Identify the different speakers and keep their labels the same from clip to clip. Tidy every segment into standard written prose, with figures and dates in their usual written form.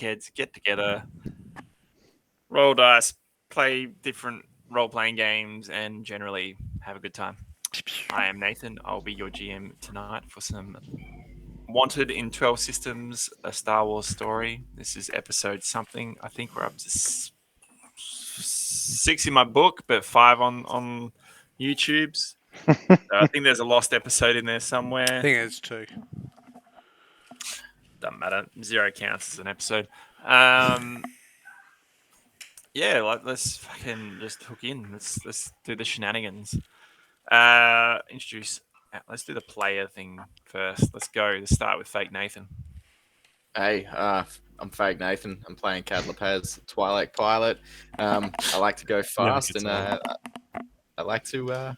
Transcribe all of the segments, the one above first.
Speaker 1: kids get together, roll dice, play different role-playing games, and generally have a good time. I am Nathan. I'll be your GM tonight for some Wanted in 12 Systems, a Star Wars story. This is episode something. I think we're up to 6 in my book, but 5 on YouTube's. I think there's a lost episode in there somewhere.
Speaker 2: I think it's 2.
Speaker 1: Doesn't matter. 0 counts as an episode. Yeah, let's fucking just hook in. Let's do the shenanigans. Introduce. Let's do the player thing first. Let's go. Let's start with Fake Nathan.
Speaker 3: Hey, I'm Fake Nathan. I'm playing Cad Lopez, Twilight Pilot. I like to go fast, and I like to.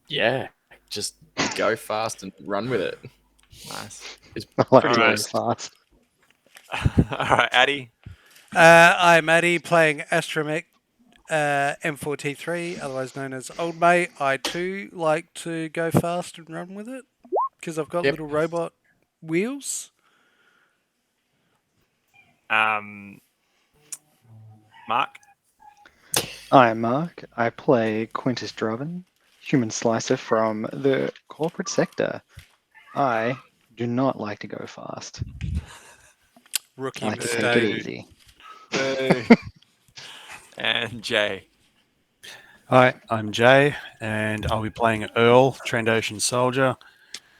Speaker 3: Yeah, just go fast and run with it.
Speaker 1: Nice.
Speaker 3: It's
Speaker 4: I like
Speaker 3: pretty
Speaker 4: to go
Speaker 3: nice.
Speaker 4: fast.
Speaker 1: All right, Addy.
Speaker 2: I'm Addy, playing Astromech M4T3, otherwise known as Old Mate. I too like to go fast and run with it because I've got little robot wheels.
Speaker 1: Mark.
Speaker 4: I am Mark. I play Quintus Droven, human slicer from the corporate sector. I do not like to go fast.
Speaker 2: Rookie
Speaker 4: I like to take it
Speaker 2: mistake.
Speaker 4: easy.
Speaker 1: And Jay.
Speaker 5: Hi, I'm Jay, and I'll be playing Earl, Trandoshan Soldier,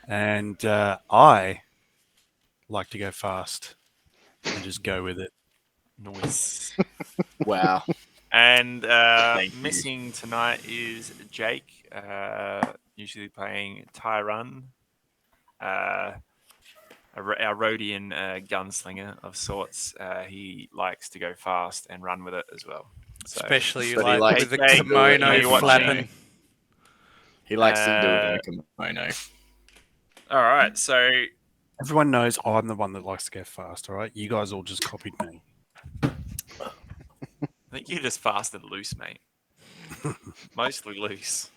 Speaker 5: and I like to go fast and just go with it.
Speaker 1: Noise.
Speaker 3: Wow.
Speaker 1: And
Speaker 3: Thank you.
Speaker 1: missing tonight is Jake, usually playing Tyrun, our Rhodian gunslinger of sorts. He likes to go fast and run with it as well. So,
Speaker 2: Especially
Speaker 3: But he
Speaker 2: like
Speaker 3: likes
Speaker 2: with the
Speaker 1: to do it.
Speaker 2: kimono
Speaker 1: You watch
Speaker 2: flapping.
Speaker 3: He likes to do it in a kimono.
Speaker 1: all right, so
Speaker 5: Everyone knows I'm the one that likes to go fast, all right? You guys all just copied me.
Speaker 1: I think you're just fast and loose, mate. Mostly loose.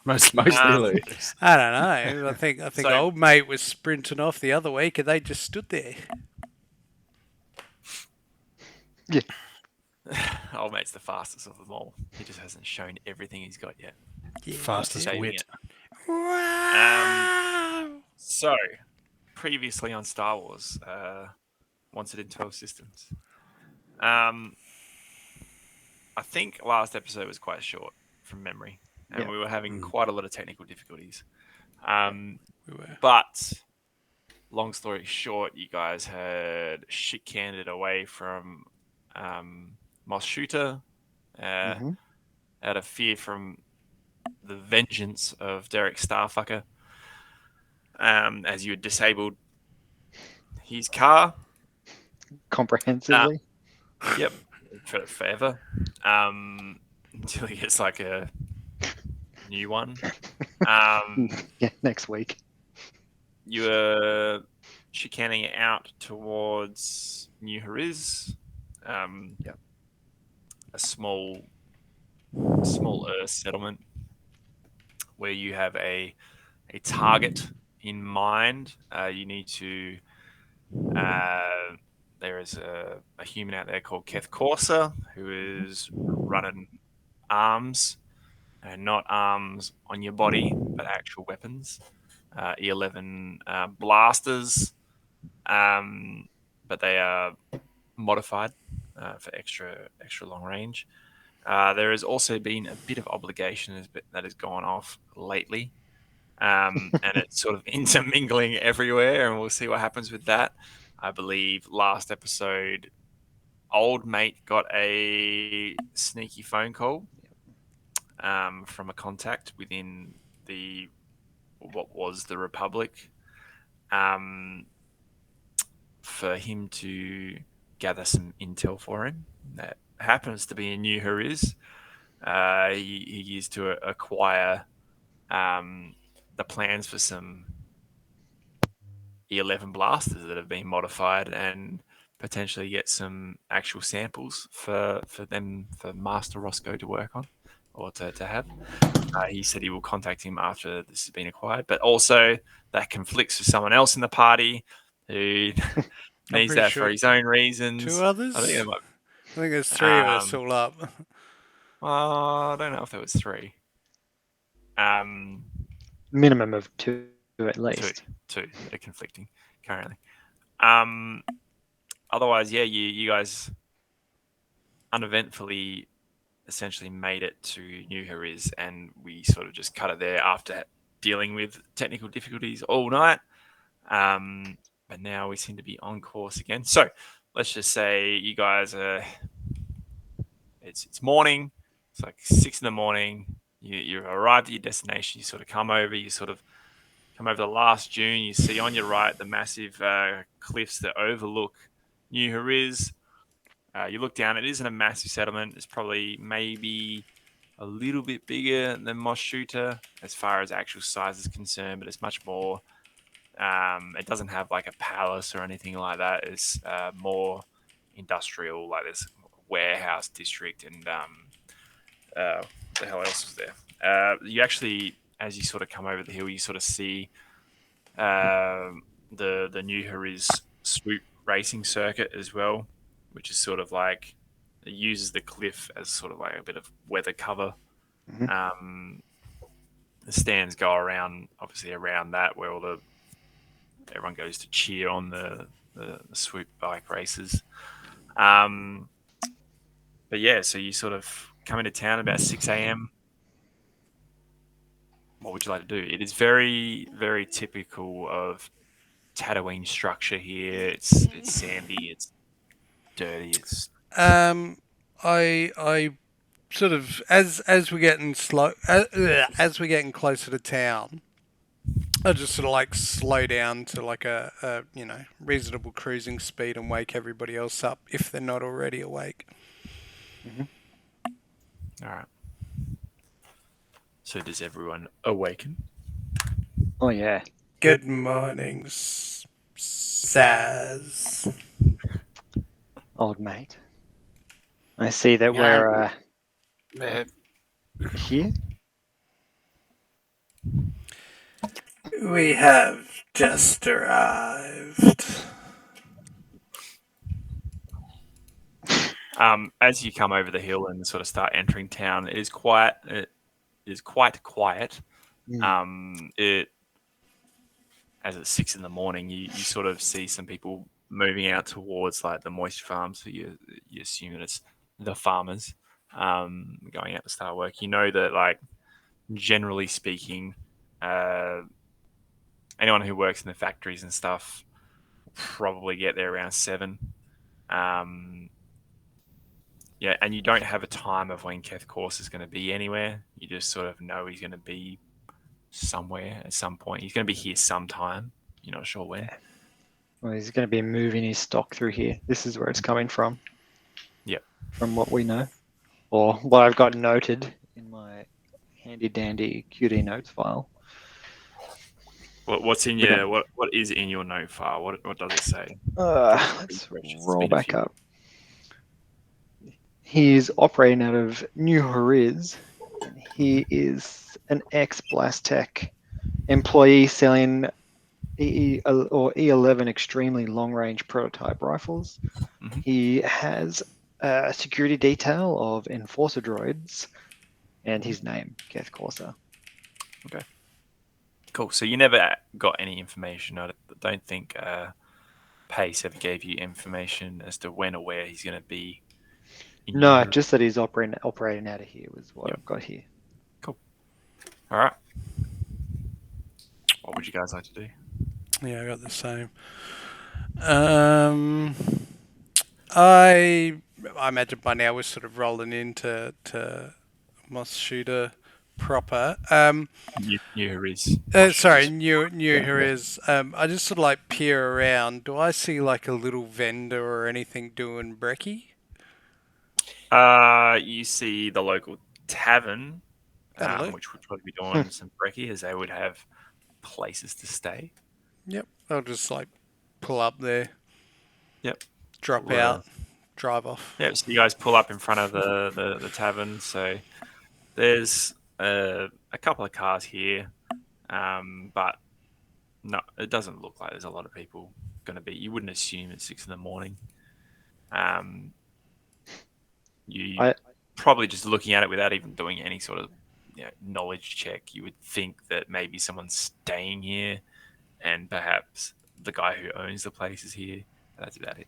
Speaker 3: Mostly loose.
Speaker 2: I don't know. I think
Speaker 1: So-
Speaker 2: Old Mate was sprinting off the other week and they just stood there.
Speaker 1: Old mate's the fastest of them all. He just hasn't shown everything he's got yet.
Speaker 2: Yeah,
Speaker 5: Fastest
Speaker 1: Saving
Speaker 5: wit.
Speaker 1: it.
Speaker 2: Wow.
Speaker 1: So, previously on Star Wars, Wanted in 12 Systems. I think last episode was quite short from memory, and
Speaker 4: Yeah.
Speaker 1: we were having
Speaker 5: Mm.
Speaker 1: quite a lot of technical difficulties.
Speaker 2: We were.
Speaker 1: But long story short, you guys had shit canned it away from Moss Shooter
Speaker 4: Mhm.
Speaker 1: out of fear from the vengeance of Derek Starfucker, as you had disabled his car.
Speaker 4: Comprehensively.
Speaker 1: Yep, for forever. Until he gets like a new one.
Speaker 4: Yeah, next week.
Speaker 1: You were chicaning out towards New Hariz.
Speaker 4: Yep.
Speaker 1: A small Earth settlement where you have a target in mind. You need to. There is a human out there called Keth Corsa who is running arms, and not arms on your body, but actual weapons. E11 blasters, but they are modified for extra long range. There has also been a bit of obligation that has gone off lately, and it's sort of intermingling everywhere, and we'll see what happens with that. I believe last episode, Old Mate got a sneaky phone call from a contact within what was the Republic, for him to gather some intel for him. That happens to be in New Hariz. He used to acquire the plans for some E11 blasters that have been modified and potentially get some actual samples for Master Roscoe to work on or to have. He said he will contact him after this has been acquired, but also that conflicts with someone else in the party who
Speaker 2: I'm
Speaker 1: needs
Speaker 2: pretty
Speaker 1: that for
Speaker 2: sure
Speaker 1: his own reasons.
Speaker 2: 2 others.
Speaker 1: I think there might.
Speaker 2: I think there's 3 of us
Speaker 1: Um,
Speaker 2: all up.
Speaker 1: I don't know if there was 3.
Speaker 4: Minimum of 2 at
Speaker 1: Two,
Speaker 4: least.
Speaker 1: two that are conflicting currently. Otherwise, yeah, you guys uneventfully essentially made it to New Heriz, and we sort of just cut it there after dealing with technical difficulties all night. But now we seem to be on course again. So let's just say you guys are. It's morning. It's like 6 in the morning. You arrived at your destination. You sort of come over. You sort of come over the last dune. You see on your right the massive cliffs that overlook New Heriz. You look down. It isn't a massive settlement. It's probably maybe a little bit bigger than Moshuta as far as actual size is concerned, but it's much more. It doesn't have like a palace or anything like that. It's more industrial, like this warehouse district and what the hell else is there? You actually, as you sort of come over the hill, you sort of see the New Heriz swoop racing circuit as well, which is sort of like it uses the cliff as sort of like a bit of weather cover.
Speaker 4: Mhm.
Speaker 1: The stands go around, obviously around that, where everyone goes to cheer on the swoop bike races. But yeah, so you sort of come into town about 6 a.m. What would you like to do? It is very, very typical of Tatooine structure here. It's sandy, it's dirty, it's
Speaker 2: I sort of as we're getting as we're getting closer to town, I just sort of like slow down to like a reasonable cruising speed and wake everybody else up if they're not already awake.
Speaker 1: all right. So does everyone awaken?
Speaker 4: Oh yeah.
Speaker 2: Good morning, Saz.
Speaker 4: Old mate. I see that we're here.
Speaker 2: We have just arrived.
Speaker 1: As you come over the hill and sort of start entering town, it is quiet. It is quite quiet. It as it's 6 in the morning, you sort of see some people moving out towards like the moist farm. So you assume that it's the farmers going out to start work. You know that like generally speaking, anyone who works in the factories and stuff will probably get there around 7. Yeah, and you don't have a time of when Keth Course is going to be anywhere. You just sort of know he's going to be somewhere at some point. He's going to be here sometime. You're not sure when.
Speaker 4: Well, he's going to be moving his stock through here. This is where it's coming from.
Speaker 1: Yep.
Speaker 4: From what we know, or what I've got noted in my handy dandy QD notes file.
Speaker 1: What's in your what is in your note file? What does it say?
Speaker 4: Let's roll back up. He's operating out of New Heriz, and he is an ex-Blastech employee selling E11 extremely long-range prototype rifles.
Speaker 1: Mhm.
Speaker 4: He has a security detail of enforcer droids, and his name, Keth Corsa.
Speaker 1: Okay. Cool. So you never got any information. I don't think Pace ever gave you information as to when or where he's going to be.
Speaker 4: No, just that he's operating out of here was what I've got here.
Speaker 1: Cool. All right. What would you guys like to do?
Speaker 2: Yeah, I got the same. I imagine by now we're sort of rolling into Moss Shooter proper.
Speaker 1: New Heriz.
Speaker 2: Sorry, new here is. I just sort of like peer around. Do I see like a little vendor or anything doing brekkie?
Speaker 1: You see the local tavern,
Speaker 2: That'll do.
Speaker 1: which would probably be doing some brekkie, as they would have places to stay.
Speaker 2: Yep, I'll just like pull up there.
Speaker 1: Yep.
Speaker 2: Drop out, drive off.
Speaker 1: Yep. So you guys pull up in front of the tavern. So there's a couple of cars here, but no, it doesn't look like there's a lot of people going to be. You wouldn't assume at 6 in the morning. You
Speaker 4: I
Speaker 1: probably just looking at it without even doing any sort of knowledge check, you would think that maybe someone's staying here, and perhaps the guy who owns the place is here. That's about it.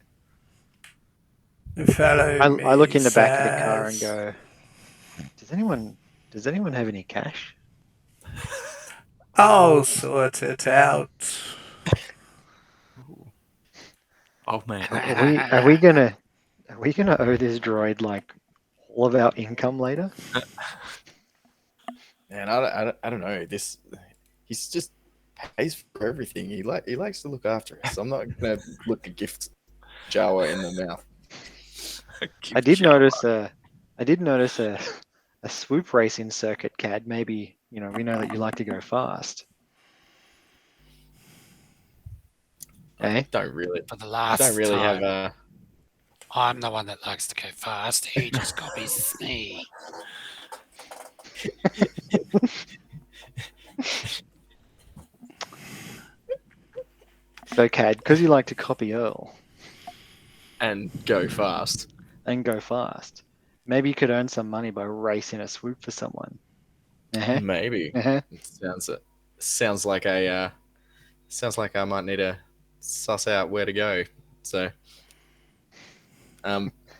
Speaker 2: Follow
Speaker 4: I look
Speaker 2: me,
Speaker 4: in the back of the car and
Speaker 2: Saz.
Speaker 4: go, does anyone have any cash?
Speaker 2: I'll sort it out.
Speaker 1: Ooh. Oh man,
Speaker 4: Are we gonna owe this droid like all of our income later?
Speaker 3: Man, I don't know. He's just pays for everything. He likes to look after us. I'm not gonna look a gift Jawa in the mouth.
Speaker 4: I did notice a swoop racing circuit, Cad. Maybe, we know that you like to go fast. Eh?
Speaker 3: Don't really
Speaker 6: For the last
Speaker 3: don't really
Speaker 6: time,
Speaker 3: have
Speaker 6: I'm the one that likes to go fast. He just copies me.
Speaker 4: So, Cad, because you like to copy Earl
Speaker 3: and go fast.
Speaker 4: and go fast, maybe you could earn some money by racing a swoop for someone. Uh-huh.
Speaker 3: Maybe.
Speaker 4: Uh-huh.
Speaker 3: Sounds like I might need to suss out where to go. So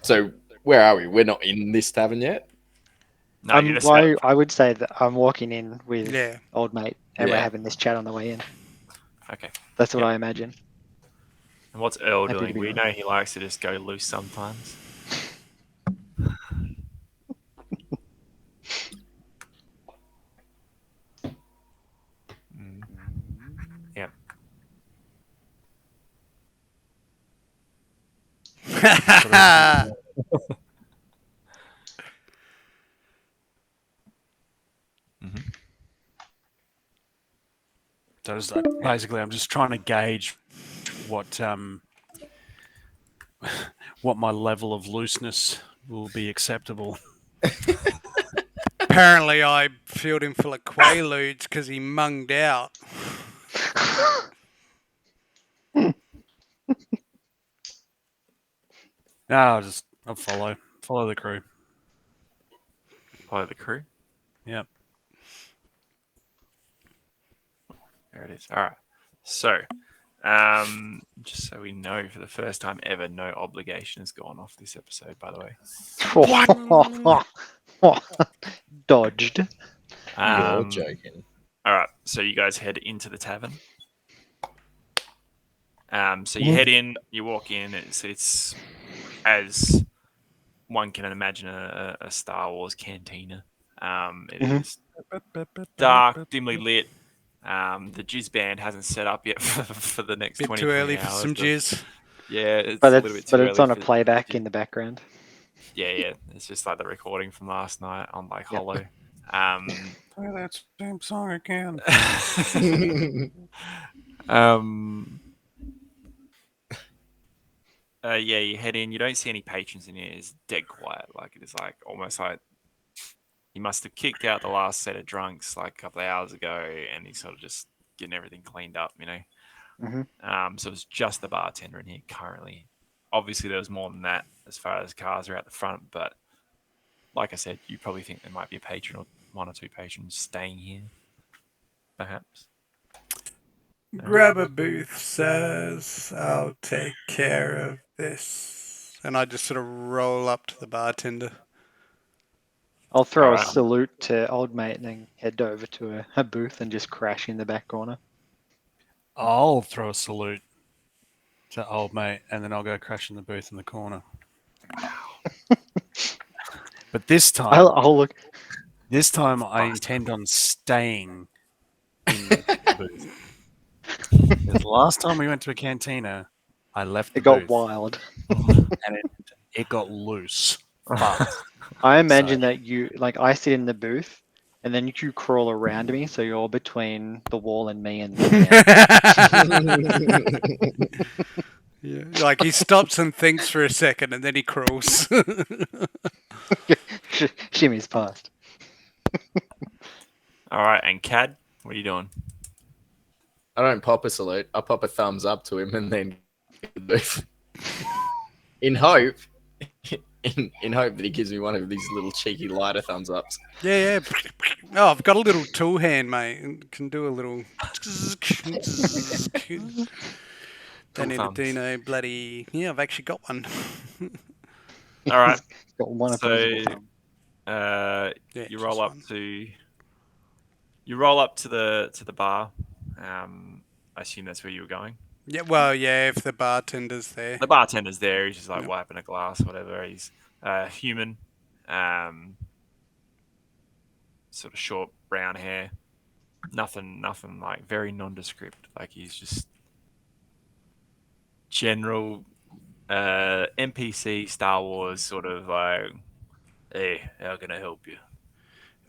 Speaker 3: so where are we? We're not in this tavern yet?
Speaker 1: no, you're just
Speaker 4: I would say that I'm walking in with
Speaker 2: Yeah.
Speaker 4: old mate and we're
Speaker 3: Yeah.
Speaker 4: having this chat on the way in.
Speaker 1: okay.
Speaker 4: That's what
Speaker 1: Yep.
Speaker 4: I imagine.
Speaker 1: And what's Earl
Speaker 4: Happy to
Speaker 1: doing?
Speaker 4: be
Speaker 1: We
Speaker 4: right.
Speaker 1: know he likes to just go loose sometimes. Mm. Yeah. Mhm.
Speaker 5: So it's like, basically, I'm just trying to gauge what what my level of looseness will be acceptable.
Speaker 2: Apparently, I filled him full of quaaludes because he munged out.
Speaker 5: No, I'll follow the crew.
Speaker 1: Follow the crew.
Speaker 5: Yep.
Speaker 1: There it is. All right. So, just so we know, for the first time ever, no obligation has gone off this episode. By the way.
Speaker 4: Dodged.
Speaker 3: You're joking.
Speaker 1: All right. So you guys head into the tavern. So you head in. You walk in. It's as one can imagine a Star Wars cantina. It is dark, dimly lit. The jizz band hasn't set up yet for the next
Speaker 2: Bit
Speaker 1: 20
Speaker 2: too early
Speaker 1: hours.
Speaker 2: for some jizz.
Speaker 1: Yeah, it's
Speaker 4: But
Speaker 1: a little bit too
Speaker 4: it's
Speaker 1: early
Speaker 4: on a
Speaker 1: for
Speaker 4: playback
Speaker 1: jizz.
Speaker 4: in the background.
Speaker 1: Yeah. It's just like the recording from last night on like
Speaker 4: Yep.
Speaker 1: Hollow.
Speaker 5: Play that same song again.
Speaker 1: Yeah, you head in. You don't see any patrons in here. It's dead quiet. Like it is like almost like he must have kicked out the last set of drunks like a couple of hours ago, and he's sort of just getting everything cleaned up,
Speaker 4: Mhm.
Speaker 1: So it's just the bartender in here currently. Obviously, there was more than that as far as cars are out the front, but like I said, you probably think there might be a patron or one or two patrons staying here, perhaps.
Speaker 2: Grab a booth, Saz. I'll take care of this. And I just sort of roll up to the bartender.
Speaker 4: I'll throw
Speaker 1: Alright.
Speaker 4: a salute to old mate and then head over to a booth and just crash in the back corner.
Speaker 5: I'll throw a salute to old mate, and then I'll go crash in the booth in the corner. But this time,
Speaker 4: I'll look.
Speaker 5: this time I intend on staying in the booth. Because last time we went to a cantina, I left the
Speaker 4: It got
Speaker 5: booth
Speaker 4: wild.
Speaker 5: and it got loose fast.
Speaker 4: I imagine that I sit in the booth and then you crawl around me, so you're between the wall and me and
Speaker 2: Yeah, like he stops and thinks for a second and then he crawls.
Speaker 4: Shimmy's past.
Speaker 1: All right, and Cad, what are you doing?
Speaker 3: I don't pop a salute. I pop a thumbs up to him and then in hope, in hope that he gives me one of these little cheeky lighter thumbs ups.
Speaker 2: Yeah, yeah. Oh, I've got a little tool hand, mate. And can do a little. Don't need a
Speaker 1: thumbs.
Speaker 2: Dino bloody. Yeah, I've actually got one.
Speaker 1: All right.
Speaker 4: He's got one
Speaker 1: So,
Speaker 4: opposable thumb.
Speaker 2: Yeah,
Speaker 1: you
Speaker 2: just
Speaker 1: roll up
Speaker 2: one.
Speaker 1: to the bar. I assume that's where you were going.
Speaker 2: Yeah, well, yeah, if the bartender's there.
Speaker 1: The bartender's there. He's just like
Speaker 2: Yep.
Speaker 1: wiping a glass, whatever. He's human, sort of short brown hair. Nothing like very nondescript. Like he's just general NPC Star Wars sort of like, hey, how can I help you?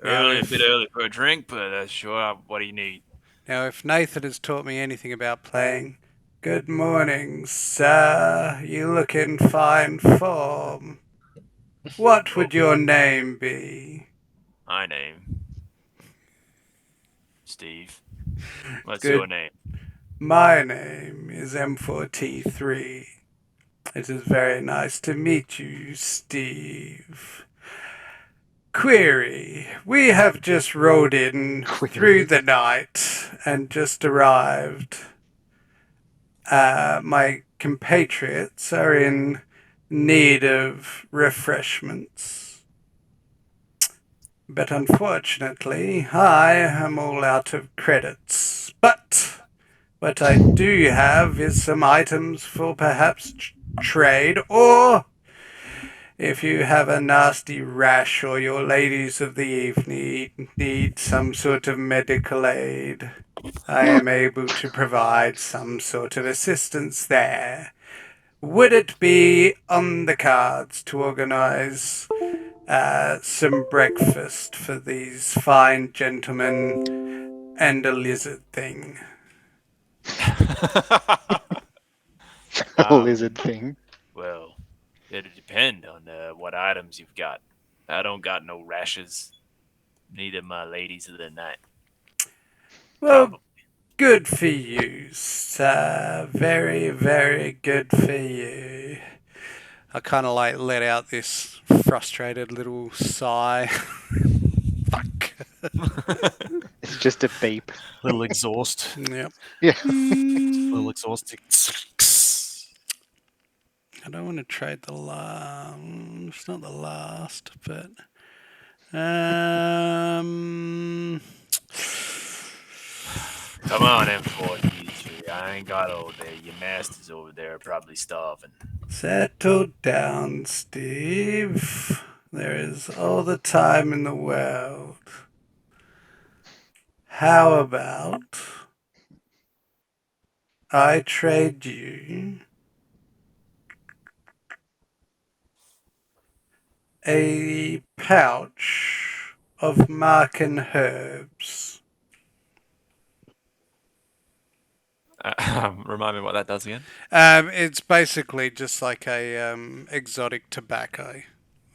Speaker 2: Now,
Speaker 1: A bit early for a drink, but sure. What do you need?
Speaker 2: if Nathan has taught me anything about playing, good morning, sir. You look in fine form. What would your name be?
Speaker 1: My name, Steve. What's
Speaker 2: Good.
Speaker 1: your name?
Speaker 2: My name is M4T3. It is very nice to meet you, Steve. Query. We have just rode in through the night and just arrived. My compatriots are in need of refreshments. But unfortunately, I am all out of credits. But what I do have is some items for perhaps trade, or if you have a nasty rash or your ladies of the evening need some sort of medical aid, I am able to provide some sort of assistance there. Would it be on the cards to organize some breakfast for these fine gentlemen and a lizard thing?
Speaker 4: A lizard thing.
Speaker 1: Well, it'll depend on what items you've got. I don't got no rashes. Neither my ladies of the night.
Speaker 2: Well,
Speaker 1: Probably.
Speaker 2: good for you, sir. Very, very good for you. I kind of like let out this frustrated little sigh. Fuck.
Speaker 4: It's just a beep.
Speaker 5: Little exhaust.
Speaker 2: Yep.
Speaker 4: Yeah.
Speaker 5: Little exhaust.
Speaker 2: I don't want to trade the last. It's not the last, but
Speaker 1: Come on, M4T3. I ain't got all day. Your masters over there are probably starving.
Speaker 2: settle down, Steve. There is all the time in the world. How about I trade you a pouch of Marken herbs?
Speaker 1: Remind me what that does again.
Speaker 2: It's basically just like a exotic tobacco.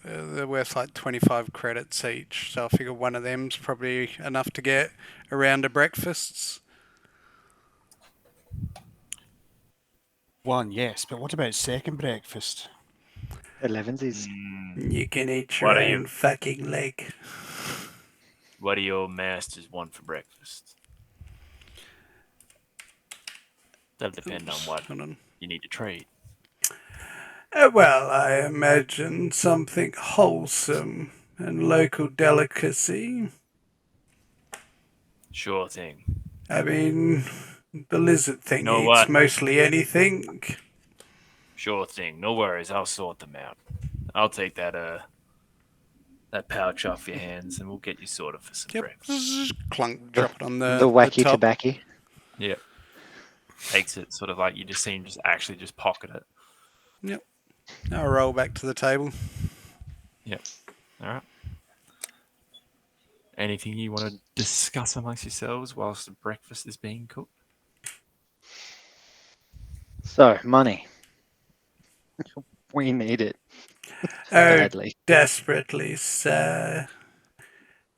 Speaker 2: They're worth like 25 credits each, so I figure one of them's probably enough to get a round of breakfasts.
Speaker 5: One, yes, but what about second breakfast?
Speaker 4: 11s.
Speaker 2: You can eat your
Speaker 1: What are
Speaker 2: own
Speaker 1: you?
Speaker 2: fucking leg.
Speaker 1: What do your masters want for breakfast? That'll depend on what
Speaker 2: Hold on.
Speaker 1: you need to trade.
Speaker 2: Well, I imagine something wholesome and local delicacy.
Speaker 1: Sure thing.
Speaker 2: I mean, the lizard thing
Speaker 1: Know
Speaker 2: eats
Speaker 1: what?
Speaker 2: mostly anything.
Speaker 1: Sure thing. No worries. I'll sort them out. I'll take that pouch off your hands, and we'll get you sorted for some
Speaker 2: Yep.
Speaker 1: breakfast.
Speaker 2: Clunk, drop it on
Speaker 4: The
Speaker 2: the
Speaker 4: wacky
Speaker 2: top.
Speaker 4: tobacco.
Speaker 1: Yep. Takes it sort of like you just see him just actually just pocket it.
Speaker 2: Yep. I'll roll back to the table.
Speaker 1: Yep. All right. Anything you want to discuss amongst yourselves whilst the breakfast is being cooked?
Speaker 4: So, money. We need it.
Speaker 2: Oh,
Speaker 4: Badly.
Speaker 2: desperately, sir.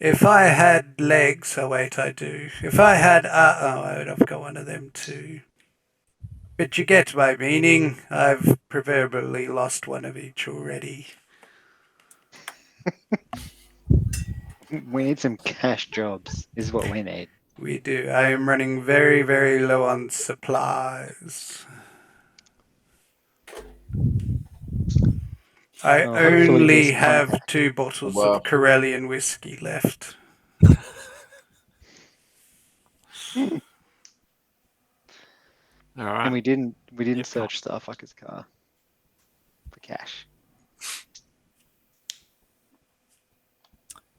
Speaker 2: If I had legs, oh wait, I do. If I had, I would have got one of them too. But you get my meaning. I've proverbially lost one of each already.
Speaker 4: We need some cash jobs, is what we need.
Speaker 2: We do. I am running very, very low on supplies. I
Speaker 4: Well, hopefully
Speaker 2: only
Speaker 4: this
Speaker 2: have
Speaker 4: contract.
Speaker 2: 2 bottles
Speaker 3: Well,
Speaker 2: of Corellian whiskey left.
Speaker 4: And
Speaker 1: All right.
Speaker 4: we didn't
Speaker 1: Yep.
Speaker 4: search Starfucker's car for cash.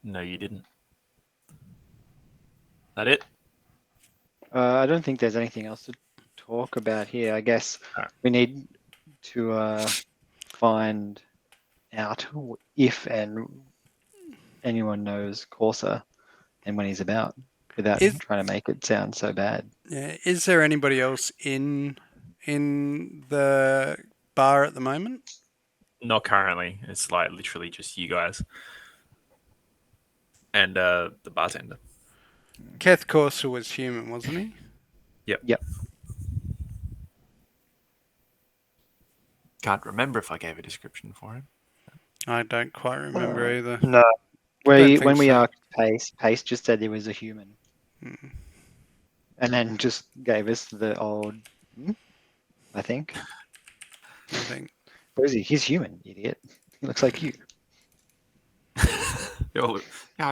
Speaker 1: No, you didn't. That it?
Speaker 4: I don't think there's anything else to talk about here. I guess
Speaker 1: Alright.
Speaker 4: we need to find out if and anyone knows Corsa and when he's about, without
Speaker 2: Is-
Speaker 4: trying to make it sound so bad.
Speaker 2: Yeah, is there anybody else in the bar at the moment?
Speaker 1: Not currently. It's like literally just you guys and the bartender.
Speaker 2: Keth Corsa was human, wasn't he?
Speaker 1: Can't remember if I gave a description for him.
Speaker 2: I don't quite remember either.
Speaker 4: No.
Speaker 2: Don't think
Speaker 4: When we
Speaker 2: so.
Speaker 4: asked Pace just said he was a human.
Speaker 2: Hmm.
Speaker 4: And then just gave us the old, I think.
Speaker 2: I think.
Speaker 4: Where is he? He's human, idiot. He looks like you.
Speaker 1: Y'all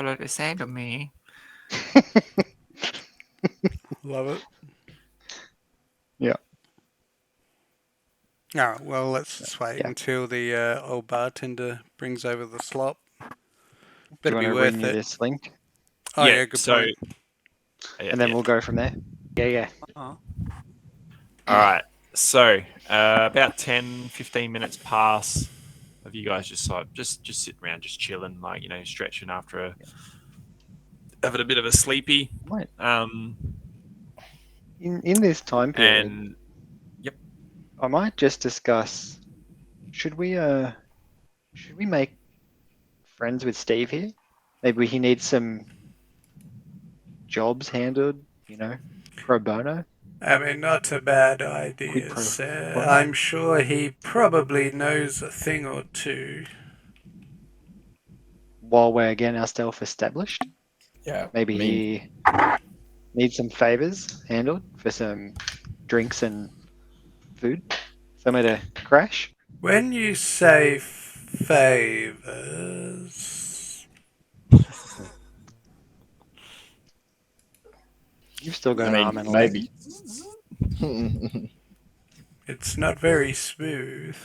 Speaker 1: look the same to me.
Speaker 2: Love it.
Speaker 4: Yeah.
Speaker 2: All right, well, let's just wait
Speaker 4: Yeah.
Speaker 2: until the old bartender brings over the slop.
Speaker 4: Do you
Speaker 2: Better
Speaker 4: want
Speaker 2: be
Speaker 4: to
Speaker 2: worth
Speaker 4: read me
Speaker 2: it.
Speaker 4: this link?
Speaker 2: Oh,
Speaker 1: Yeah,
Speaker 2: yeah, good
Speaker 1: so-
Speaker 2: point.
Speaker 1: Yeah,
Speaker 4: And then
Speaker 1: yeah.
Speaker 4: we'll go from there. Yeah.
Speaker 1: All right. So about 10, 15 minutes pass of you guys just sitting around, just chilling, like, you know, stretching after having a bit of a sleepy.
Speaker 4: Right. In this time period,
Speaker 1: And
Speaker 4: I might just discuss, should we make friends with Steve here? Maybe he needs some jobs handled, pro bono.
Speaker 2: I mean, not a bad
Speaker 4: Quid
Speaker 2: idea,
Speaker 4: pro
Speaker 2: sir.
Speaker 4: quo.
Speaker 2: I'm sure he probably knows a thing or two.
Speaker 4: While we're getting ourselves established.
Speaker 3: Yeah.
Speaker 4: Maybe
Speaker 3: I mean-
Speaker 4: he needs some favors handled for some drinks and food. Somewhere to crash.
Speaker 2: When you say favors,
Speaker 4: You've still got
Speaker 3: I
Speaker 4: an
Speaker 3: mean,
Speaker 4: arm and a leg.
Speaker 3: maybe.
Speaker 2: it's not very smooth.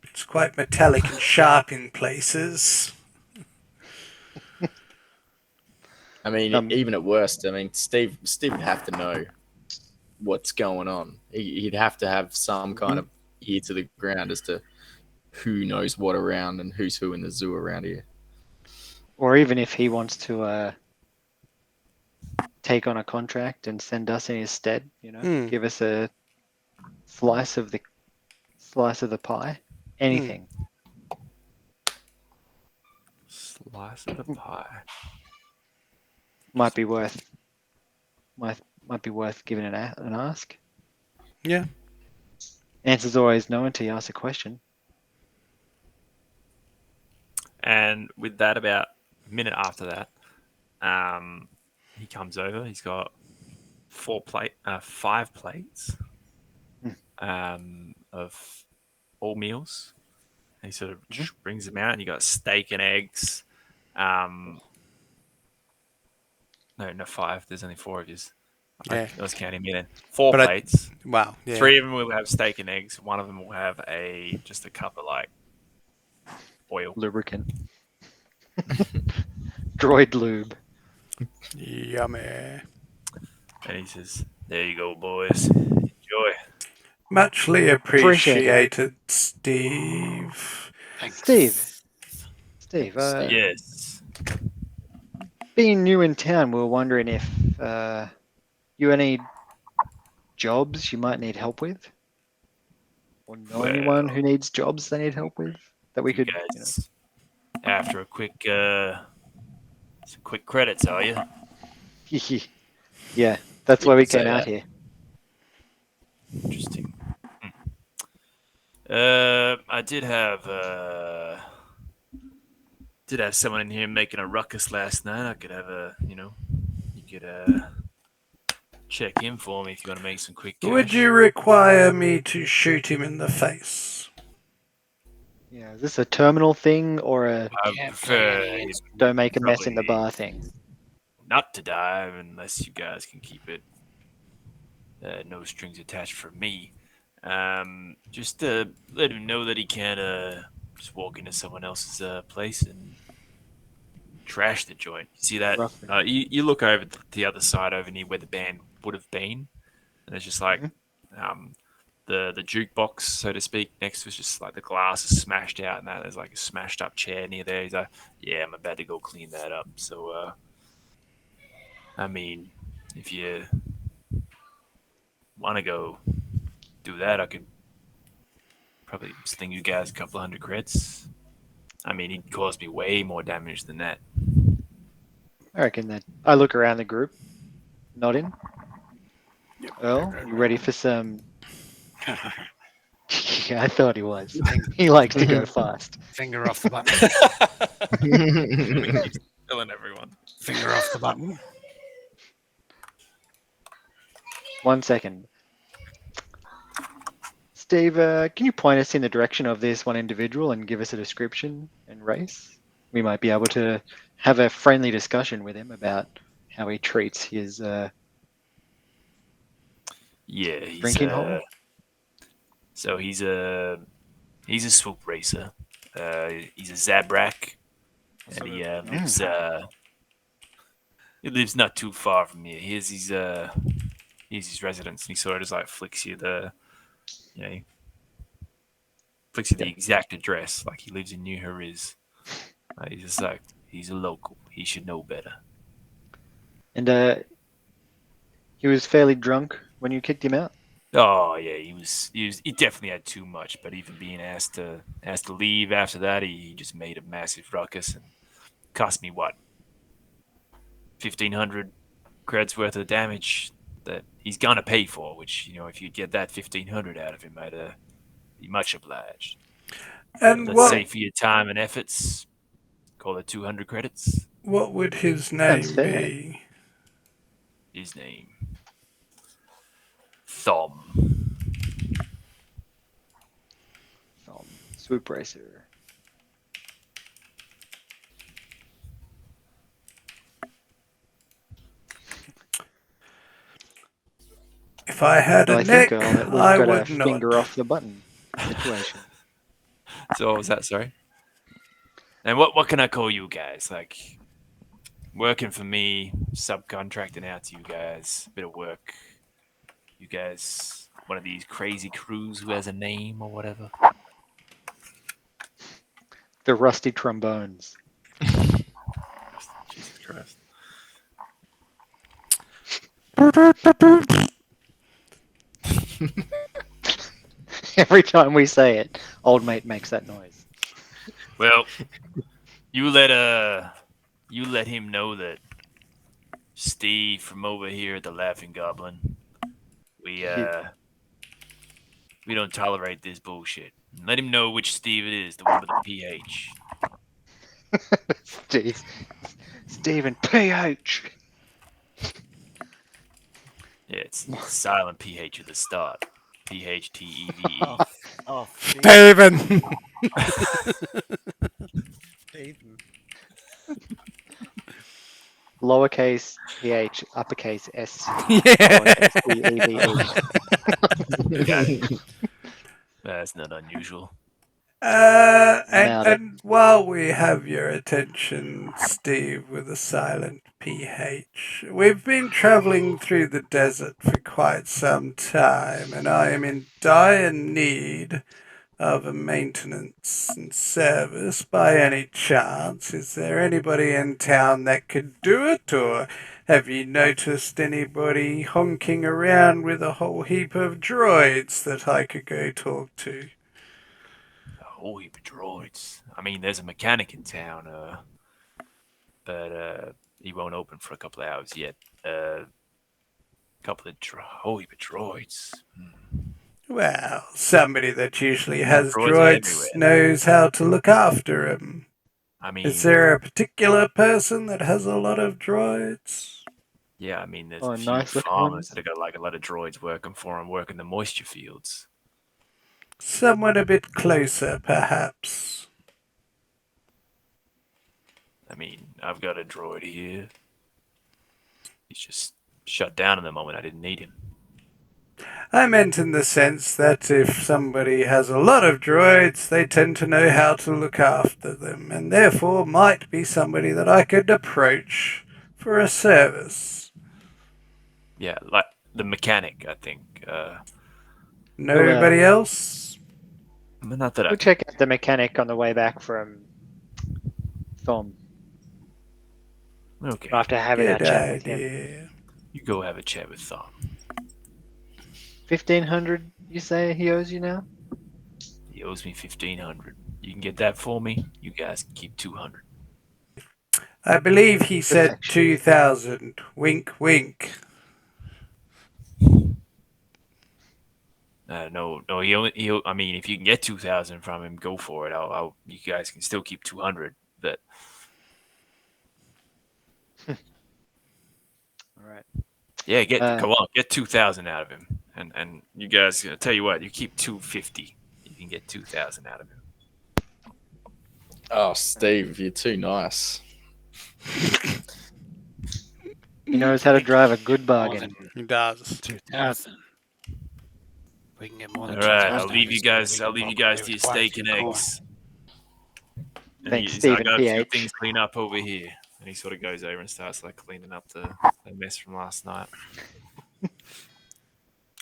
Speaker 2: It's quite metallic and sharp in places.
Speaker 3: I mean, even at worst, I mean, Steve would have to know what's going on. He'd have to have some kind of ear to the ground as to who knows what around and who's who in the zoo around here.
Speaker 4: Or even if he wants to take on a contract and send us in his stead, give us a slice of the pie, anything.
Speaker 1: slice of the pie.
Speaker 4: Might be worth giving an ask.
Speaker 2: Yeah.
Speaker 4: Answer's always no until you ask a question.
Speaker 1: And with that, about a minute after that, he comes over. He's got 5 plates of all meals. And he sort of brings them out, and you got steak and eggs. No, 5. There's only 4 of yous.
Speaker 2: Yeah.
Speaker 1: I was counting me then. 4
Speaker 2: But
Speaker 1: plates.
Speaker 2: Wow. Yeah.
Speaker 1: 3 of them will have steak and eggs. 1 of them will have just a cup of like oil.
Speaker 4: Lubricant. Droid lube.
Speaker 2: Yummy.
Speaker 1: And he says, "There you go, boys. Enjoy."
Speaker 2: Muchly
Speaker 4: Appreciate
Speaker 2: appreciated, Steve.
Speaker 6: Thanks.
Speaker 4: Steve,
Speaker 1: Yes.
Speaker 4: being new in town, we were wondering if you any jobs you might need help with? Or know anyone who needs jobs they need help with? That we could,
Speaker 1: Guys, after a quick Some quick credits, are you?
Speaker 4: Yeah, that's
Speaker 3: You
Speaker 4: why we
Speaker 3: could say
Speaker 4: came out
Speaker 3: that.
Speaker 4: here.
Speaker 1: Interesting. I did have someone in here making a ruckus last night. I could have you could check him for me if you want to make some quick cash.
Speaker 2: Would you require me to shoot him in the face?
Speaker 4: Yeah, is this a terminal thing or a
Speaker 1: I
Speaker 6: Can't
Speaker 1: prefer
Speaker 6: play any
Speaker 1: him
Speaker 6: instrument.
Speaker 4: don't make a mess in the
Speaker 1: probably
Speaker 4: bar thing?
Speaker 1: not to die unless you guys can keep it no strings attached for me. Just to let him know that he can't just walk into someone else's place and trash the joint. You see that?
Speaker 4: Roughly.
Speaker 1: You look over the other side over near where the band would have been, and it's just like
Speaker 4: Mhm.
Speaker 1: the jukebox, so to speak, next to it's just like the glass is smashed out, and that there's like a smashed up chair near there. He's like, "Yeah, I'm about to go clean that up." So, I mean, if you want to go do that, I could probably sling you guys a couple of hundred crits. I mean, he'd cause me way more damage than that.
Speaker 4: I reckon that. I look around the group, nodding. Earl, you ready for some? Yeah, I thought he was. He likes to go fast.
Speaker 6: Finger off the button.
Speaker 1: Keeps killing everyone.
Speaker 6: Finger off the button.
Speaker 4: 1 second. Steve, can you point us in the direction of this one individual and give us a description and race? We might be able to have a friendly discussion with him about how he treats his
Speaker 1: Yeah,
Speaker 4: drinking hole.
Speaker 1: so he's a swoop racer. He's a Zabrak, and he lives not too far from here. Here's his residence, and he sort of just like flicks you he flicks you the
Speaker 4: Yep.
Speaker 1: exact address. Like he lives in New Hariz. He's just like he's a local. He should know better.
Speaker 4: And he was fairly drunk when you kicked him out.
Speaker 1: Oh yeah, he definitely had too much. But even being asked to leave after that, he just made a massive ruckus and cost me what 1,500 creds worth of damage that he's gonna pay for. Which if you get that 1,500 out of him, I'd be much obliged.
Speaker 2: And
Speaker 1: Let's say for your time and efforts, call it 200 credits.
Speaker 2: what would his
Speaker 4: Sounds
Speaker 2: name
Speaker 4: fair.
Speaker 2: be?
Speaker 1: His name, Thom.
Speaker 4: Swoop Racer.
Speaker 2: If I had
Speaker 4: Well,
Speaker 2: a
Speaker 4: I think,
Speaker 2: neck,
Speaker 4: Earl, that we've
Speaker 2: I
Speaker 4: got a
Speaker 2: would not.
Speaker 4: finger off the button situation.
Speaker 1: So what was that? Sorry. And what can I call you guys? Like working for me, subcontracting out to you guys, a bit of work. You guys, one of these crazy crews who has a name or whatever.
Speaker 4: The rusty trombones.
Speaker 1: Jesus Christ.
Speaker 4: Every time we say it, old mate makes that noise.
Speaker 1: Well, you let him know that Steve from over here at the Laughing Goblin, we we don't tolerate this bullshit. Let him know which Steve it is, the one with the PH.
Speaker 4: Jeez. Stephen PH.
Speaker 1: Yeah, it's silent PH at the start. PHTEVE.
Speaker 5: Oh,
Speaker 2: Steven!
Speaker 5: Stephen.
Speaker 4: Lowercase ph, uppercase s,
Speaker 2: Yeah.
Speaker 4: lowercase eve.
Speaker 1: That's not unusual.
Speaker 4: Nailed it.
Speaker 2: And while we have your attention, Steve, with a silent PH, we've been traveling through the desert for quite some time, and I am in dire need of a maintenance and service. By any chance, is there anybody in town that could do it, or have you noticed anybody honking around with a whole heap of droids that I could go talk to?
Speaker 1: A whole heap of droids. I mean, there's a mechanic in town. but he won't open for a couple of hours yet. Couple of droids.
Speaker 2: Well, somebody that usually has
Speaker 1: Droids are
Speaker 2: droids
Speaker 1: everywhere.
Speaker 2: knows how to look after them.
Speaker 1: I mean,
Speaker 2: Is there a particular person that has a lot of droids?
Speaker 1: yeah, I mean, there's
Speaker 4: Oh,
Speaker 1: a few
Speaker 4: nice looking
Speaker 1: farmers
Speaker 4: ones.
Speaker 1: that have got like a lot of droids working for them, working the moisture fields.
Speaker 2: Someone a bit closer, perhaps.
Speaker 1: I mean, I've got a droid here. He's just shut down in the moment I didn't need him.
Speaker 2: I meant in the sense that if somebody has a lot of droids, they tend to know how to look after them, and therefore might be somebody that I could approach for a service.
Speaker 1: Yeah, like the mechanic, I think.
Speaker 2: Nobody else?
Speaker 1: Not that I
Speaker 4: We'll check out the mechanic on the way back from Thom
Speaker 1: Okay,
Speaker 4: after having that
Speaker 2: Good
Speaker 4: chat with him.
Speaker 2: idea.
Speaker 1: you go have a chat with Thom.
Speaker 4: 1,500, you say he owes you now?
Speaker 1: He owes me 1,500. You can get that for me. You guys can keep 200.
Speaker 2: I believe he said
Speaker 4: Perfection.
Speaker 2: 2,000. Wink, wink.
Speaker 1: No. I mean, if you can get 2,000 from him, go for it. You guys can still keep 200. But
Speaker 4: All right.
Speaker 1: yeah, come on, get 2,000 out of him, and you guys. I tell you what, you keep 250. You can get 2,000 out of him.
Speaker 3: Oh, Steve, you're too nice.
Speaker 4: He knows how to drive a good
Speaker 6: More
Speaker 4: bargain.
Speaker 6: than
Speaker 2: He does.
Speaker 6: 2,000. We can get more
Speaker 1: All
Speaker 6: than
Speaker 1: right,
Speaker 6: 2,000.
Speaker 1: I'll leave you guys. I'll leave you guys to your steak and eggs. And
Speaker 4: Thanks,
Speaker 1: I
Speaker 4: Stephen
Speaker 1: got a few
Speaker 4: PH.
Speaker 1: things to clean up over here. And he sort of goes over and starts like cleaning up the mess from last night.
Speaker 5: I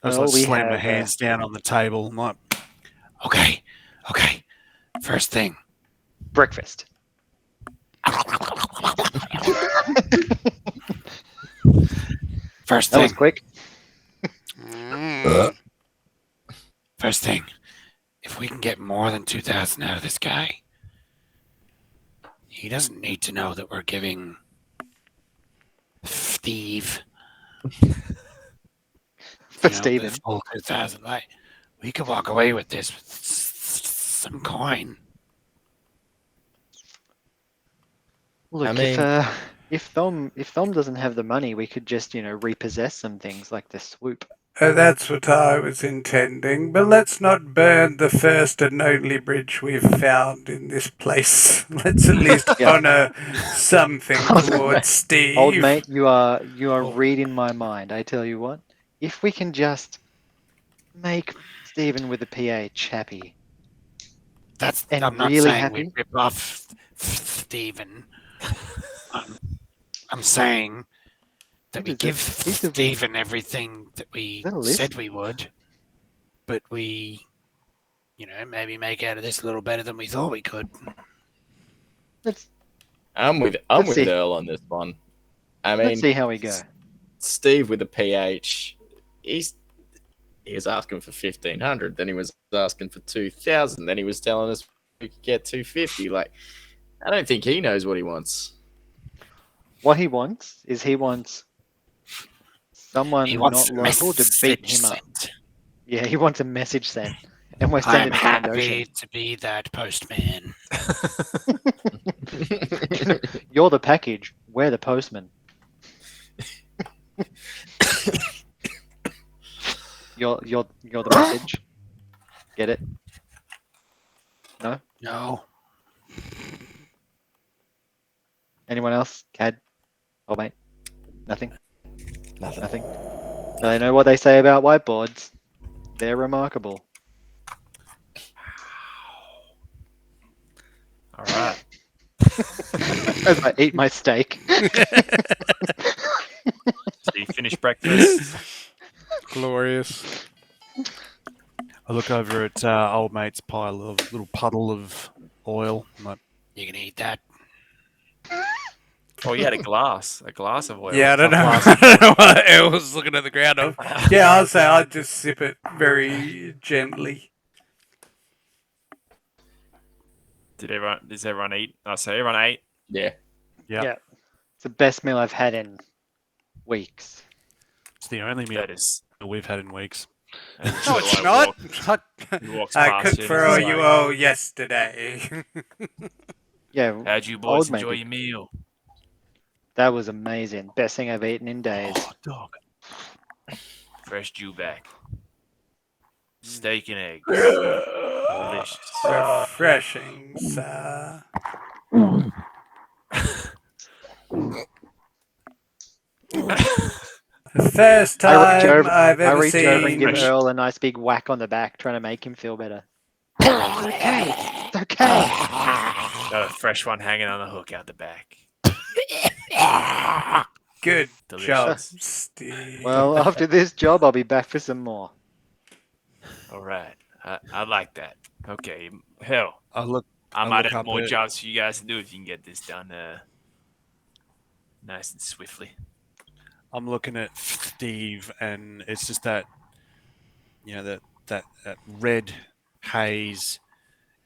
Speaker 5: just
Speaker 4: Well,
Speaker 5: like
Speaker 4: we
Speaker 5: slam my
Speaker 4: have,
Speaker 5: hands down on the table. I'm like,
Speaker 6: Okay. First thing.
Speaker 4: breakfast.
Speaker 6: First
Speaker 4: That was
Speaker 6: thing.
Speaker 4: quick.
Speaker 6: First thing. If we can get more than 2,000 out of this guy, he doesn't need to know that we're giving Steve
Speaker 4: For
Speaker 6: the
Speaker 4: Stephen.
Speaker 6: full 2,000. Like, we could walk away with this with some coin.
Speaker 4: Look,
Speaker 3: I mean-
Speaker 4: if Thom doesn't have the money, we could just repossess some things like the swoop.
Speaker 2: That's what I was intending, but let's not burn the first and only bridge we've found in this place. Let's at least
Speaker 4: Yeah.
Speaker 2: honor something towards Steve.
Speaker 4: Old mate, you are reading my mind. I tell you what, if we can just make Stephen with the PH happy, and
Speaker 6: I'm not
Speaker 4: really
Speaker 6: saying
Speaker 4: happy.
Speaker 6: we rip off Stephen. I'm saying that we
Speaker 4: Is
Speaker 6: give
Speaker 4: is the-
Speaker 6: Stephen everything that we
Speaker 4: that a list?
Speaker 6: said we would, but we, maybe make out of this a little better than we thought we could.
Speaker 3: I'm with
Speaker 4: Let's see.
Speaker 3: Earl on this one. I mean,
Speaker 4: Let's see how we go.
Speaker 3: Steve with a PH, he was asking for 1,500, then he was asking for 2,000, then he was telling us we could get 250. Like, I don't think he knows what he wants.
Speaker 4: What he wants is someone
Speaker 6: He wants
Speaker 4: not local to beat him up.
Speaker 6: sent.
Speaker 4: Yeah, he wants a message sent, and we're
Speaker 6: I'm
Speaker 4: sending it to
Speaker 6: happy to be that postman.
Speaker 4: Trandoshan. You're the package. We're the postman. You're the message. Get it? No?
Speaker 6: No.
Speaker 4: Anyone else? Cad? Oh mate? Nothing?
Speaker 3: Nothing.
Speaker 4: I know what they say about whiteboards. They're remarkable.
Speaker 1: All right.
Speaker 4: As I eat my steak.
Speaker 1: So you finish breakfast.
Speaker 2: Glorious.
Speaker 5: I look over at old mate's pile of little puddle of oil. I'm like,
Speaker 6: You can eat that.
Speaker 1: Oh, you had a glass of oil.
Speaker 2: Yeah, I don't know.
Speaker 5: glass
Speaker 2: I don't know what I was looking at the ground of. Yeah, I'd say I'd just sip it very gently.
Speaker 1: Does everyone eat? I say everyone ate.
Speaker 3: Yeah.
Speaker 5: yeah.
Speaker 4: Yeah. the best meal I've had in weeks.
Speaker 5: It's the only meal
Speaker 1: That is.
Speaker 5: we've had in weeks.
Speaker 2: No, it's not.
Speaker 1: He walks
Speaker 2: I
Speaker 1: past
Speaker 2: cooked
Speaker 1: you and
Speaker 2: for
Speaker 1: he's
Speaker 2: you
Speaker 1: like,
Speaker 2: all yesterday.
Speaker 4: Yeah,
Speaker 1: how'd you boys
Speaker 4: old
Speaker 1: enjoy
Speaker 4: maybe.
Speaker 1: your meal?
Speaker 4: That was amazing. Best thing I've eaten in days.
Speaker 5: Oh, dog.
Speaker 1: Fresh Jew back. Steak and eggs. Delicious.
Speaker 2: Refreshing, sir. The first
Speaker 4: I reach
Speaker 2: time
Speaker 4: over,
Speaker 2: I've
Speaker 4: I
Speaker 2: ever
Speaker 4: reach over and give
Speaker 2: seen.
Speaker 4: Earl a nice big whack on the back, trying to make him feel better. It's okay. It's okay.
Speaker 1: Got a fresh one hanging on the hook out the back.
Speaker 2: Good job,
Speaker 1: Delicious.
Speaker 2: Steve.
Speaker 4: Well, after this job, I'll be back for some more.
Speaker 1: All right. I like that. Okay. Hell,
Speaker 5: I look
Speaker 1: I
Speaker 5: I
Speaker 1: might
Speaker 5: look
Speaker 1: have
Speaker 5: up
Speaker 1: more
Speaker 5: at-
Speaker 1: jobs for you guys to do if you can get this done nice and swiftly.
Speaker 5: I'm looking at Steve, and it's just that, that red haze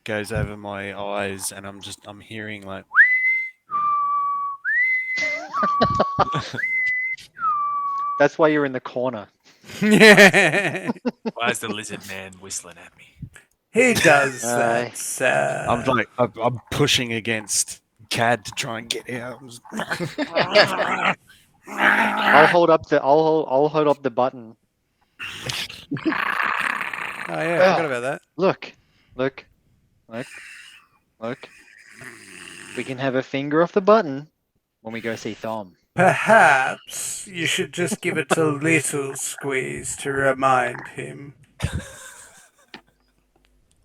Speaker 5: goes over my eyes, and I'm hearing like,
Speaker 4: That's why you're in the corner.
Speaker 2: Yeah.
Speaker 1: Why is the lizard man whistling at me?
Speaker 2: He does
Speaker 4: Aye.
Speaker 2: that, sir.
Speaker 5: I'm pushing against Cad to try and get out.
Speaker 4: I'll hold up the button.
Speaker 2: Oh yeah, I forgot about that.
Speaker 4: Look. We can have a finger off the button when we go see Thom.
Speaker 2: Perhaps you should just give it a little squeeze to remind him.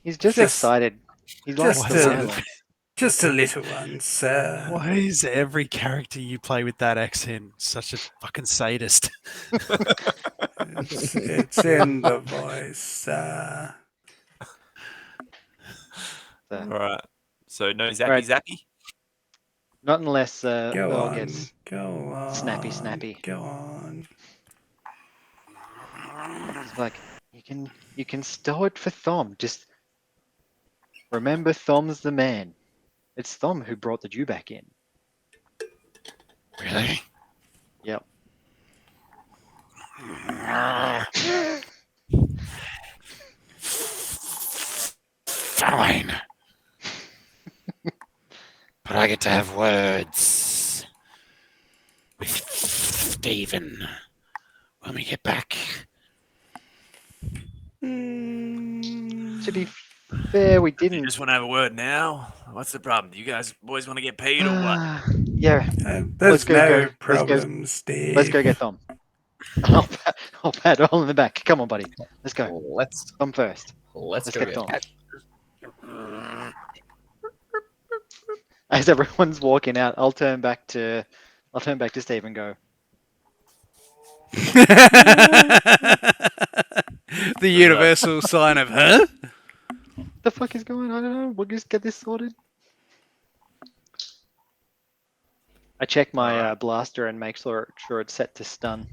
Speaker 4: He's just
Speaker 2: Just-
Speaker 4: excited. He likes
Speaker 2: just
Speaker 4: the
Speaker 2: a-
Speaker 4: violence.
Speaker 2: Just a little one, sir.
Speaker 5: Why is every character you play with that accent such a fucking sadist?
Speaker 2: It's in the voice, sir.
Speaker 4: So,
Speaker 1: All right. So no zappy
Speaker 4: Right.
Speaker 1: zappy?
Speaker 4: not unless
Speaker 2: Go
Speaker 4: Earl
Speaker 2: on.
Speaker 4: gets
Speaker 2: Go on.
Speaker 4: snappy.
Speaker 2: Go on.
Speaker 4: it's like you can stow it for Thom. Just remember Thom's the man. It's Thom who brought the Jew back in.
Speaker 6: Really?
Speaker 4: Yep.
Speaker 6: Fine. But I get to have words with Stephen when we get back.
Speaker 4: To be fair, we
Speaker 1: You
Speaker 4: didn't.
Speaker 1: just want to have a word now? What's the problem? Do you guys boys want to get paid or what?
Speaker 4: Yeah.
Speaker 2: There's
Speaker 4: go,
Speaker 2: no
Speaker 4: go. Let's go.
Speaker 2: problem, Steve.
Speaker 4: Let's go get Thom. I'll pat Earl in the back. Come on, buddy. Let's go.
Speaker 3: Let's
Speaker 4: Thom first.
Speaker 3: let's
Speaker 4: Let's
Speaker 3: go.
Speaker 4: get Thom. As everyone's walking out, I'll turn back to Steve and go,
Speaker 2: The universal sign of, huh?
Speaker 4: "What the fuck is going on? I don't know. We'll just get this sorted." I check my blaster and make sure it's set to stun.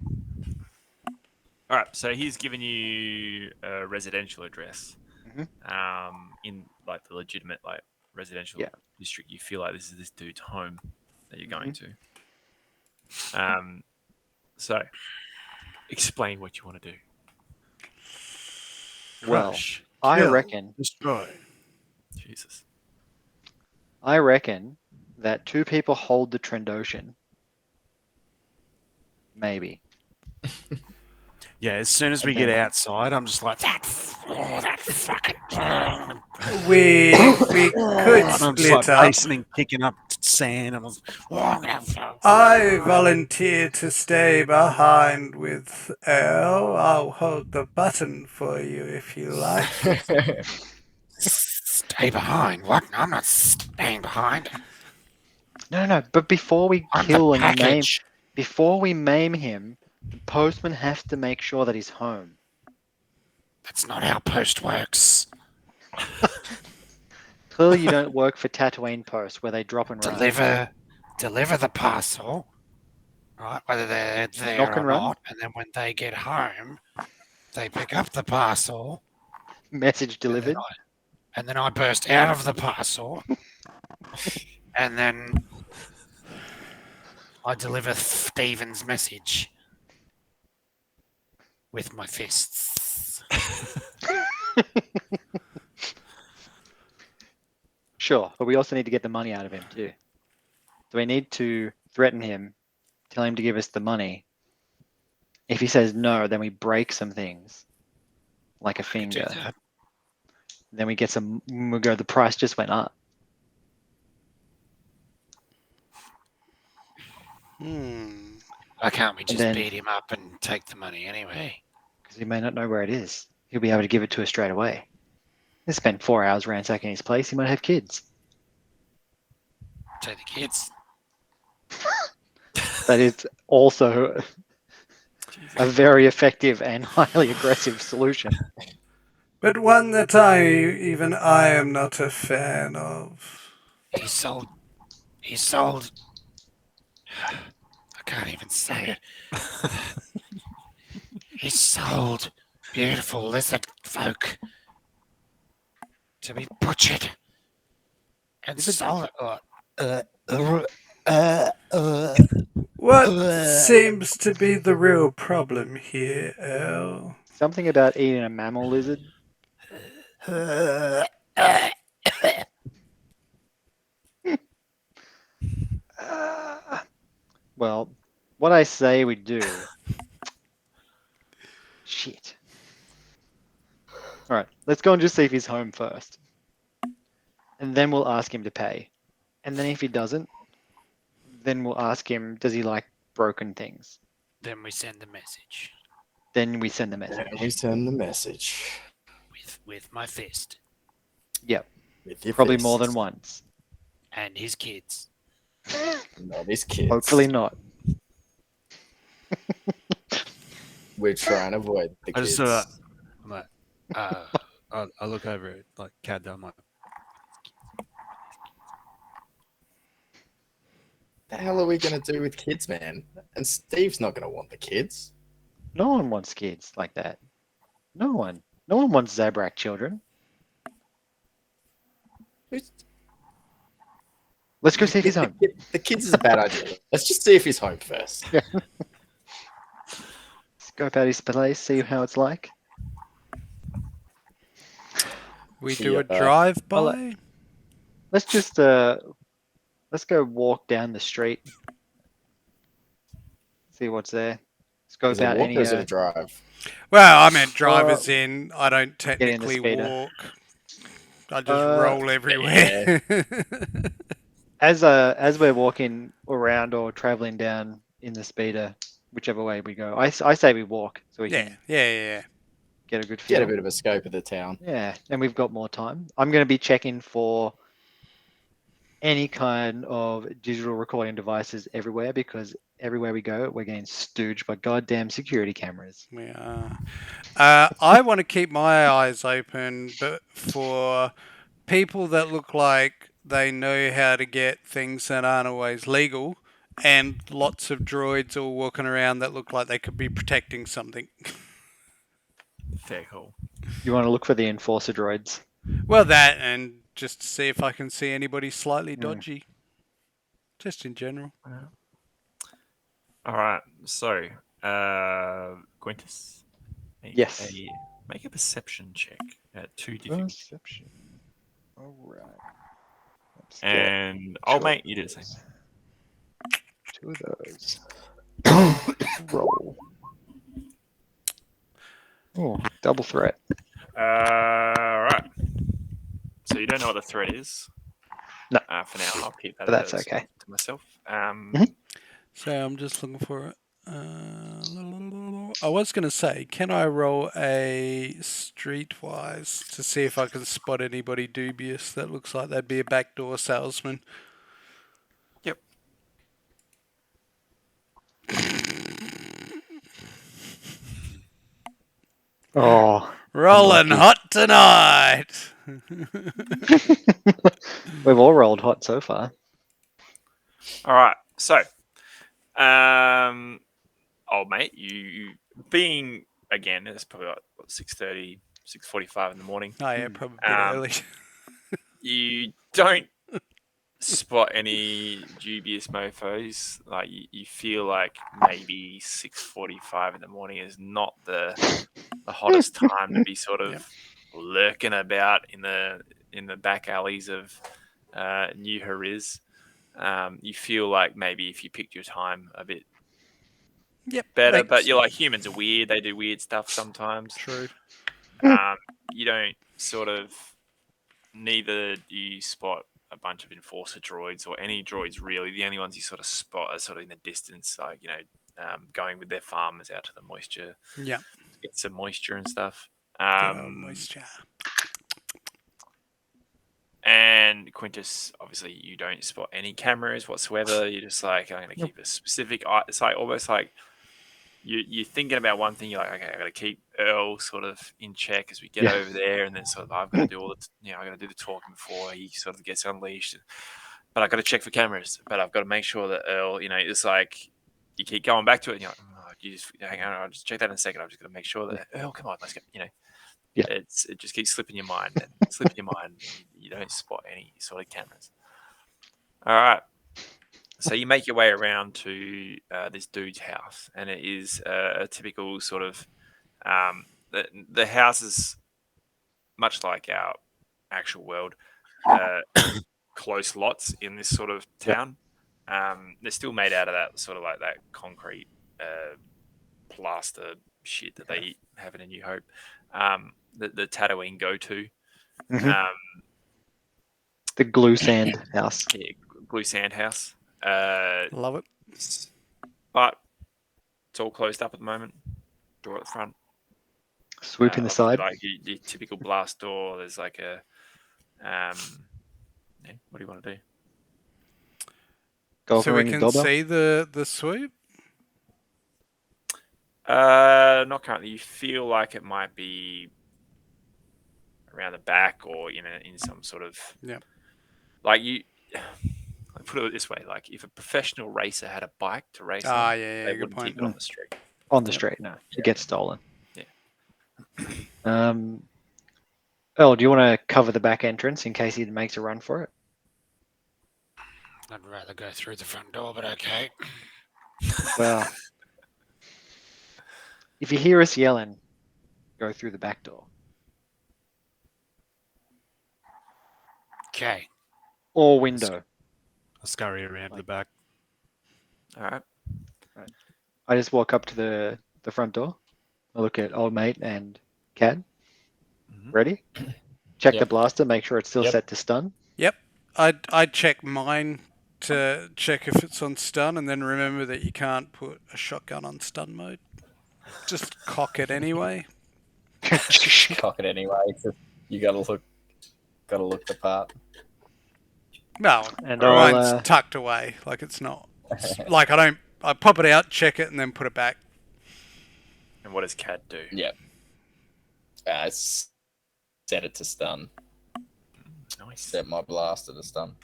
Speaker 1: All right. So he's given you a residential address.
Speaker 4: Mhm.
Speaker 1: In like the legitimate like residential
Speaker 4: Yeah.
Speaker 1: district. You feel like this is this dude's home that you're going to. So explain what you want to do.
Speaker 4: Well,
Speaker 5: Crush,
Speaker 4: I
Speaker 5: kill,
Speaker 4: reckon
Speaker 5: destroy.
Speaker 1: Jesus.
Speaker 4: that two people hold the Trandoshan. Maybe.
Speaker 5: Yeah, as soon as we
Speaker 4: And
Speaker 5: get
Speaker 4: then-
Speaker 5: outside, I'm just like that fucking.
Speaker 2: We could
Speaker 5: And I'm just
Speaker 2: split
Speaker 5: like
Speaker 2: up.
Speaker 5: hastening, picking up sand. I'm just,
Speaker 2: I volunteer to stay behind with Earl. I'll hold the button for you if you like.
Speaker 6: Stay behind. What? I'm not staying behind.
Speaker 4: No. But before we
Speaker 6: I'm
Speaker 4: kill
Speaker 6: the
Speaker 4: and maim,
Speaker 6: package.
Speaker 4: before we maim him, the postman has to make sure that he's home.
Speaker 6: That's not how post works.
Speaker 4: Clearly, you don't work for Tatooine Post, where they drop and run.
Speaker 6: Deliver the parcel, right? Whether they're there
Speaker 4: Knock
Speaker 6: or
Speaker 4: and run?
Speaker 6: not, and then when they get home, they pick up the parcel,
Speaker 4: Message delivered.
Speaker 6: and then I burst out of the parcel, and then I deliver Stephen's message with my fists.
Speaker 4: Sure, but we also need to get the money out of him too. So we need to threaten him, tell him to give us the money. If he says no, then we break some things, like a
Speaker 6: I could do
Speaker 4: finger.
Speaker 6: that.
Speaker 4: Then we get some. We go. The price just went up.
Speaker 6: Why can't we just
Speaker 4: then-
Speaker 6: beat him up and take the money anyway?
Speaker 4: Because he may not know where it is. He'll be able to give it to us straight away. He spent 4 hours ransacking his place. He might have kids.
Speaker 6: Take the kids.
Speaker 4: That is also a very effective and highly aggressive solution.
Speaker 2: But one that even I am not a fan of.
Speaker 6: He sold. I can't even say it. He sold beautiful lizard folk to be butchered and sold.
Speaker 2: What seems to be the real problem here, Earl?
Speaker 4: Something about eating a mammal lizard. Well, what I say we do. Shit. All right, let's go and just see if he's home first. And then we'll ask him to pay. And then if he doesn't, then we'll ask him, does he like broken things?
Speaker 6: Then we send a message
Speaker 4: Then we send the message.
Speaker 3: And we send the message.
Speaker 6: with my fist
Speaker 4: Yep,
Speaker 3: With your
Speaker 4: probably more than
Speaker 3: fists.
Speaker 4: once.
Speaker 6: and his kids.
Speaker 3: Not his kids.
Speaker 4: Hopefully not.
Speaker 3: We're trying to avoid the
Speaker 5: I
Speaker 3: kids.
Speaker 5: just I'm like, I look over it like Cad. I'm like,
Speaker 3: the hell are we going to do with kids, man? And Steve's not going to want the kids.
Speaker 4: No one wants kids like that. No one. No one wants Zabrak children.
Speaker 3: Who's-
Speaker 4: Let's go see if he's home.
Speaker 3: The kids is a bad idea. Let's just see if he's home first.
Speaker 4: Scope out his place, see how it's like.
Speaker 2: We do a
Speaker 3: Yeah.
Speaker 2: drive-by?
Speaker 4: Let's just let's go walk down the street. See what's there. Scope
Speaker 3: Is it a
Speaker 4: out
Speaker 3: walk
Speaker 4: any
Speaker 3: or is it a drive?
Speaker 2: Well, I meant drivers in. I don't
Speaker 4: in the
Speaker 2: technically
Speaker 4: speeder.
Speaker 2: walk. I just roll everywhere.
Speaker 4: as we're walking around or traveling down in the speeder, whichever way we go. I say we walk so we
Speaker 2: yeah,
Speaker 4: can
Speaker 2: yeah.
Speaker 4: get a good feel.
Speaker 3: Get a bit of a scope of the town.
Speaker 4: Yeah, and we've got more time. I'm going to be checking for any kind of digital recording devices everywhere because everywhere we go, we're getting stooged by goddamn security cameras.
Speaker 2: We are. I want to keep my eyes open, but for people that look like they know how to get things that aren't always legal, and lots of droids all walking around that look like they could be protecting something.
Speaker 1: Fair call.
Speaker 4: You want to look for the enforcer droids.
Speaker 2: Well, that, and just to see if I can see anybody slightly
Speaker 4: Mm.
Speaker 2: dodgy. Just in general.
Speaker 1: All right. So, Quintus,
Speaker 4: Yes.
Speaker 1: make a perception check at 2 difficulty,
Speaker 4: Perception. All right. Let's get
Speaker 1: and I'll make you do the same.
Speaker 4: 2 of those. Roll. Oh, double threat.
Speaker 1: All right. So you don't know what the threat is.
Speaker 4: No.
Speaker 1: For now, I'll keep that
Speaker 4: But that's
Speaker 1: as
Speaker 4: okay.
Speaker 1: to myself.
Speaker 2: So I'm just looking for it. I was going to say, can I roll a streetwise to see if I can spot anybody dubious that looks like they'd be a backdoor salesman?
Speaker 1: Yep.
Speaker 4: Oh.
Speaker 2: Rolling
Speaker 4: Unlucky.
Speaker 2: hot tonight.
Speaker 4: We've all rolled hot so far.
Speaker 1: All right. So, old mate, you being again, it's probably like 6:30, 6:45 in the morning.
Speaker 2: Oh yeah, probably a bit
Speaker 1: Um,
Speaker 2: early.
Speaker 1: You don't spot any dubious mofos. Like you feel like maybe 6:45 in the morning is not the hottest time to be sort of
Speaker 2: Yep.
Speaker 1: lurking about in the back alleys of New Hariz. You feel like maybe if you picked your time a bit
Speaker 2: Yep.
Speaker 1: better, but
Speaker 2: Makes
Speaker 1: you're like humans are weird. They do weird stuff sometimes.
Speaker 2: true.
Speaker 1: You don't sort of neither do you spot a bunch of enforcer droids or any droids really. The only ones you sort of spot are sort of in the distance, like going with their farmers out to the moisture,
Speaker 2: Yeah.
Speaker 1: get some moisture and stuff.
Speaker 2: Good old moisture.
Speaker 1: And Quintus, obviously, you don't spot any cameras whatsoever. You're just like, I'm going to keep a specific eye. It's like almost like you're thinking about one thing. You're like, okay, I got to keep Earl sort of in check as we get over there, and then sort of I've got to do all the, I got to do the talking before he sort of gets unleashed. But I got to check for cameras. But I've got to make sure that Earl, it's like you keep going back to it. And you're like, oh, you just hang on, I'll just check that in a second. I've just got to make sure that Earl, come on, let's go.
Speaker 4: Yeah.
Speaker 1: It just keeps slipping your mind and slipping your mind. And you don't spot any sort of cameras. All right. So you make your way around to this dude's house, and it is a typical sort of the house is much like our actual world, close lots in this sort of town. They're still made out of that sort of like that concrete plaster shit that they have in A New Hope. The Tatooine go-to.
Speaker 4: Mhm. The glue sand house.
Speaker 1: Yeah, glue sand house.
Speaker 2: Love it.
Speaker 1: But it's all closed up at the moment. Door at the front.
Speaker 4: Swoop in the
Speaker 1: Obviously,
Speaker 4: side.
Speaker 1: like your typical blast door. There's like a what do you want to do?
Speaker 4: Go up
Speaker 2: So
Speaker 4: and
Speaker 2: we
Speaker 4: ring the
Speaker 2: can
Speaker 4: doorbell.
Speaker 2: see the swoop.
Speaker 1: Not currently. You feel like it might be around the back or in some sort of like you. I put it this way: like if a professional racer had a bike to race on,
Speaker 2: Yeah,
Speaker 1: they
Speaker 2: good
Speaker 1: wouldn't
Speaker 2: point.
Speaker 1: keep it on the street.
Speaker 4: On the street, no. It gets stolen.
Speaker 1: Yeah.
Speaker 4: Earl, do you want to cover the back entrance in case he makes a run for it?
Speaker 6: I'd rather go through the front door, but okay.
Speaker 4: Well, if you hear us yelling, go through the back door.
Speaker 6: Okay.
Speaker 4: Or window.
Speaker 5: I scurry around the back.
Speaker 1: All right.
Speaker 4: I just walk up to the front door. I look at old mate and Cad. Ready? Check the blaster, make sure it's still set to stun.
Speaker 2: Yep. I'd check mine to check if it's on stun, and then remember that you can't put a shotgun on stun mode. Just cock it anyway.
Speaker 3: Cock it anyway. You gotta look the part.
Speaker 2: No,
Speaker 4: And
Speaker 2: mine's tucked away. Like it's not. Like I pop it out, check it, and then put it back.
Speaker 1: And what does Cad do?
Speaker 3: Yeah. Set it to stun.
Speaker 1: Nice.
Speaker 3: Set my blaster to stun.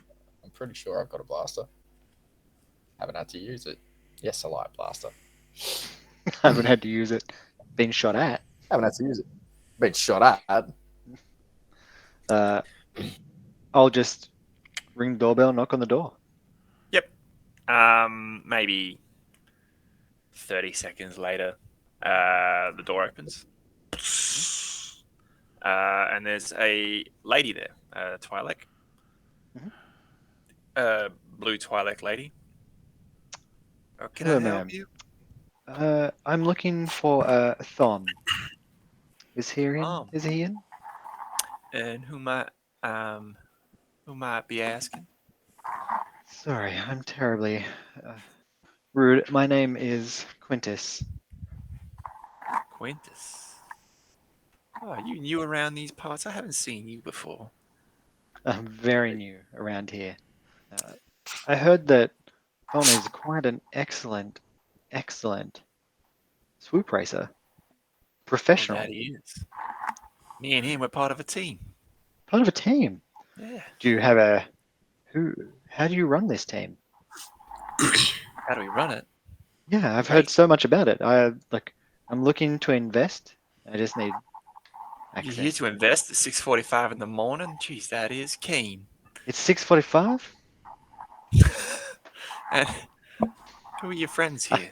Speaker 3: I'm pretty sure I've got a blaster. Haven't had to use it. Yes, I like blaster.
Speaker 4: haven't had to use it. Been shot at.
Speaker 3: Haven't had to use it. Been shot at.
Speaker 4: I'll just ring the doorbell, knock on the door.
Speaker 1: Yep. Maybe 30 seconds later, the door opens. And there's a lady there, Twi'lek. Blue Twi'lek lady. Can
Speaker 4: Hello,
Speaker 1: I help
Speaker 4: ma'am.
Speaker 1: you?
Speaker 4: I'm looking for Thon. Is he in?
Speaker 1: Thom.
Speaker 4: Is he in?
Speaker 1: And who might be asking?
Speaker 4: Sorry, I'm terribly rude. My name is Quintus.
Speaker 1: Quintus. Oh, you new around these parts? I haven't seen you before.
Speaker 4: I'm very new around here. I heard that Thon is quite an excellent swoop racer. Professional.
Speaker 1: Oh, that he is. Me and him, we're part of a team.
Speaker 4: Part of a team.
Speaker 1: Yeah.
Speaker 4: Do you have how do you run this team?
Speaker 1: How do we run it?
Speaker 4: Yeah, I've heard so much about it. I'm looking to invest. I just need
Speaker 1: You're
Speaker 4: access.
Speaker 1: here to invest at 6:45 in the morning? Jeez, that is keen.
Speaker 4: It's 6:45?
Speaker 1: And who are your friends here?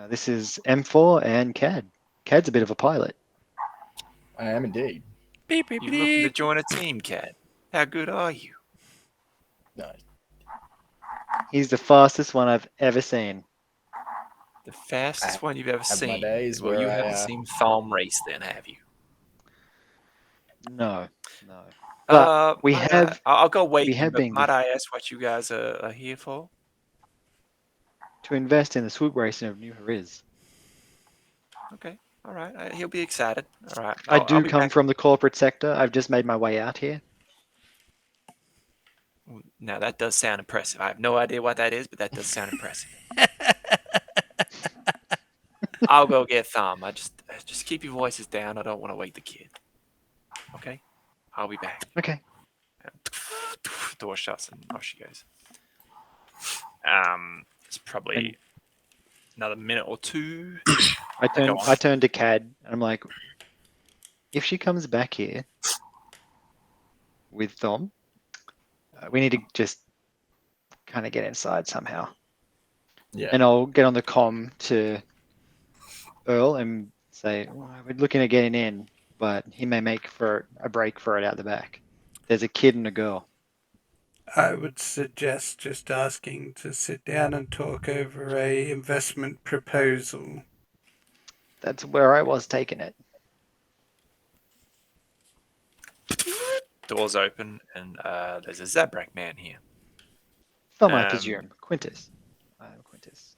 Speaker 4: This is M4 and Cad. Cad's a bit of a pilot.
Speaker 3: I am indeed.
Speaker 2: Beep, beep,
Speaker 1: You looking to
Speaker 2: beep.
Speaker 1: join a team, Cat? How good are you?
Speaker 3: No,
Speaker 4: He's the fastest one I've ever seen.
Speaker 1: The fastest one you've ever
Speaker 3: have my
Speaker 1: seen.
Speaker 3: days
Speaker 1: Well,
Speaker 3: where
Speaker 1: you
Speaker 3: I,
Speaker 1: haven't seen Thom race, then, have you?
Speaker 4: No. But we have
Speaker 1: I'll go wait
Speaker 4: we
Speaker 1: then,
Speaker 4: have
Speaker 1: but
Speaker 4: been
Speaker 1: might I ask what you guys are here for?
Speaker 4: to invest in the swoop racing of New Hariz.
Speaker 1: Okay, all right. He'll be excited. All right,
Speaker 4: I
Speaker 1: I'll
Speaker 4: do
Speaker 1: be
Speaker 4: come
Speaker 1: back.
Speaker 4: from the corporate sector. I've just made my way out here.
Speaker 1: Now that does sound impressive. I have no idea what that is, but that does sound impressive. I'll go get Thom. Just keep your voices down. I don't want to wake the kid. Okay, I'll be back.
Speaker 4: Okay.
Speaker 1: Door shuts and off she goes. It's probably
Speaker 4: And
Speaker 1: another minute or two.
Speaker 4: I
Speaker 1: Go on.
Speaker 4: turn to Cad and I'm like, if she comes back here with Thom, we need to just kind of get inside somehow.
Speaker 3: yeah,
Speaker 4: And I'll get on the comm to Earl and say, "Oh, we're looking at getting in, but he may make for a break for it out the back. There's a kid and a girl."
Speaker 2: I would suggest just asking to sit down and talk over a investment proposal.
Speaker 4: That's where I was taking it.
Speaker 1: Doors open and there's a Zabrak man here.
Speaker 4: Thom, I
Speaker 1: Um,
Speaker 4: presume. Quintus. I am Quintus.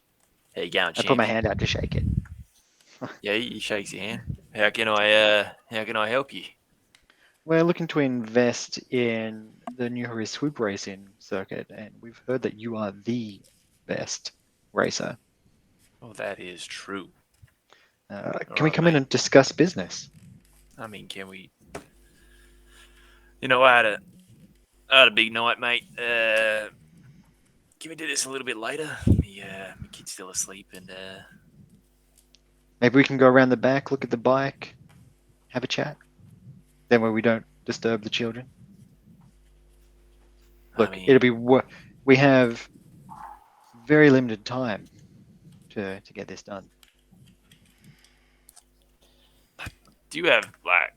Speaker 1: How you going,
Speaker 4: I put my
Speaker 1: champion?
Speaker 4: hand out to shake it.
Speaker 1: Yeah, he shakes your hand. How can I help you?
Speaker 4: We're looking to invest in the New Hariz swoop racing circuit, and we've heard that you are the best racer.
Speaker 1: Well, that is true.
Speaker 4: Can we
Speaker 1: Alright,
Speaker 4: come in
Speaker 1: mate.
Speaker 4: and discuss business?
Speaker 1: I mean, can we? You know, I had a big night, mate. Can we do this a little bit later? My kid's still asleep, and
Speaker 4: Maybe we can go around the back, look at the bike, have a chat. Then where we don't disturb the children. Look,
Speaker 1: I mean,
Speaker 4: it'll be we have very limited time to get this done.
Speaker 1: do you have like?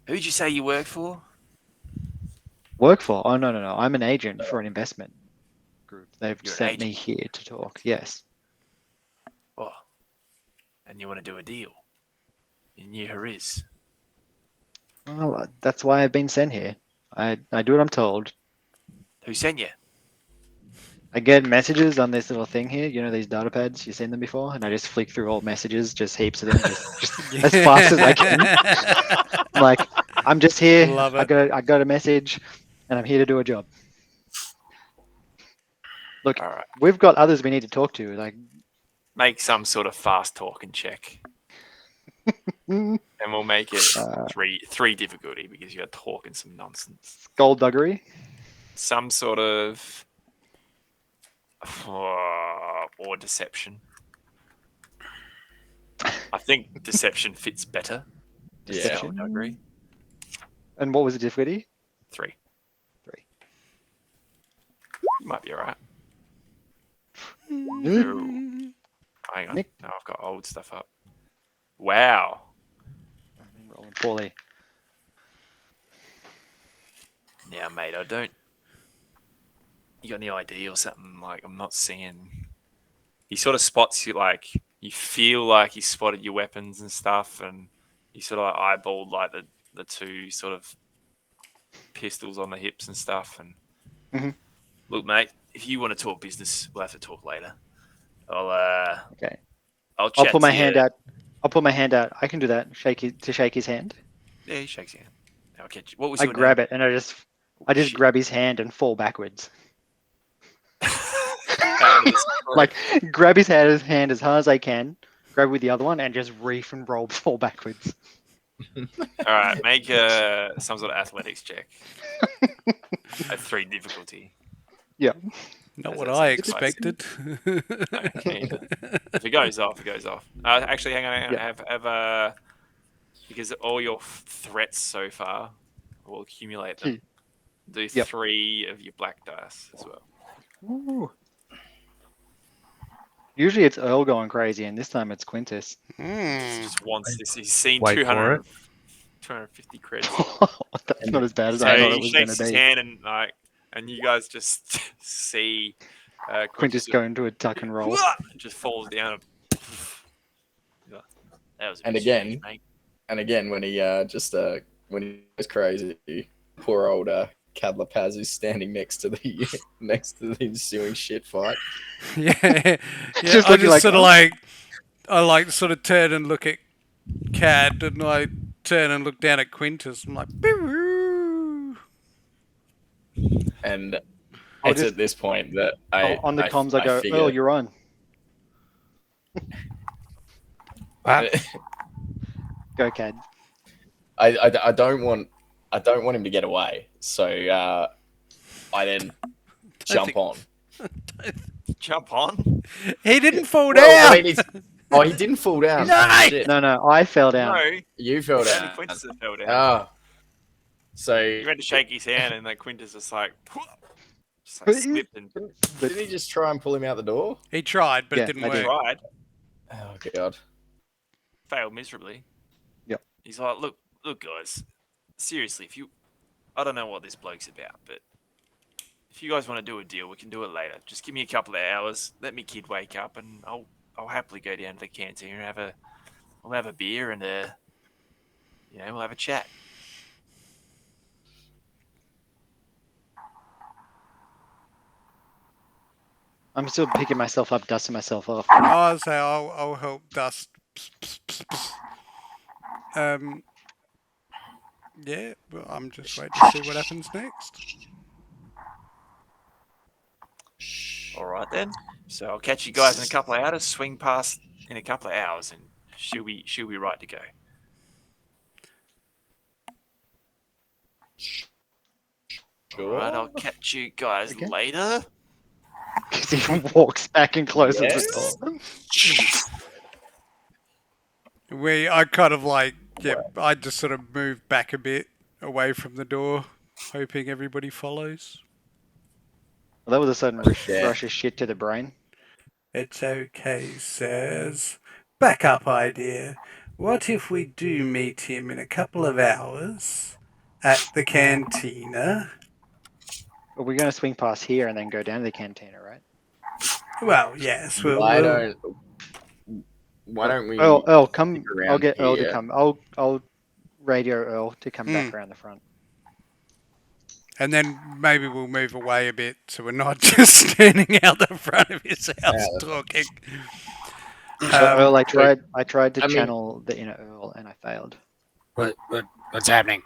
Speaker 1: Who'd you say you work for?
Speaker 4: Work for? Oh, no. I'm an agent for an investment group. They've
Speaker 1: You're an
Speaker 4: sent me
Speaker 1: agent.
Speaker 4: here to talk. Yes.
Speaker 1: Oh, and you want to do a deal? In New Hariz.
Speaker 4: Well, that's why I've been sent here. I do what I'm told.
Speaker 1: Who sent you?
Speaker 4: I get messages on this little thing here. You know these data pads? You seen them before? And I just flick through all messages, just heaps of them, just as fast as I can. I'm like, I'm just here.
Speaker 2: Love
Speaker 4: I
Speaker 2: it.
Speaker 4: got a message, and I'm here to do a job. Look,
Speaker 1: All right.
Speaker 4: we've got others we need to talk to. Like,
Speaker 1: Make some sort of fast talking check, and we'll make it three difficulty because you're talking some nonsense.
Speaker 4: skullduggery.
Speaker 1: Some sort of or deception. I think deception fits better.
Speaker 4: Deception.
Speaker 1: I agree.
Speaker 4: And what was the difficulty?
Speaker 1: 3.
Speaker 4: 3.
Speaker 1: You might be alright.
Speaker 4: Nick.
Speaker 1: Hang on.
Speaker 4: Nick.
Speaker 1: No, I've got old stuff up. Wow.
Speaker 4: I'm rolling poorly.
Speaker 1: Yeah, mate, I don't. You got any idea or something? Like, I'm not seeing. He sort of spots you, like, you feel like he spotted your weapons and stuff, and he sort of like eyeballed like the two sort of pistols on the hips and stuff. And
Speaker 4: Mhm.
Speaker 1: look, mate, if you want to talk business, we'll have to talk later.
Speaker 4: Okay.
Speaker 1: I'll
Speaker 4: I'll
Speaker 1: chat
Speaker 4: put my
Speaker 1: to
Speaker 4: hand
Speaker 1: you.
Speaker 4: out. I'll put my hand out. I can do that. Shake his hand.
Speaker 1: Yeah, he shakes your hand. I'll catch you. What was
Speaker 4: I
Speaker 1: your
Speaker 4: grab
Speaker 1: name?
Speaker 4: it and I just
Speaker 1: Shit.
Speaker 4: grab his hand and fall backwards.
Speaker 1: Out of this story.
Speaker 4: Like grab his hand as hard as I can, grab with the other one, and just reef and roll, fall backwards.
Speaker 1: All right, make some sort of athletics check at 3 difficulty.
Speaker 2: Not
Speaker 1: That's-
Speaker 2: what
Speaker 1: that's
Speaker 2: I
Speaker 1: nice.
Speaker 2: expected.
Speaker 1: If it goes off, it goes off. Actually, hang on.
Speaker 4: Yeah.
Speaker 1: Have because all your threats so far will accumulate them. Do
Speaker 4: Yep.
Speaker 1: 3 of your black dice as well.
Speaker 4: Ooh. Usually it's Earl going crazy, and this time it's Quintus.
Speaker 1: Just wants this. He's seen
Speaker 5: Wait for
Speaker 1: 200,
Speaker 5: it.
Speaker 1: 250 creds.
Speaker 4: That's not as bad as
Speaker 1: So
Speaker 4: I thought
Speaker 1: he
Speaker 4: it was going to
Speaker 1: shakes his
Speaker 4: be.
Speaker 1: hand and you guys just see
Speaker 4: Quintus going to a tuck and roll.
Speaker 1: just falls down. Yeah, that was a
Speaker 3: And
Speaker 1: bit
Speaker 3: again,
Speaker 1: strange, mate.
Speaker 3: And again, when he when he goes crazy, poor old Cadler Paz is standing next to the next to the ensuing shit fight.
Speaker 2: Yeah, yeah.
Speaker 4: Just
Speaker 2: I
Speaker 4: looking
Speaker 2: just
Speaker 4: like,
Speaker 2: sort of
Speaker 4: "Oh."
Speaker 2: I sort of turn and look at Cad, and I turn and look down at Quintus. I'm like, boo.
Speaker 3: And
Speaker 4: I'll
Speaker 3: it's
Speaker 4: just
Speaker 3: at this point that I
Speaker 4: on the comms I
Speaker 3: I
Speaker 4: go,
Speaker 3: figure
Speaker 4: Earl, you're on. Go, Cad.
Speaker 3: I don't want him to get away, so I then jump on.
Speaker 1: Jump on.
Speaker 2: He didn't fall
Speaker 3: Well,
Speaker 2: down.
Speaker 3: I mean, he didn't fall down.
Speaker 2: No!
Speaker 3: Oh, shit,
Speaker 4: No, I fell down.
Speaker 1: No,
Speaker 3: you fell
Speaker 1: only
Speaker 3: down.
Speaker 1: Quintus that fell down.
Speaker 3: Oh, so
Speaker 1: You went to shake his hand, and then Quintus just like slipped and
Speaker 3: did he just try and pull him out the door?
Speaker 2: He tried, but
Speaker 4: Yeah,
Speaker 2: it didn't
Speaker 4: I did.
Speaker 2: work.
Speaker 1: tried,
Speaker 3: Oh god.
Speaker 1: failed miserably.
Speaker 4: Yep.
Speaker 1: He's like, look, guys, seriously, I don't know what this bloke's about, but if you guys want to do a deal, we can do it later. Just give me a couple of hours, let me kid wake up, and I'll happily go down to the canteen and we'll have a beer and we'll have a chat.
Speaker 4: I'm still picking myself up, dusting myself off.
Speaker 2: I'll say I'll help dust. Yeah, well, I'm just waiting to see what happens next.
Speaker 1: All right then. So I'll catch you guys in a couple of hours. Swing past in a couple of hours, and she'll be right to go.
Speaker 3: Sure.
Speaker 1: All right, I'll catch you guys
Speaker 4: Okay.
Speaker 1: later.
Speaker 4: Because he walks back and closes
Speaker 3: Yes.
Speaker 4: the door.
Speaker 2: I kind of I just sort of move back a bit away from the door, hoping everybody follows.
Speaker 4: Well, that was a sudden
Speaker 3: Yeah.
Speaker 4: rush of shit to the brain.
Speaker 2: It's okay, sirs. Backup idea. What if we do meet him in a couple of hours at the cantina?
Speaker 4: Well, we're going to swing past here and then go down to the cantina, right?
Speaker 2: Well, yes,
Speaker 3: Why don't we
Speaker 4: Earl, come.
Speaker 3: stick around
Speaker 4: I'll get Earl to
Speaker 3: here?
Speaker 4: come. I'll radio Earl to come back around the front.
Speaker 2: And then maybe we'll move away a bit so we're not just standing out the front of his house talking.
Speaker 4: Earl, I tried to
Speaker 3: I mean-
Speaker 4: channel the inner Earl and I failed.
Speaker 6: What's happening?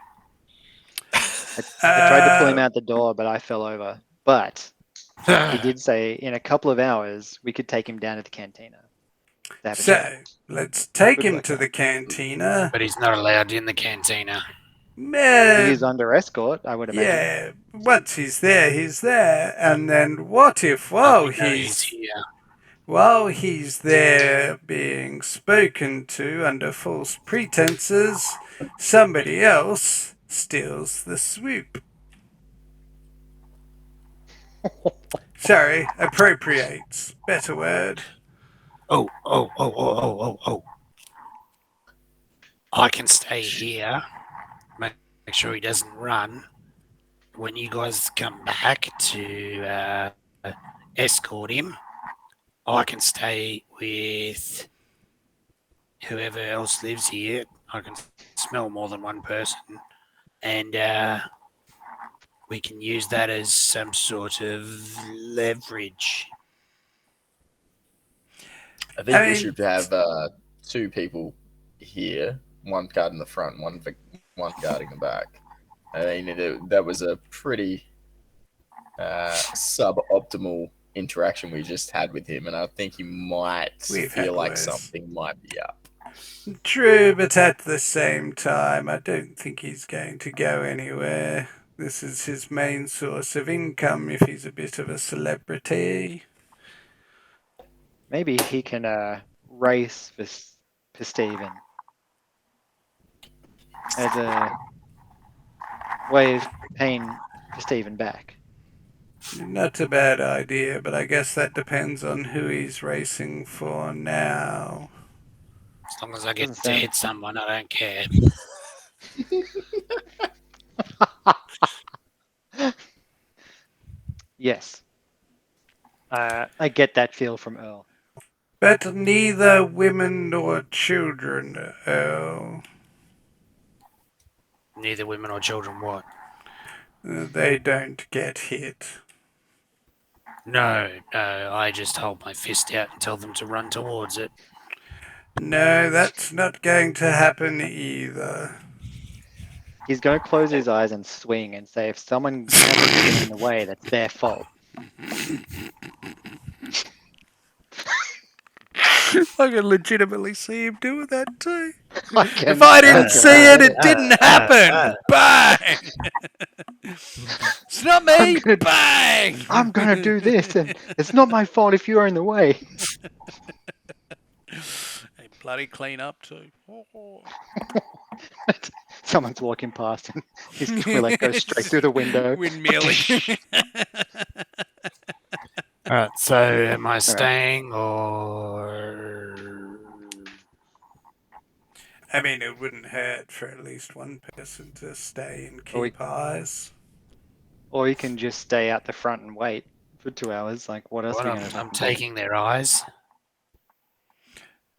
Speaker 4: I tried to pull him out the door, but I fell over. But he did say in a couple of hours we could take him down to the cantina. to have a chat.
Speaker 2: So, let's take
Speaker 4: Good
Speaker 2: him
Speaker 4: luck,
Speaker 2: to
Speaker 4: man.
Speaker 2: the cantina.
Speaker 6: But he's not allowed in the cantina.
Speaker 4: He is under escort, I would imagine.
Speaker 2: Yeah, once he's there, and then what if while
Speaker 6: We know
Speaker 2: he's
Speaker 6: here.
Speaker 2: while he's there being spoken to under false pretenses, somebody else steals the swoop. Sorry, appropriates. Better word.
Speaker 6: Oh. I can stay here. Make sure he doesn't run. When you guys come back to escort him, I can stay with whoever else lives here. I can smell more than one person. And we can use that as some sort of leverage.
Speaker 3: I think
Speaker 2: I
Speaker 3: we
Speaker 2: mean-
Speaker 3: should have two people here, one guarding the front, one guarding the back. I mean, that was a pretty suboptimal interaction we just had with him, and I think he might
Speaker 2: We've had
Speaker 3: feel like
Speaker 2: worse.
Speaker 3: something might be up.
Speaker 2: True, but at the same time, I don't think he's going to go anywhere. This is his main source of income if he's a bit of a celebrity.
Speaker 4: Maybe he can race for Steven as a way of paying for Stephen back.
Speaker 2: Not a bad idea, but I guess that depends on who he's racing for now.
Speaker 6: As long as I get
Speaker 4: Doesn't
Speaker 6: to
Speaker 4: sound-
Speaker 6: hit someone, I don't care.
Speaker 4: Yes. I get that feel from Earl.
Speaker 2: But neither women nor children, Earl.
Speaker 6: Neither women or children what?
Speaker 2: They don't get hit.
Speaker 6: No, I just hold my fist out and tell them to run towards it.
Speaker 2: No, that's not going to happen either.
Speaker 4: He's going to close his eyes and swing and say, if someone happens to get in the way, that's their fault.
Speaker 2: I can legitimately see him doing that too.
Speaker 4: I can-
Speaker 2: If I didn't
Speaker 4: can-
Speaker 2: see it, it didn't happen. Bang! It's not me. Bang!
Speaker 4: I'm going to do this, and it's not my fault if you are in the way.
Speaker 2: Hey, bloody clean up too.
Speaker 4: Someone's walking past and his Twi'lek goes straight through the window.
Speaker 2: Windmilling.
Speaker 6: All right, so am I staying or?
Speaker 2: I mean, it wouldn't hurt for at least one person to stay and
Speaker 4: Or we-
Speaker 2: keep eyes.
Speaker 4: Or you can just stay out the front and wait for 2 hours. Like, what else
Speaker 6: What?
Speaker 4: are we going to
Speaker 6: I'm taking their eyes.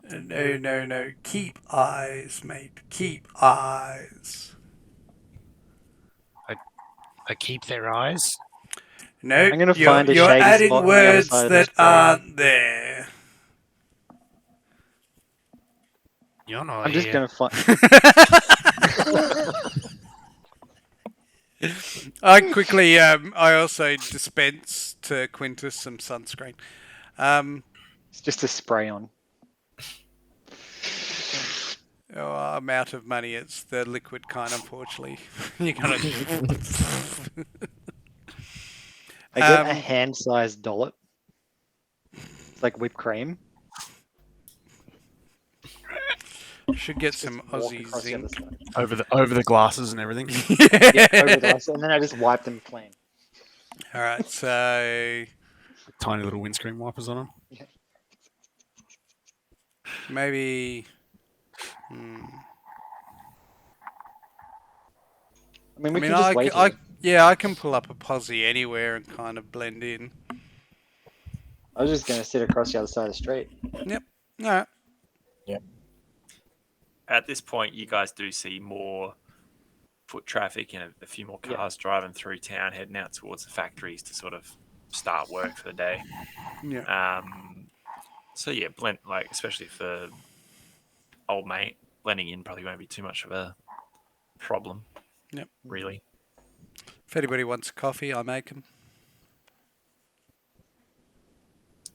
Speaker 2: No. Keep eyes, mate. Keep eyes.
Speaker 6: I keep their eyes.
Speaker 2: No,
Speaker 4: I'm gonna find a
Speaker 2: you're
Speaker 4: shady
Speaker 2: adding
Speaker 4: spot on the other
Speaker 2: words
Speaker 4: side of
Speaker 2: that
Speaker 4: this brain.
Speaker 2: aren't there.
Speaker 6: You're not
Speaker 4: I'm just
Speaker 6: here.
Speaker 4: going to find.
Speaker 2: I quickly, I also dispense to Quintus some sunscreen.
Speaker 4: It's just a spray on.
Speaker 2: Oh, I'm out of money. It's the liquid kind, unfortunately. You're gonna.
Speaker 4: I get a hand-sized dollop. It's like whipped cream.
Speaker 2: Should get
Speaker 4: Just
Speaker 2: some
Speaker 4: walk
Speaker 2: Aussie
Speaker 4: across the other
Speaker 2: zinc.
Speaker 4: side.
Speaker 5: over the glasses and everything.
Speaker 4: Yeah, over the ice, and then I just wipe them clean.
Speaker 2: All right, so
Speaker 5: Tiny little windscreen wipers on them.
Speaker 2: maybe.
Speaker 4: I mean, we can just wait here.
Speaker 2: I can pull up a posse anywhere and kind of blend in.
Speaker 4: I was just going to sit across the other side of the street.
Speaker 2: Yep. All right.
Speaker 1: At this point, you guys do see more foot traffic and a few more cars driving through town, heading out towards the factories to sort of start work for the day.
Speaker 2: Yeah.
Speaker 1: So yeah, especially for old mate, blending in probably won't be too much of a problem.
Speaker 2: Yep.
Speaker 1: Really.
Speaker 2: If anybody wants a coffee, I make them.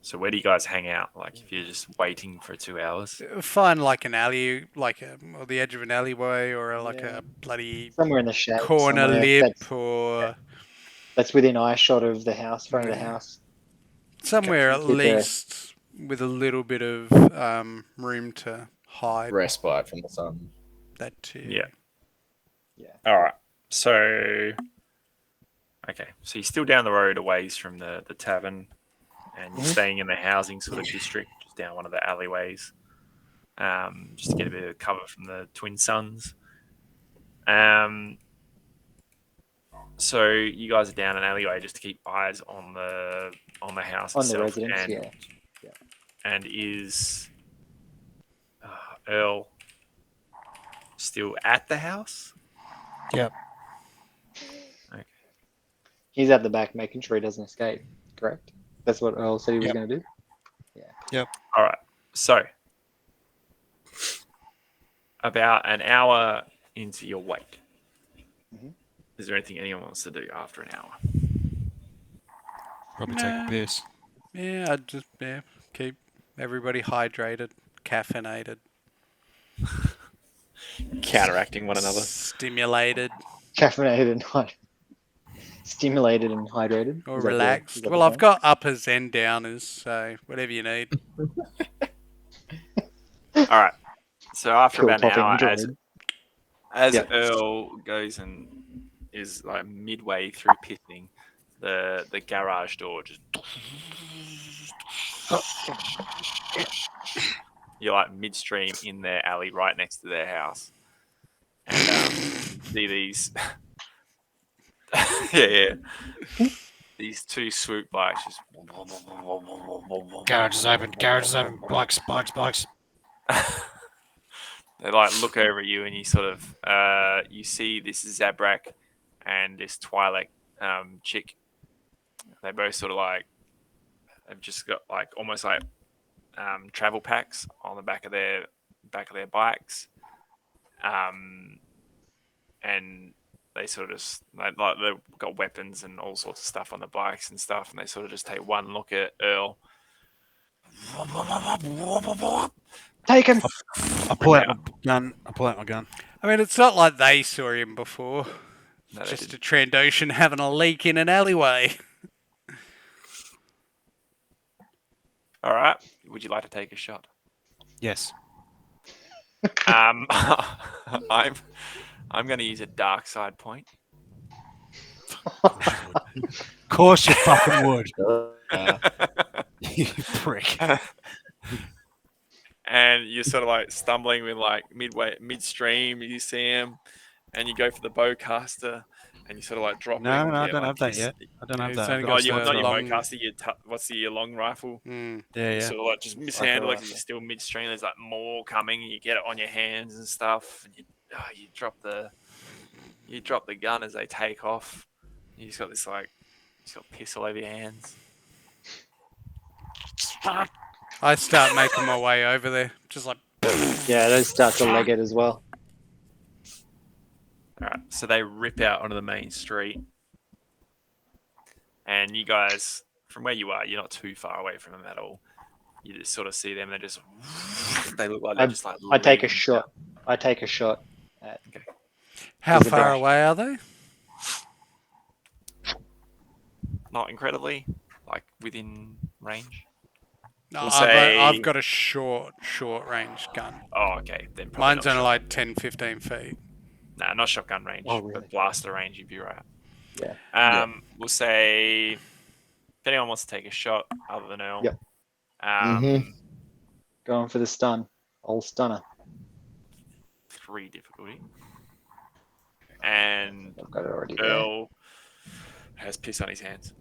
Speaker 1: So where do you guys hang out? Like if you're just waiting for 2 hours?
Speaker 2: Find like an alley, or the edge of an alleyway, or a bloody
Speaker 4: Somewhere in the shed.
Speaker 2: corner
Speaker 4: somewhere
Speaker 2: lip,
Speaker 4: that's,
Speaker 2: or
Speaker 4: that's within eye shot of the house, front of the house.
Speaker 2: somewhere at
Speaker 4: Keep
Speaker 2: least with a little bit of room to hide.
Speaker 3: Respite from the sun.
Speaker 2: That too.
Speaker 1: Yeah.
Speaker 4: Yeah.
Speaker 1: All right. So, okay. So you're still down the road a ways from the tavern, and you're staying in the housing sort of district, just down one of the alleyways, just to get a bit of cover from the twin suns. So you guys are down an alleyway just to keep eyes on the house
Speaker 4: On the
Speaker 1: itself,
Speaker 4: residence,
Speaker 1: and is Earl still at the house?
Speaker 5: Yep.
Speaker 1: Okay.
Speaker 4: He's at the back making sure he doesn't escape, correct? That's what Earl said he was
Speaker 5: Yep.
Speaker 4: going to do?
Speaker 1: All right. So, about an hour into your wait, is there anything anyone wants to do after an hour?
Speaker 5: Probably take a piss.
Speaker 2: Yeah, I'd just keep everybody hydrated, caffeinated,
Speaker 1: Counteracting one another.
Speaker 2: stimulated,
Speaker 4: Caffeinated and stimulated and hydrated.
Speaker 2: or
Speaker 4: Is that the-
Speaker 2: relaxed.
Speaker 4: is that the
Speaker 2: Well, I've
Speaker 4: term?
Speaker 2: got uppers and downers, so whatever you need.
Speaker 1: All right. So after
Speaker 4: Pill
Speaker 1: about an
Speaker 4: popping
Speaker 1: hour,
Speaker 4: droid.
Speaker 1: as
Speaker 4: Yeah.
Speaker 1: Earl goes and is like midway through pissing, the garage door just. You're like midstream in their alley right next to their house. And see these. yeah. These two swoop bikes just.
Speaker 6: Garage is open. Garage is open. Bikes, bikes, bikes.
Speaker 1: They like look over at you and you sort of you see this Zabrak and this Twi'lek chick. They both sort of like have just got like almost like travel packs on the back of their bikes, and they sort of just like they've got weapons and all sorts of stuff on the bikes and stuff, and they sort of just take one look at Earl.
Speaker 4: Take him.
Speaker 5: I pull out my gun.
Speaker 2: I mean, it's not like they saw him before.
Speaker 1: No, they
Speaker 2: Just a
Speaker 1: didn't.
Speaker 2: Trandoshan having a leak in an alleyway.
Speaker 1: All right. Would you like to take a shot?
Speaker 5: Yes.
Speaker 1: I'm going to use a dark side point.
Speaker 5: Of course you fucking would. You prick.
Speaker 1: And you're sort of like stumbling with like midstream. You see him, and you go for the bowcaster, and you sort of like drop it.
Speaker 5: No,
Speaker 1: and
Speaker 5: I
Speaker 1: get,
Speaker 5: don't
Speaker 1: like,
Speaker 5: have that
Speaker 1: his-
Speaker 5: yet. I don't have
Speaker 2: He's
Speaker 5: that.
Speaker 2: only
Speaker 5: I've
Speaker 1: Oh,
Speaker 2: got
Speaker 1: you
Speaker 2: the
Speaker 1: not your
Speaker 2: long-
Speaker 1: bowcaster. What's your long rifle?
Speaker 2: Mm.
Speaker 5: Yeah,
Speaker 1: You
Speaker 5: yeah.
Speaker 1: sort of like just mishandle like you're still midstream. There's like more coming. And you get it on your hands and stuff, and you drop the gun as they take off. You just got this like you just got piss all over your hands.
Speaker 2: I start making my way over there. Just like,
Speaker 4: Yeah, they start to leg it as well.
Speaker 1: All right, so they rip out onto the main street, and you guys, from where you are, you're not too far away from them at all. You just sort of see them. They look like they're just like.
Speaker 4: I take a
Speaker 1: leaving
Speaker 4: shot.
Speaker 1: town.
Speaker 4: I take a shot at.
Speaker 2: how
Speaker 4: Is it
Speaker 2: far
Speaker 4: back?
Speaker 2: away are they?
Speaker 1: Not incredibly, like within range.
Speaker 2: No,
Speaker 1: We'll
Speaker 2: I've
Speaker 1: say-
Speaker 2: got a short range gun.
Speaker 1: Oh, okay. Then probably
Speaker 2: Mine's
Speaker 1: not
Speaker 2: only
Speaker 1: shot-
Speaker 2: like 10, 15 feet.
Speaker 1: Nah, not shotgun range,
Speaker 4: Oh, really?
Speaker 1: but blaster range. You'd be right.
Speaker 4: Yeah.
Speaker 1: We'll say if anyone wants to take a shot other than Earl.
Speaker 4: Yep. Going for the stun. Old stunner.
Speaker 1: 3 difficulty. And
Speaker 4: I've got it already there.
Speaker 1: Earl has piss on his hands.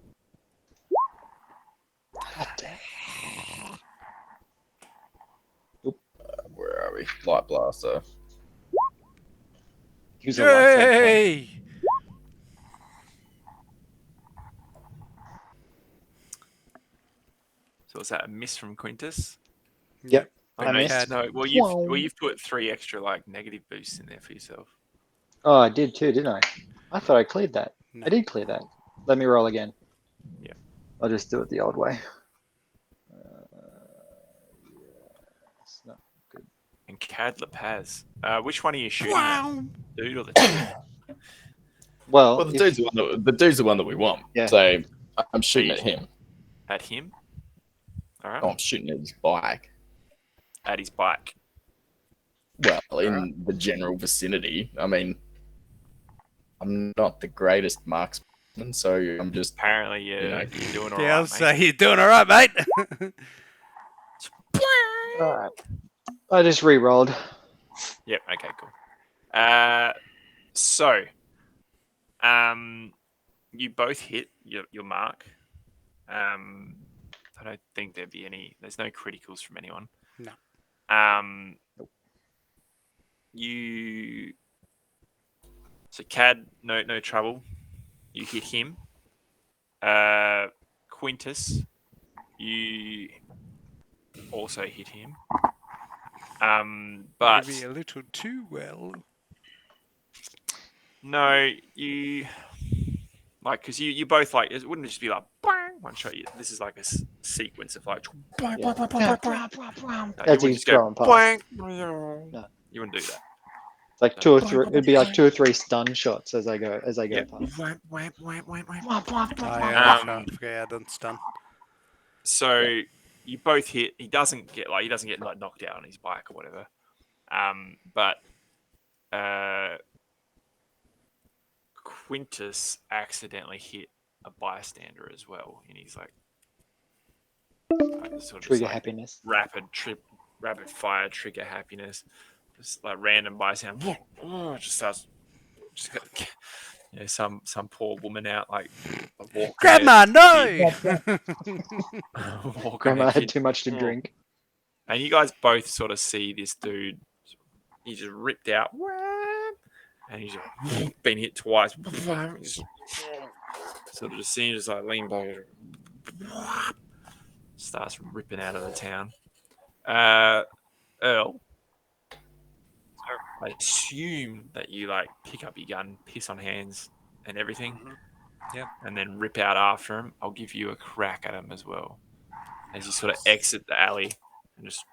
Speaker 4: God damn.
Speaker 3: Where are we? Light blaster.
Speaker 4: Use a light side point.
Speaker 2: Yay!
Speaker 1: So is that a miss from Quintus?
Speaker 4: Yep.
Speaker 1: Oh,
Speaker 4: I
Speaker 1: no,
Speaker 4: missed.
Speaker 1: No, well you've put 3 extra like negative boosts in there for yourself.
Speaker 4: Oh, I did too, didn't I? I thought I cleared that.
Speaker 2: No.
Speaker 4: I did clear that. Let me roll again.
Speaker 1: Yeah.
Speaker 4: I'll just do it the old way. It's not good.
Speaker 1: And Cad Lapaz. Which one are you shooting at? Dude or the chick?
Speaker 4: Well,
Speaker 3: Well, the dude's the one that we want.
Speaker 4: Yeah.
Speaker 3: So I'm shooting at him.
Speaker 1: At him? Alright.
Speaker 3: Oh, I'm shooting at his bike.
Speaker 1: At his bike.
Speaker 3: Well, in the general vicinity. I mean, I'm not the greatest marksman, so I'm just.
Speaker 1: Apparently you're
Speaker 3: know.
Speaker 1: doing
Speaker 2: Yeah,
Speaker 1: alright,
Speaker 2: I'll
Speaker 1: mate.
Speaker 2: say you're doing all right, mate.
Speaker 4: Alright. I just re-rolled.
Speaker 1: Yep, okay, cool. So you both hit your mark. I don't think there's no criticals from anyone.
Speaker 2: No.
Speaker 1: So Cad, no trouble. You hit him. Quintus, you also hit him. But
Speaker 2: Maybe a little too well.
Speaker 1: no, you like because you both like it wouldn't just be like bang, one shot. This is like a sequence of like. No, you
Speaker 4: As
Speaker 1: wouldn't
Speaker 4: he's
Speaker 1: just go
Speaker 4: throwing past.
Speaker 1: bang.
Speaker 4: No.
Speaker 1: You wouldn't do that.
Speaker 4: It's like 2 or 3. It'd be like 2 or 3 stun shots as I go
Speaker 1: Yep.
Speaker 4: past.
Speaker 2: Oh,
Speaker 1: Um,
Speaker 2: yeah, I forget I done stun.
Speaker 1: So you both hit. He doesn't get like knocked out on his bike or whatever. Quintus accidentally hit a bystander as well, and he's like sort of just
Speaker 4: Trigger
Speaker 1: like
Speaker 4: happiness.
Speaker 1: rapid fire trigger happiness, just like random bystander just starts just some poor woman out like walking
Speaker 2: Grandma, no!
Speaker 1: walking
Speaker 4: Grandma
Speaker 1: her
Speaker 4: had
Speaker 1: kid.
Speaker 4: too much to
Speaker 1: Oh.
Speaker 4: drink.
Speaker 1: And you guys both sort of see this dude. He just ripped out, and he's just been hit twice. He's sort of just seeing just like lean back, starts ripping out of the town. Earl, I assume that you like pick up your gun, piss on hands, and everything,
Speaker 5: Yep.
Speaker 1: and then rip out after him. I'll give you a crack at him as well as you sort of exit the alley and just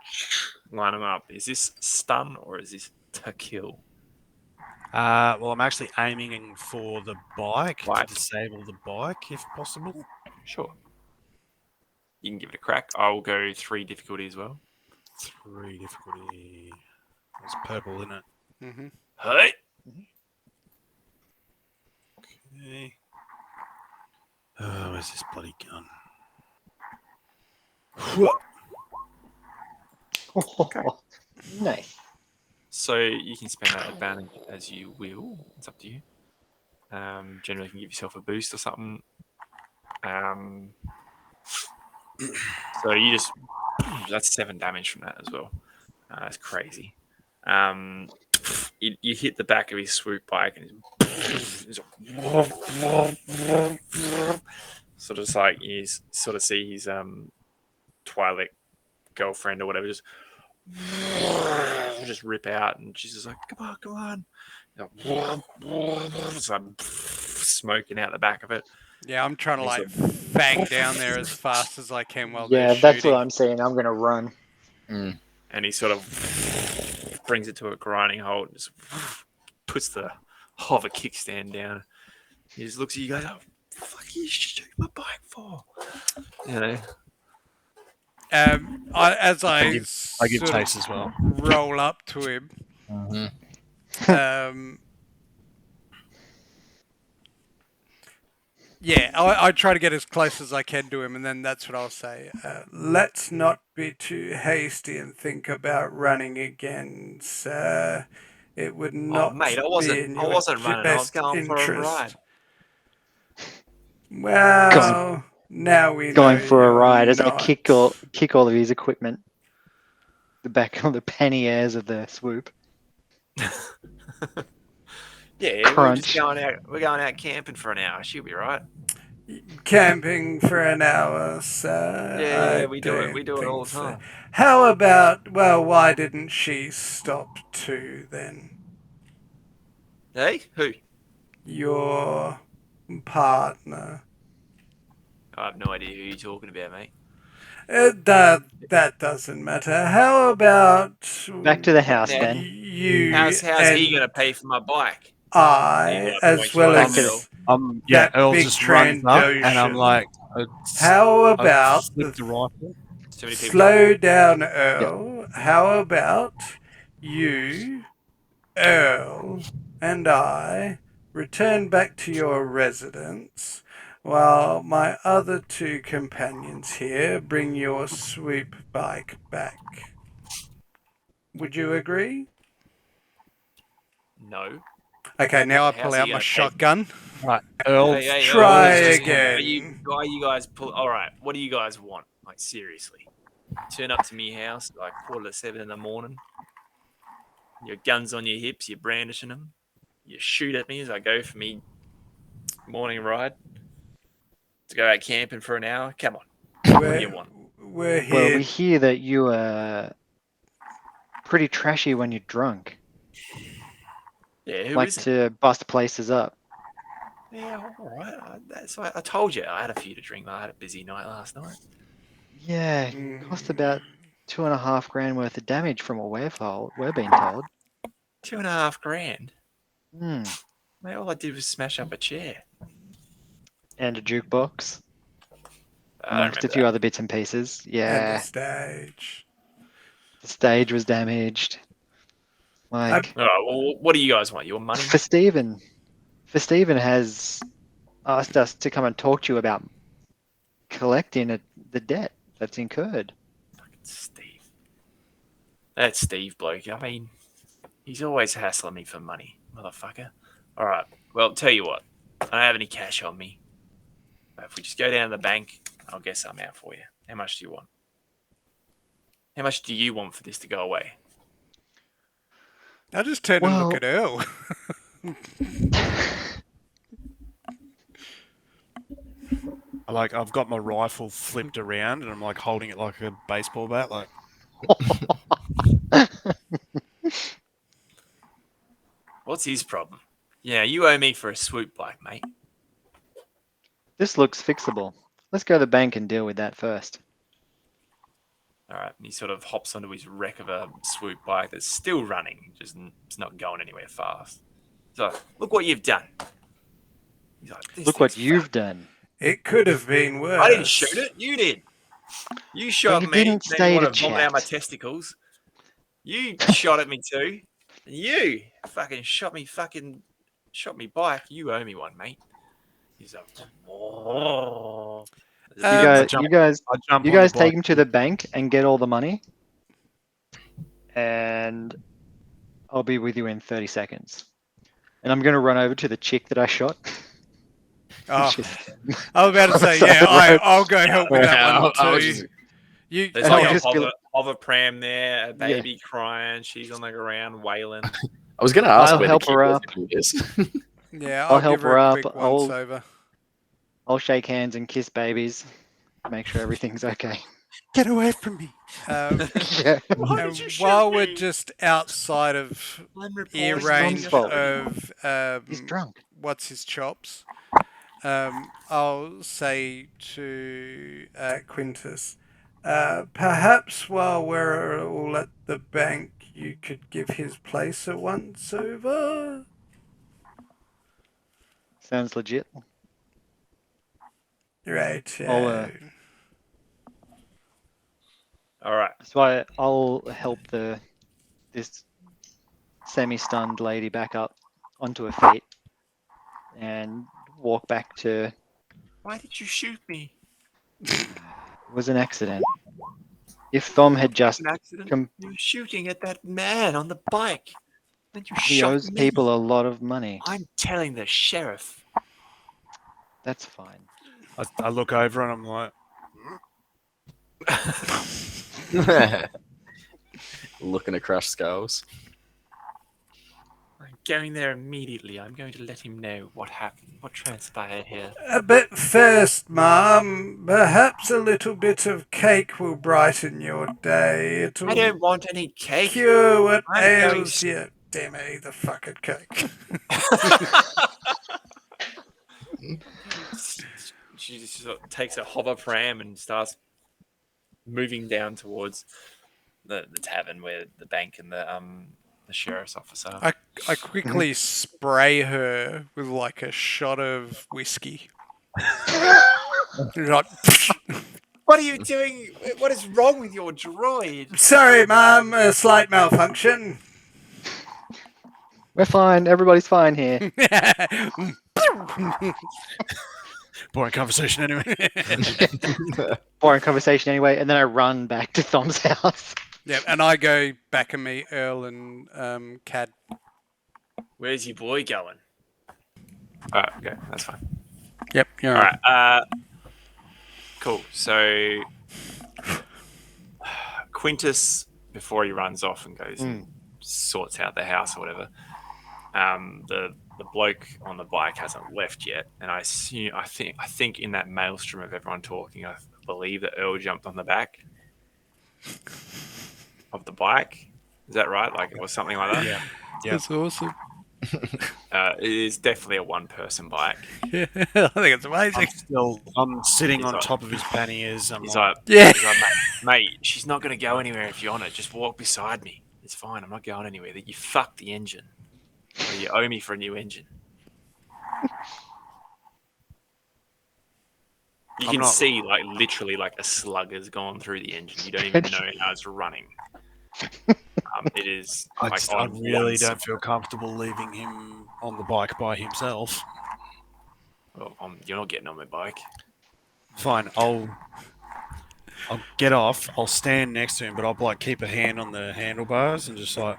Speaker 1: line them up. Is this stun or is this to kill?
Speaker 5: Well, I'm actually aiming for the bike
Speaker 1: Bike.
Speaker 5: to disable the bike if possible.
Speaker 1: Sure. You can give it a crack. I will go 3 difficulty as well.
Speaker 5: 3 difficulty. It's purple, isn't it?
Speaker 2: Mm-hmm.
Speaker 1: Hey!
Speaker 5: Okay. Oh, where's this bloody gun?
Speaker 4: Nice.
Speaker 1: So you can spend that advantage as you will. It's up to you. Generally, you can give yourself a boost or something. So you just that's 7 damage from that as well. That's crazy. You hit the back of his swoop bike and he's sort of just like you sort of see his Twilight girlfriend or whatever just rip out, and she's just like, come on. It's like smoking out the back of it.
Speaker 2: Yeah, I'm trying to like fang down there as fast as I can while
Speaker 4: Yeah,
Speaker 2: they're
Speaker 4: that's
Speaker 2: shooting.
Speaker 4: what I'm saying. I'm gonna run.
Speaker 3: Mm.
Speaker 1: And he sort of brings it to a grinding halt and just puts the hover kickstand down. He just looks at you guys, oh, fuck you shooting my bike for? You know?
Speaker 2: As
Speaker 5: I give
Speaker 2: sort of
Speaker 5: chase as well.
Speaker 2: roll up to him,
Speaker 3: Mm-hmm.
Speaker 2: yeah, I try to get as close as I can to him, and then that's what I'll say. Let's not be too hasty and think about running again, sir. It would not
Speaker 1: mate, I
Speaker 2: be in
Speaker 1: wasn't
Speaker 2: your
Speaker 1: running. I was
Speaker 2: best
Speaker 1: going for a
Speaker 2: interest.
Speaker 1: ride.
Speaker 2: Well, now we
Speaker 4: Going
Speaker 2: know
Speaker 4: for a
Speaker 2: you're
Speaker 4: ride as I
Speaker 2: not.
Speaker 4: kick all of his equipment. The back of the panniers of the swoop.
Speaker 1: Yeah,
Speaker 4: Crunch.
Speaker 1: we're going out camping for an hour. She'll be right.
Speaker 2: Camping for an hour, sir.
Speaker 1: Yeah,
Speaker 2: I
Speaker 1: we do it. We
Speaker 2: don't
Speaker 1: do it all
Speaker 2: think
Speaker 1: the
Speaker 2: so.
Speaker 1: time.
Speaker 2: How about, well, why didn't she stop too then?
Speaker 1: Hey, who?
Speaker 2: Your partner.
Speaker 1: I have no idea who you're talking about, mate.
Speaker 2: That doesn't matter. How about
Speaker 4: Back to the house
Speaker 1: Now,
Speaker 4: then.
Speaker 2: you
Speaker 1: how's
Speaker 2: and
Speaker 1: he gonna pay for my bike?
Speaker 2: I, as well
Speaker 4: Back to
Speaker 2: as
Speaker 5: Yeah,
Speaker 2: that
Speaker 5: Earl
Speaker 2: big
Speaker 5: just runs up, and I'm
Speaker 2: Trandoshan?
Speaker 5: like,
Speaker 2: How
Speaker 5: I
Speaker 2: about
Speaker 5: flip the rifle.
Speaker 1: Too many people.
Speaker 2: slow down, Earl? How about you, Earl, and I return back to your residence while my other 2 companions here bring your swoop bike back? Would you agree?
Speaker 1: No.
Speaker 2: Okay, now I pull
Speaker 1: How's he
Speaker 2: out my
Speaker 1: gonna pay?
Speaker 2: shotgun.
Speaker 5: Right, Earl.
Speaker 1: Hey,
Speaker 2: Try
Speaker 1: just-
Speaker 2: again.
Speaker 1: Are you guys pull? All right. What do you guys want? Like seriously, turn up to me house like 6:45 in the morning. Your guns on your hips. You're brandishing them. You shoot at me as I go for me morning ride to go out camping for an hour. Come on. What do you want?
Speaker 2: We're here.
Speaker 4: Well, we hear that you are pretty trashy when you're drunk.
Speaker 1: Yeah, who
Speaker 4: Like
Speaker 1: isn't?
Speaker 4: to bust places up.
Speaker 1: Yeah, all right. That's why I told you I had a few to drink. I had a busy night last night.
Speaker 4: Yeah, cost about 2.5 grand worth of damage from what we're being told.
Speaker 1: 2.5 grand.
Speaker 4: Hmm.
Speaker 1: Mate, all I did was smash up a chair.
Speaker 4: And a jukebox,
Speaker 1: I don't
Speaker 4: amongst a
Speaker 1: remember
Speaker 4: few
Speaker 1: that.
Speaker 4: other bits and pieces.
Speaker 2: And
Speaker 4: Yeah,
Speaker 2: the stage.
Speaker 4: the stage was damaged. Like,
Speaker 1: All right. Well, what do you guys want? You want money?
Speaker 4: for Steven. For Stephen has asked us to come and talk to you about collecting the debt that's incurred.
Speaker 1: Fucking Steve. That Steve bloke. I mean, he's always hassling me for money, motherfucker. All right. Well, tell you what. I don't have any cash on me. But if we just go down to the bank, I'll get some out for you. How much do you want? How much do you want for this to go away?
Speaker 2: I just turned and look at Earl.
Speaker 5: I've got my rifle flipped around and I'm like holding it like a baseball bat. Like,
Speaker 1: What's his problem? Yeah, you owe me for a swoop bike, mate.
Speaker 4: This looks fixable. Let's go to the bank and deal with that first.
Speaker 1: All right. And he sort of hops onto his wreck of a swoop bike that's still running, just it's not going anywhere fast. So, look what you've done. He's like, this
Speaker 4: Look what
Speaker 1: thing's
Speaker 4: you've
Speaker 1: fucked.
Speaker 4: done.
Speaker 2: It could have been worse.
Speaker 1: I didn't shoot it. You did. You shot
Speaker 4: you
Speaker 1: me.
Speaker 4: didn't
Speaker 1: Then
Speaker 4: stay
Speaker 1: you
Speaker 4: to
Speaker 1: want to vomit out my
Speaker 4: chat.
Speaker 1: testicles. You shot at me too. And you fucking shot me bike. You owe me one, mate. He's like, oh.
Speaker 4: You guys,
Speaker 5: jump-
Speaker 4: you guys,
Speaker 5: I jump
Speaker 4: you
Speaker 5: on the
Speaker 4: guys take
Speaker 5: bike.
Speaker 4: him to the bank and get all the money, and I'll be with you in 30 seconds. And I'm gonna run over to the chick that I shot.
Speaker 2: Oh,
Speaker 4: Just-
Speaker 2: I was about to say,
Speaker 4: Sorry,
Speaker 2: yeah,
Speaker 4: right.
Speaker 2: I'll go help with that
Speaker 3: Wow,
Speaker 2: one
Speaker 3: I was
Speaker 2: too.
Speaker 3: just-
Speaker 2: You,
Speaker 1: There's
Speaker 4: And
Speaker 1: like
Speaker 4: I'll
Speaker 1: a
Speaker 4: just be
Speaker 1: hover pram there, a baby crying. She's on the ground wailing.
Speaker 3: I was going to ask
Speaker 4: I'll
Speaker 3: where
Speaker 4: help
Speaker 3: the kid
Speaker 4: her
Speaker 3: was
Speaker 4: up.
Speaker 3: to do this.
Speaker 2: yeah,
Speaker 4: I'll
Speaker 2: I'll
Speaker 4: help
Speaker 2: give her
Speaker 4: her
Speaker 2: a
Speaker 4: up.
Speaker 2: quick once over.
Speaker 4: I'll shake hands and kiss babies. Make sure everything's okay.
Speaker 5: Get away from me.
Speaker 4: Yeah.
Speaker 1: Why
Speaker 2: And
Speaker 1: did you shoot
Speaker 2: while we're
Speaker 1: me?
Speaker 2: just outside of
Speaker 1: I'm
Speaker 2: ear
Speaker 1: reporting
Speaker 2: range
Speaker 1: this
Speaker 4: fault.
Speaker 2: of
Speaker 4: He's drunk.
Speaker 2: what's his chops, I'll say to Quintus, perhaps while we're all at the bank, you could give his place a once over.
Speaker 4: Sounds legit.
Speaker 2: Right.
Speaker 1: All right.
Speaker 4: So I'll help this semi-stunned lady back up onto her feet and walk back to.
Speaker 1: Why did you shoot me?
Speaker 4: It was an accident. If Thom had just
Speaker 1: An accident.
Speaker 4: com-
Speaker 1: You were shooting at that man on the bike. Then you
Speaker 4: he
Speaker 1: shot
Speaker 4: owes
Speaker 1: me.
Speaker 4: people a lot of money.
Speaker 1: I'm telling the sheriff.
Speaker 4: That's fine.
Speaker 5: I look over and I'm like,
Speaker 3: Looking to crush skulls.
Speaker 1: I'm going there immediately. I'm going to let him know what happened, what transpired here.
Speaker 2: But first, Mum, perhaps a little bit of cake will brighten your day. It'll
Speaker 1: I don't want any cake.
Speaker 2: cure what
Speaker 1: I'm going
Speaker 2: ails you. Damn it, the fucking cake.
Speaker 1: She just sort of takes a hover pram and starts moving down towards the tavern where the bank and the sheriff's office are.
Speaker 2: I quickly spray her with like a shot of whiskey. Like,
Speaker 1: What are you doing? What is wrong with your droid?
Speaker 2: sorry, Mum, a slight malfunction.
Speaker 4: We're fine. Everybody's fine here.
Speaker 5: boring conversation anyway.
Speaker 4: Boring conversation anyway. And then I run back to Thom's house.
Speaker 2: Yeah, and I go back and meet Earl and Cad.
Speaker 1: Where's your boy going? All right, okay, that's fine.
Speaker 2: Yep, you're
Speaker 1: All
Speaker 2: right.
Speaker 1: right, cool. So Quintus, before he runs off and goes and sorts out the house or whatever, the bloke on the bike hasn't left yet, and I think in that maelstrom of everyone talking, I believe that Earl jumped on the back of the bike. Is that right? Like it was something like that.
Speaker 5: Yeah.
Speaker 2: That's awesome.
Speaker 1: It is definitely a one-person bike.
Speaker 2: Yeah, I think it's amazing.
Speaker 5: I'm sitting
Speaker 1: He's
Speaker 5: on
Speaker 1: like-
Speaker 5: top of his panniers. I'm
Speaker 1: He's
Speaker 5: like,
Speaker 1: like,
Speaker 2: Yeah.
Speaker 1: he's like, mate, she's not going to go anywhere if you're on it. Just walk beside me. It's fine. I'm not going anywhere. You fucked the engine. Or you owe me for a new engine. You
Speaker 5: I'm
Speaker 1: can
Speaker 5: not-
Speaker 1: see, like, literally, like a slug has gone through the engine. You don't even know how it's running. It is.
Speaker 5: I
Speaker 1: like,
Speaker 5: really
Speaker 1: on
Speaker 5: don't
Speaker 1: one
Speaker 5: feel comfortable leaving him on the bike by himself.
Speaker 1: Well, you're not getting on my bike.
Speaker 5: Fine, I'll get off. I'll stand next to him, but I'll like keep a hand on the handlebars and just like.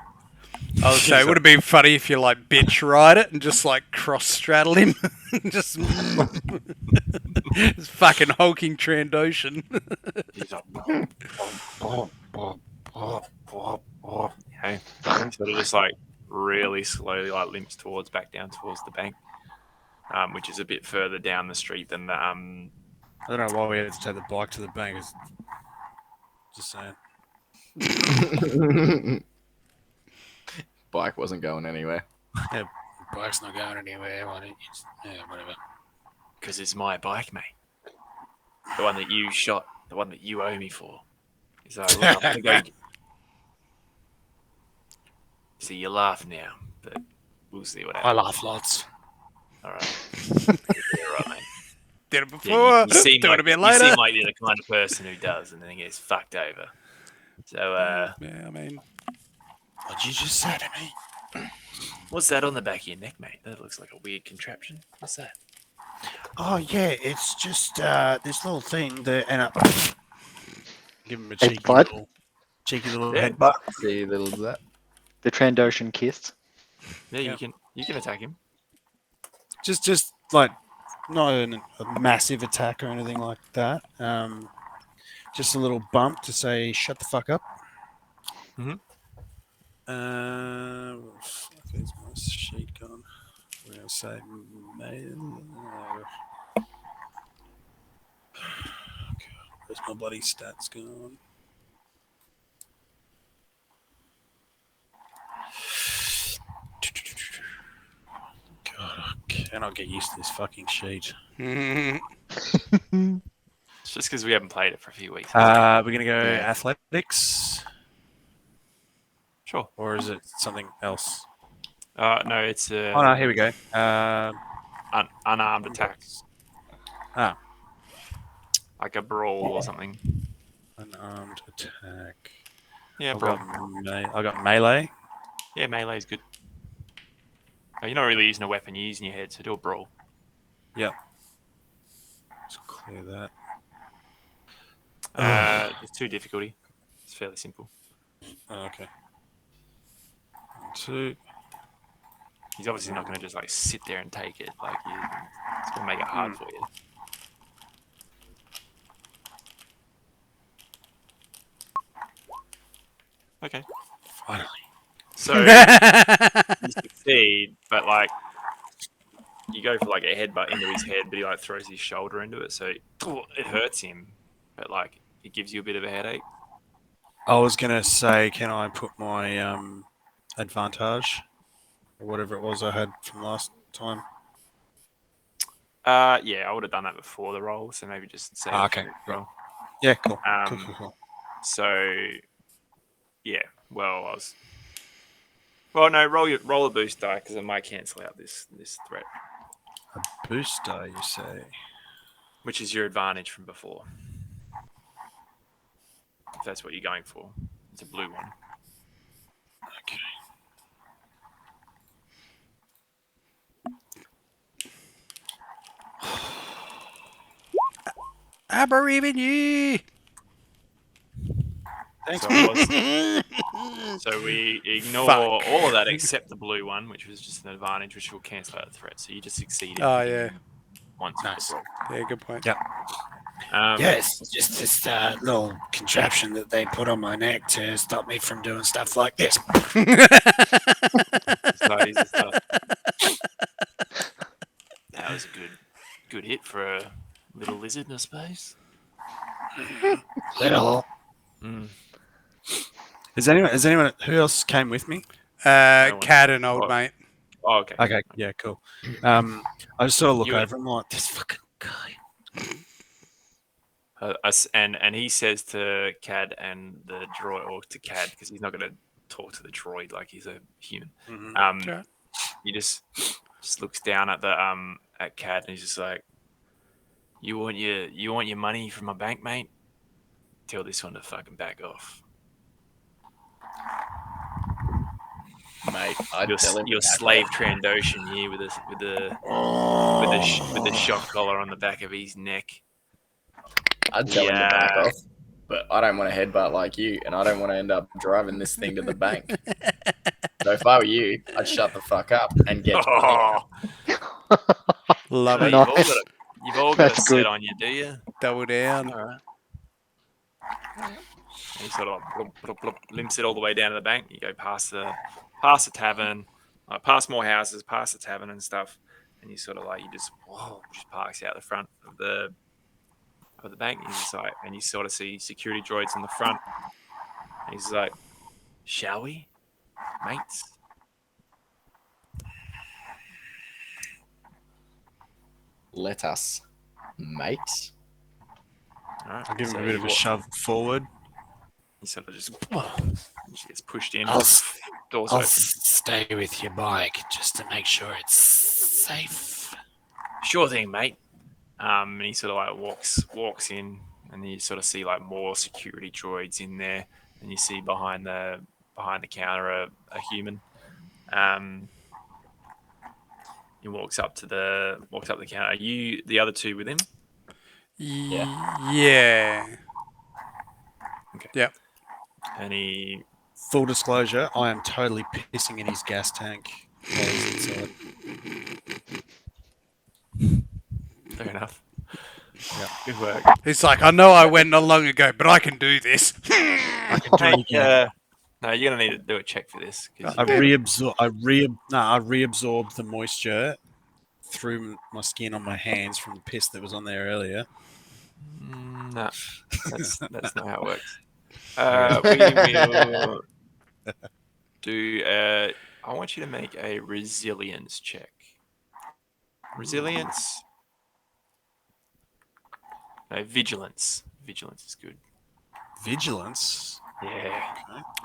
Speaker 2: I would say it would have been funny if you like bitch ride it and just like cross straddle him, just it's fucking hulking Trandoshan.
Speaker 1: He's like, bop, bop, bop, bop, bop. You know, sort of just like really slowly like limps back down towards the bank, which is a bit further down the street than the
Speaker 5: I don't know why we had to take the bike to the bank. Just saying.
Speaker 3: Bike wasn't going anywhere.
Speaker 6: Bike's not going anywhere. Why don't you yeah, whatever.
Speaker 1: because it's my bike, mate. The one that you shot, the one that you owe me for. He's like, look, I'm gonna go. See, you laugh now, but we'll see what
Speaker 6: I
Speaker 1: happens.
Speaker 6: laugh lots.
Speaker 1: All right, yeah, right, mate.
Speaker 2: Did it before,
Speaker 1: Yeah, you seem
Speaker 2: do
Speaker 1: like
Speaker 2: it a bit
Speaker 1: you
Speaker 2: later.
Speaker 1: seem like you're the kind of person who does, and then gets fucked over. So,
Speaker 2: Yeah, I mean,
Speaker 6: What'd you just say to me?
Speaker 1: what's that on the back of your neck, mate? That looks like a weird contraption. What's that?
Speaker 6: Oh yeah, it's just this little thing that and
Speaker 5: Give him a
Speaker 4: Headbutt?
Speaker 5: cheeky little
Speaker 1: Yeah.
Speaker 5: headbutt.
Speaker 3: See little that.
Speaker 4: The Trandoshan kissed.
Speaker 1: Yeah,
Speaker 5: Yeah.
Speaker 1: you can attack him.
Speaker 5: Just like not a massive attack or anything like that. Just a little bump to say shut the fuck up.
Speaker 1: Mhm.
Speaker 5: Fuck, is my sheet gone? We're gonna say where's my bloody stats gone? God, can I get used to this fucking sheet?
Speaker 2: mm,
Speaker 1: It's just because we haven't played it for a few weeks.
Speaker 5: We're gonna go
Speaker 3: Yeah.
Speaker 5: athletics,
Speaker 1: Sure.
Speaker 5: or is it something else?
Speaker 1: No, it's
Speaker 5: Oh no, here we go.
Speaker 1: unarmed attacks,
Speaker 5: Ah,
Speaker 1: like a brawl or something.
Speaker 5: unarmed attack.
Speaker 1: Yeah,
Speaker 5: I've
Speaker 1: brawl.
Speaker 5: got melee.
Speaker 1: Yeah, melee's good. You're not really using a weapon, you're using your head, so do a brawl.
Speaker 5: Yep. Let's clear that.
Speaker 1: It's 2 difficulty. It's fairly simple.
Speaker 5: Oh, okay. 1, 2.
Speaker 1: He's obviously not going to just like sit there and take it. Like, it's going to make it hard for you. Okay.
Speaker 5: Finally.
Speaker 1: So you succeed, but like you go for like a headbutt into his head, but he like throws his shoulder into it, so it hurts him, but like it gives you a bit of a headache.
Speaker 5: I was gonna say, can I put my advantage or whatever it was I had from last time?
Speaker 1: Yeah, I would have done that before the roll, so maybe just save it
Speaker 5: Okay.
Speaker 1: for the roll.
Speaker 5: Yeah, cool.
Speaker 1: Um,
Speaker 5: Cool.
Speaker 1: So yeah, well, no, roll a boost die because I might cancel out this threat,
Speaker 5: A booster, you say?
Speaker 1: which is your advantage from before. If that's what you're going for, it's a blue one.
Speaker 5: Okay.
Speaker 2: I believe in you.
Speaker 5: Thanks.
Speaker 1: So, it was, so we ignore
Speaker 2: Fuck.
Speaker 1: all of that except the blue one, which was just an advantage, which will cancel out the threat. So you just succeeded.
Speaker 2: Oh yeah,
Speaker 1: Once.
Speaker 6: Nice.
Speaker 2: yeah, good point.
Speaker 5: Yeah.
Speaker 6: Yes, just this little contraption that they put on my neck to stop me from doing stuff like this.
Speaker 1: So easy stuff. That was a good hit for a little lizard in a space.
Speaker 6: Little.
Speaker 1: Mm.
Speaker 5: Is anyone who else came with me?
Speaker 2: Cat and old
Speaker 1: Oh.
Speaker 2: mate.
Speaker 1: Oh, okay.
Speaker 5: Okay, yeah, cool. I just sort of look
Speaker 1: You-
Speaker 5: over and I'm like, this fucking guy.
Speaker 1: And he says to Cad and the droid, or to Cad, because he's not going to talk to the droid like he's a human.
Speaker 5: Mhm.
Speaker 2: Sure.
Speaker 1: He just looks down at the at Cad and he's just like, you want your money from my bank, mate? Tell this one to fucking back off.
Speaker 3: Mate, I'd tell him.
Speaker 1: Your
Speaker 3: to back
Speaker 1: slave
Speaker 3: off.
Speaker 1: Trandoshan here with the shock collar on the back of his neck.
Speaker 3: I'd tell him to back
Speaker 1: Yeah.
Speaker 3: off. But I don't want to headbutt like you, and I don't want to end up driving this thing to the bank. So if I were you, I'd shut the fuck up and get to the thing.
Speaker 2: Love
Speaker 1: So
Speaker 2: it.
Speaker 4: Nice.
Speaker 1: you've all got
Speaker 4: That's
Speaker 1: it
Speaker 4: good.
Speaker 1: set on you, do you?
Speaker 2: Double down.
Speaker 1: All right. And you sort of limps it all the way down to the bank. You go past the tavern, past more houses, past the tavern and stuff, and you sort of like just parks out the front of the bank. And he's like, and you sort of see security droids in the front. And he's like, "Shall we, mates?"
Speaker 3: Let us, mate.
Speaker 1: All right.
Speaker 5: I'll give him
Speaker 1: So
Speaker 5: a bit of a shove forward.
Speaker 1: He sort of just gets pushed in.
Speaker 6: I'll,
Speaker 1: Doors
Speaker 6: I'll
Speaker 1: open.
Speaker 6: stay with your bike just to make sure it's safe.
Speaker 1: Sure thing, mate. And he sort of like walks in, and you sort of see like more security droids in there, and you see behind the counter a human. He walks up the counter. Are you the other two with him?
Speaker 2: Yeah.
Speaker 1: Okay.
Speaker 2: Yep.
Speaker 1: And he
Speaker 5: Full disclosure, I am totally pissing in his gas tank while he's inside.
Speaker 1: fair enough.
Speaker 5: Yeah.
Speaker 1: Good work.
Speaker 2: He's like, I know I went not long ago, but I can do this.
Speaker 5: I can do it again.
Speaker 1: No, you're gonna need to do a check for this.
Speaker 5: I reabsorbed the moisture through my skin on my hands from the piss that was on there earlier.
Speaker 1: No, that's not how it works. We will do. I want you to make a resilience check. Resilience. No, vigilance. Vigilance is good.
Speaker 5: Vigilance.
Speaker 1: Yeah.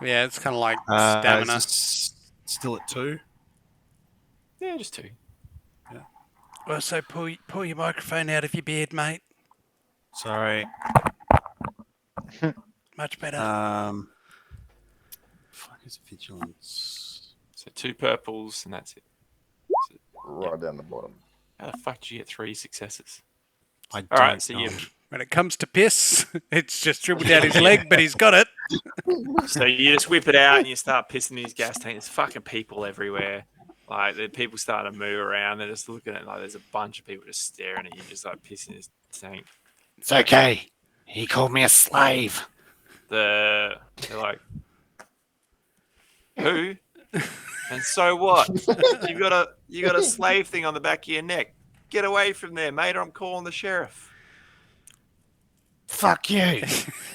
Speaker 2: Yeah, it's kind of like
Speaker 5: Is
Speaker 2: stamina.
Speaker 5: this still at 2?
Speaker 1: Yeah, just 2.
Speaker 2: Also, pull your microphone out of your beard, mate.
Speaker 5: Sorry.
Speaker 2: Much better.
Speaker 5: Fuck is vigilance?
Speaker 1: So 2 purples, and that's it.
Speaker 3: Right down the bottom.
Speaker 1: How the fuck did you get 3 successes?
Speaker 5: I
Speaker 1: All
Speaker 5: don't
Speaker 1: right, so
Speaker 5: know.
Speaker 1: you
Speaker 2: When it comes to piss, it's just dribbled down his leg, but he's got it.
Speaker 1: so you just whip it out and you start pissing in his gas tank. There's fucking people everywhere. Like the people starting to move around. They're just looking at like there's a bunch of people just staring at you, just like pissing in his tank.
Speaker 6: It's okay. He called me a slave.
Speaker 1: They're like, who? And so what? You got a slave thing on the back of your neck. Get away from there, mate, or I'm calling the sheriff.
Speaker 6: Fuck you.
Speaker 1: You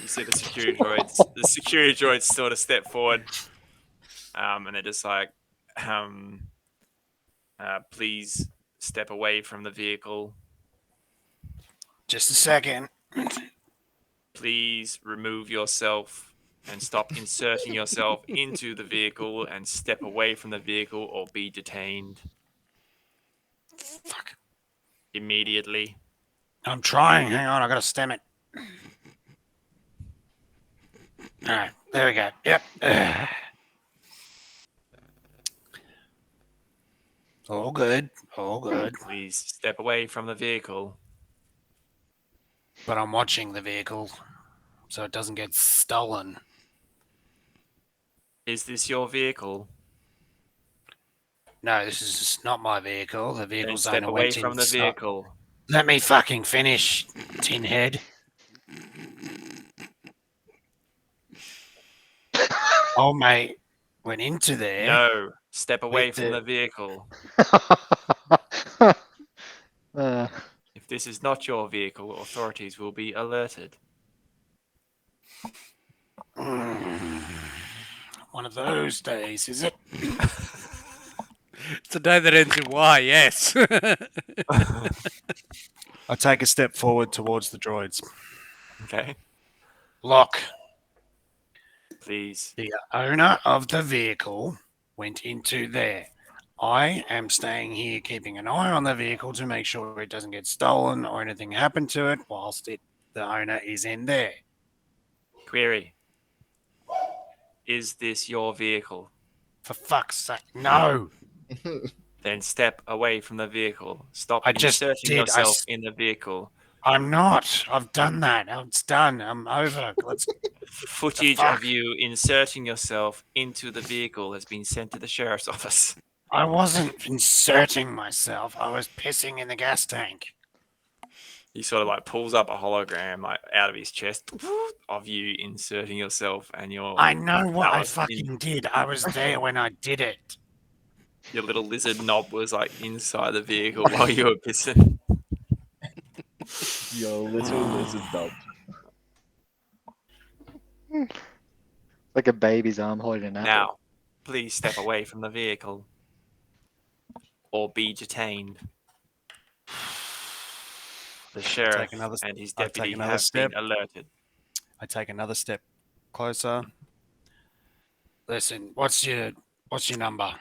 Speaker 1: see the security droids. The security droids sort of step forward, and they're just like, please step away from the vehicle.
Speaker 6: Just a second.
Speaker 1: Please remove yourself and stop inserting yourself into the vehicle and step away from the vehicle or be detained.
Speaker 6: Fuck.
Speaker 1: Immediately.
Speaker 6: I'm trying. Hang on, I gotta stem it. Alright, there we go. Yep. All good. All good.
Speaker 1: Please step away from the vehicle.
Speaker 6: But I'm watching the vehicle so it doesn't get stolen.
Speaker 1: Is this your vehicle?
Speaker 6: No, this is not my vehicle. The
Speaker 1: Then
Speaker 6: vehicle's
Speaker 1: step
Speaker 6: owner
Speaker 1: away
Speaker 6: went
Speaker 1: from
Speaker 6: in.
Speaker 1: the vehicle.
Speaker 6: Let me fucking finish, tinhead. Oh, mate, went into there.
Speaker 1: No, step away
Speaker 6: With
Speaker 1: from
Speaker 6: the-
Speaker 1: the vehicle.
Speaker 4: Uh,
Speaker 1: If this is not your vehicle, authorities will be alerted.
Speaker 6: One of those days, is it?
Speaker 2: It's a day that ends in Y, yes.
Speaker 5: I take a step forward towards the droids.
Speaker 1: Okay,
Speaker 6: Look,
Speaker 1: please.
Speaker 6: the owner of the vehicle went into there. I am staying here keeping an eye on the vehicle to make sure it doesn't get stolen or anything happen to it whilst the owner is in there.
Speaker 1: Query. Is this your vehicle?
Speaker 6: For fuck's sake, no!
Speaker 1: Then step away from the vehicle. Stop
Speaker 6: I just
Speaker 1: inserting
Speaker 6: did.
Speaker 1: yourself in the vehicle.
Speaker 6: I'm not. I've done that. It's done. I'm over. Let's.
Speaker 1: Footage
Speaker 6: fuck?
Speaker 1: of you inserting yourself into the vehicle has been sent to the sheriff's office.
Speaker 6: I wasn't inserting myself. I was pissing in the gas tank.
Speaker 1: He sort of like pulls up a hologram like out of his chest of you inserting yourself, and
Speaker 6: I know what I
Speaker 1: was
Speaker 6: fucking did. I was there when I did it.
Speaker 1: your little lizard knob was like inside the vehicle while you were pissing.
Speaker 3: Your little lizard dog.
Speaker 4: Like a baby's arm holding an apple.
Speaker 1: Now, please step away from the vehicle or be detained. The sheriff
Speaker 5: another-
Speaker 1: and his
Speaker 5: I'll take
Speaker 1: deputy
Speaker 5: another
Speaker 1: have
Speaker 5: step.
Speaker 1: been alerted.
Speaker 5: I take another step closer.
Speaker 6: Listen, what's your number?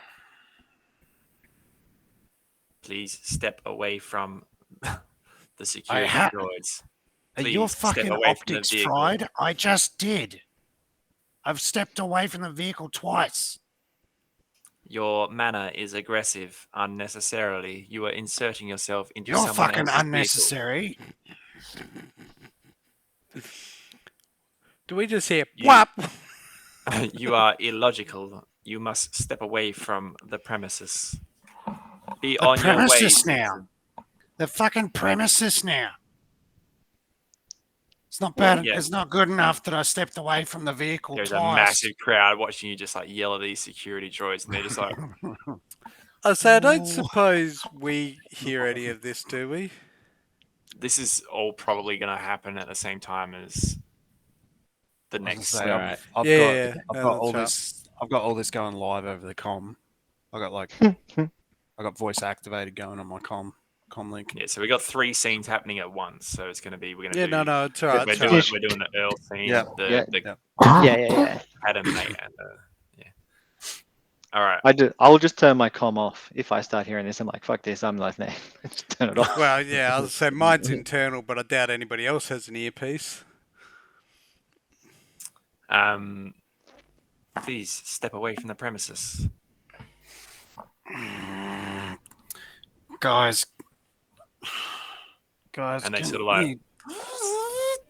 Speaker 1: Please step away from the security
Speaker 6: ha-
Speaker 1: droids.
Speaker 6: Are
Speaker 1: Please
Speaker 6: your
Speaker 1: step
Speaker 6: fucking
Speaker 1: away from the
Speaker 6: optics
Speaker 1: vehicle.
Speaker 6: fried? I just did. I've stepped away from the vehicle twice.
Speaker 1: Your manner is aggressive unnecessarily. You are inserting yourself into
Speaker 6: You're
Speaker 1: someone
Speaker 6: fucking
Speaker 1: else's
Speaker 6: unnecessary.
Speaker 2: Do we just hear
Speaker 1: You-
Speaker 2: whap?
Speaker 1: vehicle. You are illogical. You must step away from the premises. Be
Speaker 6: The
Speaker 1: on your way.
Speaker 6: premises now. The fucking premises now. It's not bad.
Speaker 1: Yeah.
Speaker 6: It's not good enough that I stepped away from the vehicle
Speaker 1: There's
Speaker 6: twice.
Speaker 1: a massive crowd watching you just like yell at these security droids, and they're just like,
Speaker 2: I say, I don't suppose we hear any of this, do we?
Speaker 1: this is all probably going to happen at the same time as the
Speaker 5: I was
Speaker 1: next.
Speaker 5: gonna say,
Speaker 3: Alright.
Speaker 5: I've
Speaker 2: Yeah,
Speaker 5: got
Speaker 2: no,
Speaker 5: all
Speaker 2: that's
Speaker 5: this. I've got all this going live over the com. I got like I got voice activated going on my com link.
Speaker 1: Yeah, so we got 3 scenes happening at once. So it's going to be we're going to
Speaker 2: Yeah,
Speaker 1: do.
Speaker 2: no, it's alright.
Speaker 1: We're
Speaker 2: It's
Speaker 1: doing,
Speaker 2: alright.
Speaker 1: we're doing the Earl scene,
Speaker 5: Yeah.
Speaker 1: the
Speaker 5: Yeah.
Speaker 4: Yeah.
Speaker 1: Adam mate, and yeah. All right.
Speaker 4: I'll just turn my comm off if I start hearing this. I'm like, fuck this. I'm like, nah, just turn it off.
Speaker 2: Well, yeah, I'll say mine's internal, but I doubt anybody else has an earpiece.
Speaker 1: Please step away from the premises.
Speaker 6: Guys,
Speaker 1: And they
Speaker 6: can
Speaker 1: sort of like
Speaker 6: you-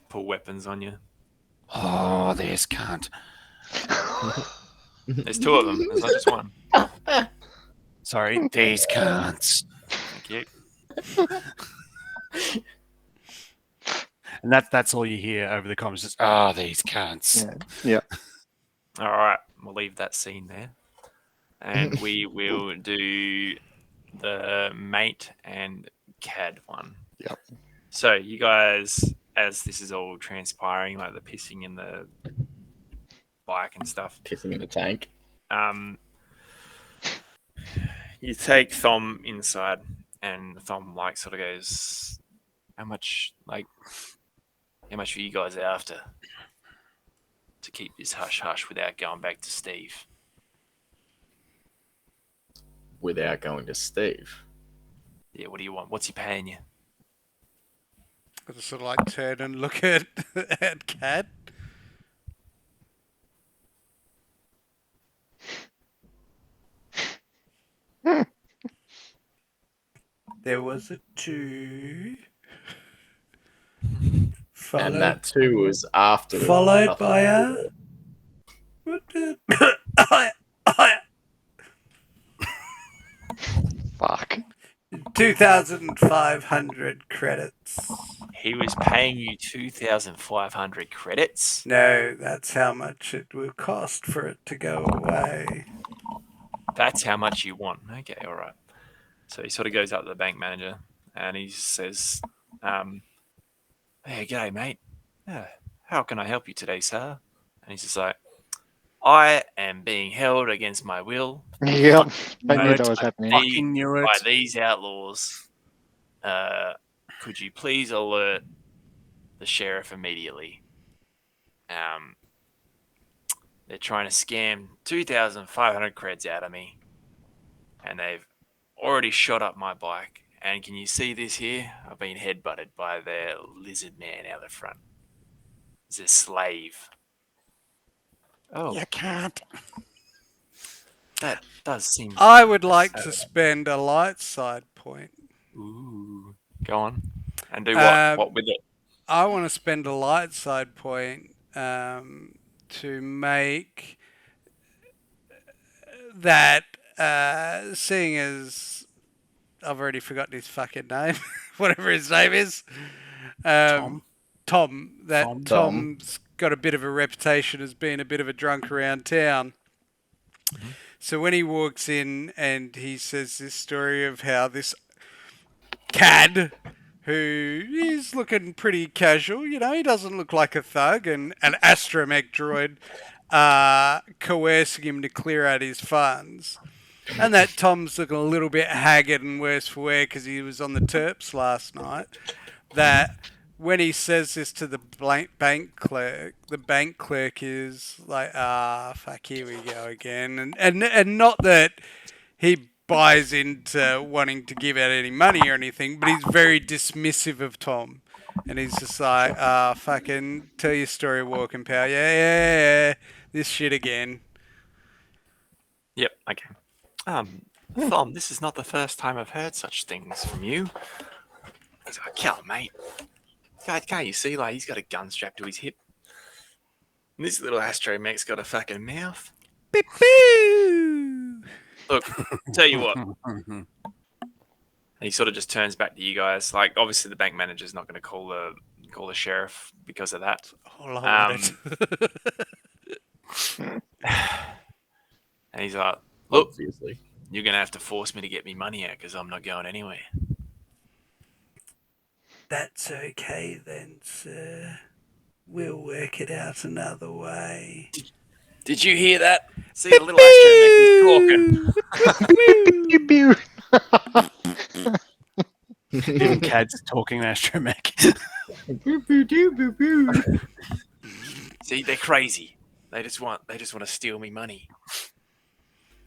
Speaker 1: pull weapons on you.
Speaker 6: Oh, this cunt.
Speaker 1: There's 2 of them. There's not just one.
Speaker 5: Sorry.
Speaker 6: These cunts.
Speaker 1: Thank you.
Speaker 5: And that's all you hear over the comms. Just,
Speaker 6: Oh, these cunts.
Speaker 4: Yeah.
Speaker 1: All right. We'll leave that scene there. And we will do the mate and CAD one.
Speaker 4: Yep.
Speaker 1: So you guys, as this is all transpiring, like the pissing in the bike and stuff,
Speaker 3: Pissing in the tank.
Speaker 1: you take Thom inside, and Thom like sort of goes, how much are you guys after to keep this hush hush without going back to Steve?
Speaker 3: Without going to Steve.
Speaker 1: Yeah, what do you want? What's he paying you?
Speaker 2: I just sort of like turn and look at Cad. There was a 2.
Speaker 3: And that too was after.
Speaker 2: Followed by a.
Speaker 4: Fuck.
Speaker 2: 2,500 credits.
Speaker 1: He was paying you 2,500 credits.
Speaker 2: No, that's how much it will cost for it to go away.
Speaker 1: That's how much you want. Okay, all right. So he sort of goes up to the bank manager and he says, hey, g'day, mate. How can I help you today, sir? And he's just like, I am being held against my will
Speaker 4: Yep. I knew
Speaker 5: it.
Speaker 4: that was happening.
Speaker 5: Fucking knew it.
Speaker 1: by these outlaws. Could you please alert the sheriff immediately? They're trying to scam 2,500 creds out of me, and they've already shot up my bike. And can you see this here? I've been headbutted by their lizard man out the front. He's a slave. Oh,
Speaker 6: You can't.
Speaker 1: That does seem.
Speaker 2: I would like to spend a light side point.
Speaker 1: Ooh, go on. And do what? What with it?
Speaker 2: I want to spend a light side point to make that, seeing as I've already forgotten his fucking name, whatever his name is,
Speaker 5: Tom.
Speaker 2: Tom. That
Speaker 5: Tom.
Speaker 2: Tom's got a bit of a reputation as being a bit of a drunk around town.
Speaker 1: Mhm.
Speaker 2: So when he walks in and he says this story of how this cad, who is looking pretty casual, he doesn't look like a thug, and an astromech droid coercing him to clear out his funds. And that Tom's looking a little bit haggard and worse for wear because he was on the Terps last night. That when he says this to the bank clerk, the bank clerk is like, fuck, here we go again. And not that he buys into wanting to give out any money or anything, but he's very dismissive of Tom. And he's just like, fucking tell your story, walking power. Yeah, this shit again.
Speaker 1: Yep. Okay. Thom, this is not the first time I've heard such things from you. He's like, "Kill, mate. Can't you see? Like, he's got a gun strapped to his hip. And this little astromech's got a fucking mouth.
Speaker 2: Beep, boo.
Speaker 1: Look, tell you what." And he sort of just turns back to you guys. Like, obviously, the bank manager's not going to call the sheriff because of that.
Speaker 2: All I wanted.
Speaker 1: And he's like, "Look,
Speaker 3: Obviously.
Speaker 1: you're going to have to force me to get me money out because I'm not going anywhere."
Speaker 2: That's okay then, sir. We'll work it out another way.
Speaker 1: Did you hear that? See the little astromech, he's talking.
Speaker 4: Pew, pew.
Speaker 5: Even Cad's talking astromech.
Speaker 1: See, they're crazy. They just want to steal me money.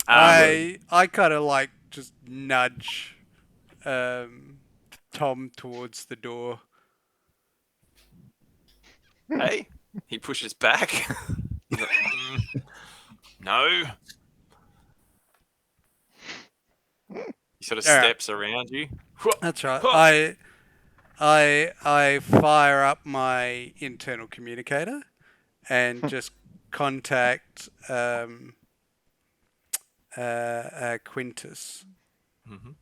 Speaker 2: I kind of like just nudge Tom towards the door.
Speaker 1: Hey, he pushes back. He's like, no. He sort of
Speaker 2: All right.
Speaker 1: steps around you.
Speaker 2: That's right. I fire up my internal communicator and just contact Quintus.
Speaker 1: Mhm.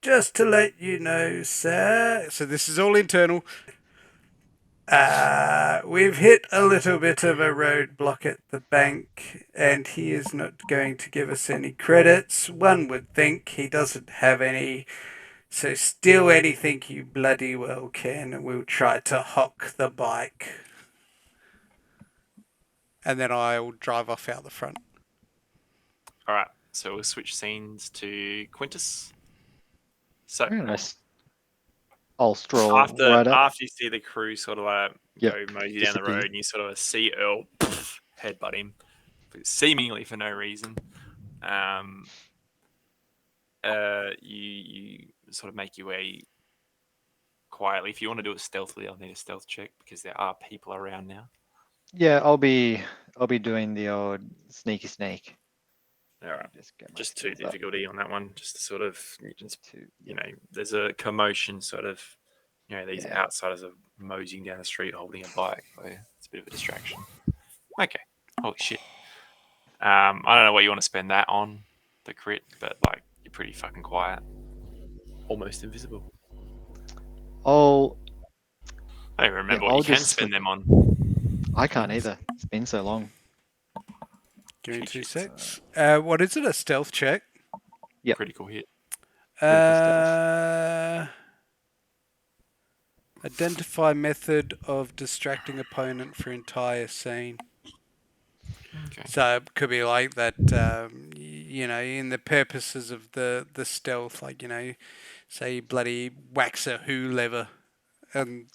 Speaker 2: Just to let you know, sir. So this is all internal. We've hit a little bit of a roadblock at the bank, and he is not going to give us any credits. One would think he doesn't have any. So steal anything you bloody well can, and we'll try to hock the bike. And then I'll drive off out the front.
Speaker 1: All right, so we'll switch scenes to Quintus. So
Speaker 4: Very nice. I'll stroll
Speaker 1: after
Speaker 4: right up.
Speaker 1: after you see the crew sort of like
Speaker 4: Yep,
Speaker 1: go mosey down the
Speaker 4: disappear.
Speaker 1: road, and you sort of see Earl headbutt him, seemingly for no reason. You sort of make your way quietly. If you want to do it stealthily, I'll need a stealth check because there are people around now.
Speaker 4: Yeah, I'll be doing the old sneaky snake.
Speaker 1: All right,
Speaker 4: Get my
Speaker 1: just 2
Speaker 4: skills up.
Speaker 1: difficulty on that one. Just to sort of,
Speaker 4: Two.
Speaker 1: there's a commotion sort of. These
Speaker 4: Yeah.
Speaker 1: outsiders are moseying down the street holding a bike. So it's a bit of a distraction. Okay. Holy shit. I don't know what you want to spend that on, the crit, but like you're pretty fucking quiet, almost invisible.
Speaker 4: Oh,
Speaker 1: I don't even remember
Speaker 4: Yeah,
Speaker 1: what you
Speaker 4: I'll
Speaker 1: can
Speaker 4: just
Speaker 1: spend them on.
Speaker 4: I can't either. It's been so long.
Speaker 2: Give me 2
Speaker 1: It's,
Speaker 2: secs. What is it? A stealth check?
Speaker 4: Yep.
Speaker 1: Critical hit.
Speaker 2: Identify method of distracting opponent for entire scene.
Speaker 1: Okay.
Speaker 2: So it could be like that, in the purposes of the stealth, like, say you bloody wax a who lever and,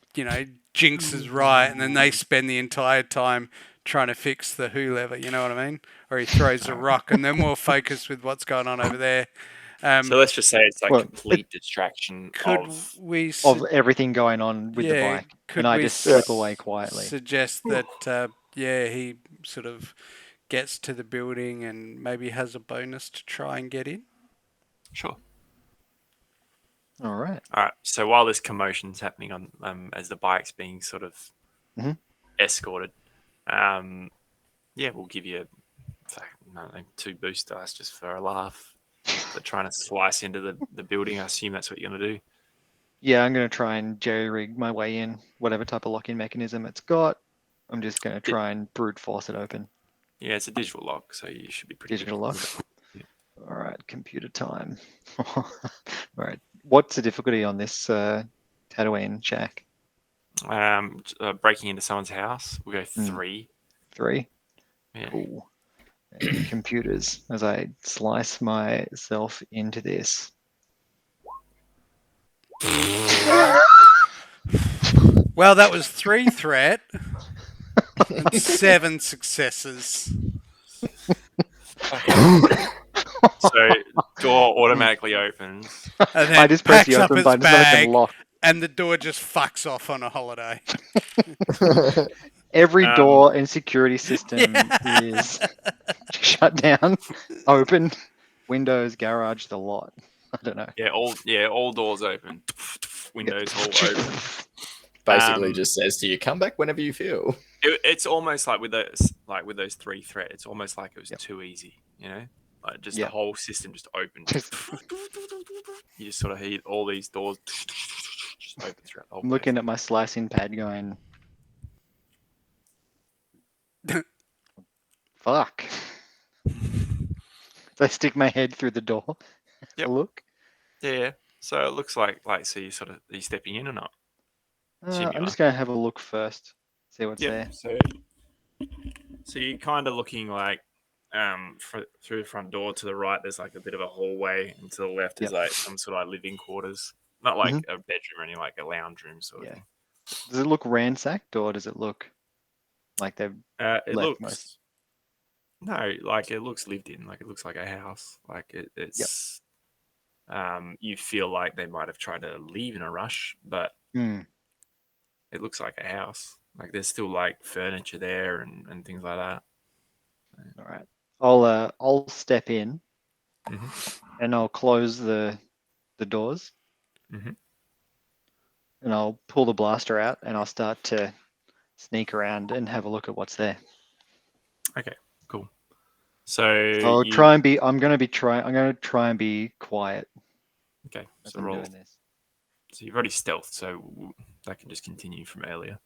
Speaker 2: Jinx is right, and then they spend the entire time trying to fix the who lever, you know what I mean? Or he throws a rock and they're more focused with what's going on over there.
Speaker 1: So let's just say it's like
Speaker 4: Well,
Speaker 1: complete distraction
Speaker 2: Could
Speaker 1: of.
Speaker 2: we
Speaker 4: Of everything going on with the bike,
Speaker 2: could
Speaker 4: and I
Speaker 2: we
Speaker 4: just slip away quietly.
Speaker 2: suggest that he sort of gets to the building and maybe has a bonus to try and get in?
Speaker 1: Sure.
Speaker 4: All right.
Speaker 1: All right. So while this commotion's happening on as the bike's being sort of
Speaker 4: Mhm.
Speaker 1: escorted, yeah, we'll give you I don't know, 2 boost dice just for a laugh. For trying to slice into the building. I assume that's what you're gonna do.
Speaker 4: Yeah, I'm going to try and jerry-rig my way in, whatever type of lock-in mechanism it's got. I'm just going to try and brute force it open.
Speaker 1: Yeah, it's a digital lock, so you should be pretty
Speaker 4: Digital
Speaker 1: good.
Speaker 4: lock.
Speaker 1: Yeah.
Speaker 4: All right, computer time. All right. What's the difficulty on this Tatooine shack?
Speaker 1: Breaking into someone's house. We'll go
Speaker 4: Hmm.
Speaker 1: 3.
Speaker 4: 3.
Speaker 1: Yeah.
Speaker 4: Cool. And computers, as I slice myself into this.
Speaker 2: Well, that was 3 threat and 7 successes.
Speaker 1: Okay. So door automatically opens.
Speaker 2: And
Speaker 4: I
Speaker 2: then
Speaker 4: just press the
Speaker 2: packs up
Speaker 4: open
Speaker 2: its
Speaker 4: button. It's not even
Speaker 2: bag,
Speaker 4: locked.
Speaker 2: and the door just fucks off on a holiday.
Speaker 4: Every
Speaker 1: Um,
Speaker 4: door and security system
Speaker 2: Yeah.
Speaker 4: is shut down, open, windows, garage, the lot. I don't know.
Speaker 1: all doors open. Windows all open.
Speaker 3: Basically, just says to you, "Come back whenever you feel."
Speaker 1: It's almost like with those 3 threat. It's almost like it was too easy. You know, like just the
Speaker 4: Yep.
Speaker 1: whole system just opened.
Speaker 4: Just-
Speaker 1: You just sort of hear all these doors just open throughout the whole
Speaker 4: I'm
Speaker 1: place.
Speaker 4: looking at my slicing pad going, fuck. So I stick my head through the door.
Speaker 1: Yep.
Speaker 4: Look.
Speaker 1: Yeah. So it looks like so you sort of are you stepping in or not? Assume you
Speaker 4: I'm
Speaker 1: are.
Speaker 4: just going to have a look first. See what's there.
Speaker 1: So you're kind of looking like through the front door to the right. There's like a bit of a hallway, and to the left is
Speaker 4: Yep.
Speaker 1: like some sort of like living quarters, not like
Speaker 4: Mhm.
Speaker 1: a bedroom or anything, like a lounge room sort of
Speaker 4: Yeah.
Speaker 1: thing.
Speaker 4: Does it look ransacked or does it look like they've
Speaker 1: It
Speaker 4: left
Speaker 1: looks
Speaker 4: most?
Speaker 1: no, like it looks lived in, like it looks like a house, like it's. You feel like they might have tried to leave in a rush, but
Speaker 4: Hmm.
Speaker 1: it looks like a house. Like there's still like furniture there and things like that.
Speaker 4: All right. I'll step in
Speaker 1: Mhm.
Speaker 4: and I'll close the doors
Speaker 1: Mhm.
Speaker 4: and I'll pull the blaster out and I'll start to sneak around and have a look at what's there.
Speaker 1: Okay, cool. So
Speaker 4: I'll
Speaker 1: you
Speaker 4: try and be. I'm going to try and be quiet
Speaker 1: okay?
Speaker 4: as
Speaker 1: So
Speaker 4: I'm
Speaker 1: roll.
Speaker 4: doing this.
Speaker 1: So you've already stealthed, so that can just continue from earlier.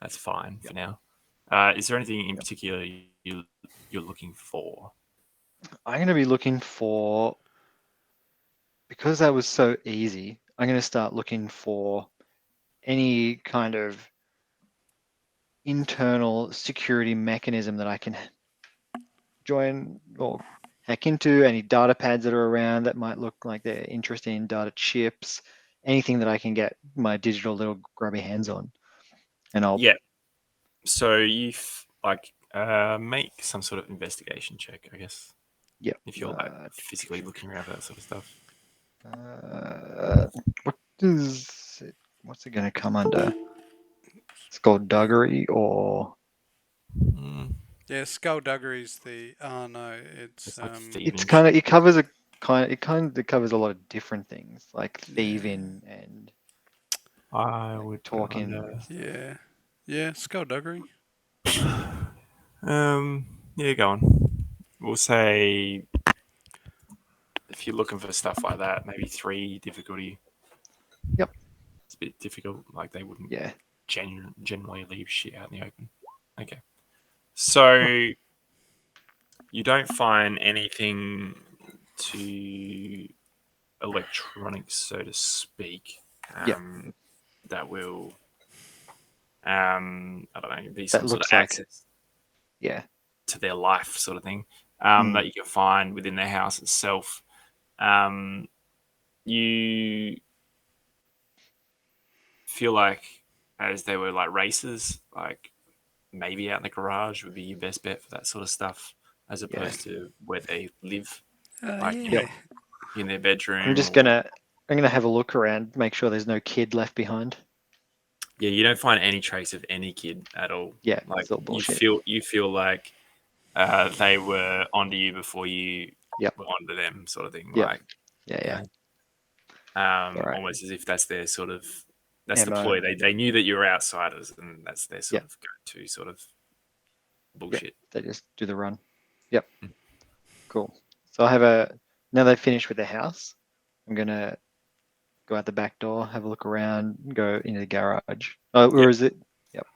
Speaker 1: That's fine for now. Is there anything in particular you're looking for?
Speaker 4: I'm going to be looking for, because that was so easy, I'm going to start looking for any kind of internal security mechanism that I can join or hack into, any data pads that are around that might look like they're interesting in data chips, anything that I can get my digital little grubby hands on. And I'll,
Speaker 1: Yeah. So make some sort of investigation check, I guess,
Speaker 4: yeah.
Speaker 1: if you're like physically looking around for that sort of stuff.
Speaker 4: What is it? What's it going to come under? Skullduggery or
Speaker 1: Mm,
Speaker 2: Yeah, skullduggery's the. Oh no,
Speaker 1: it's like
Speaker 4: it's
Speaker 1: thieving.
Speaker 4: kind of, it covers it covers a lot of different things like thieving and
Speaker 1: I
Speaker 4: like
Speaker 1: would put it
Speaker 4: talking.
Speaker 2: Yeah, yeah, skullduggery.
Speaker 1: Yeah, go on. We'll say if you're looking for stuff like that, maybe 3 difficulty.
Speaker 4: Yep.
Speaker 1: It's a bit difficult. Like they wouldn't
Speaker 4: Yeah.
Speaker 1: generally leave shit out in the open. Okay. So you don't find anything to electronics, so to speak,
Speaker 4: Yep.
Speaker 1: that will, I don't know, be
Speaker 4: That
Speaker 1: some sort of
Speaker 4: looks like,
Speaker 1: access
Speaker 4: yeah.
Speaker 1: to their life sort of thing,
Speaker 4: Hmm.
Speaker 1: that you can find within their house itself. You feel like as they were like races, like maybe out in the garage would be your best bet for that sort of stuff, as opposed to where they live, like
Speaker 2: Yeah.
Speaker 1: in their bedroom.
Speaker 4: I'm gonna have a look around, make sure there's no kid left behind.
Speaker 1: Yeah, you don't find any trace of any kid at all.
Speaker 4: Yeah,
Speaker 1: Like
Speaker 4: it's all bullshit.
Speaker 1: you feel like they were onto you before you
Speaker 4: Yep.
Speaker 1: were onto them, sort of thing.
Speaker 4: Yep.
Speaker 1: Like,
Speaker 4: Yeah. Alright.
Speaker 1: almost as if that's their sort of that's the
Speaker 4: MO.
Speaker 1: ploy. They knew that you were outsiders, and that's their sort
Speaker 4: Yep.
Speaker 1: of go-to sort of
Speaker 4: Yep.
Speaker 1: bullshit.
Speaker 4: They just do the run. Yep.
Speaker 1: Mm.
Speaker 4: Cool. So now they've finished with the house. I'm gonna go out the back door, have a look around, go into the garage. Oh, or
Speaker 1: Yep.
Speaker 4: is it? Yep.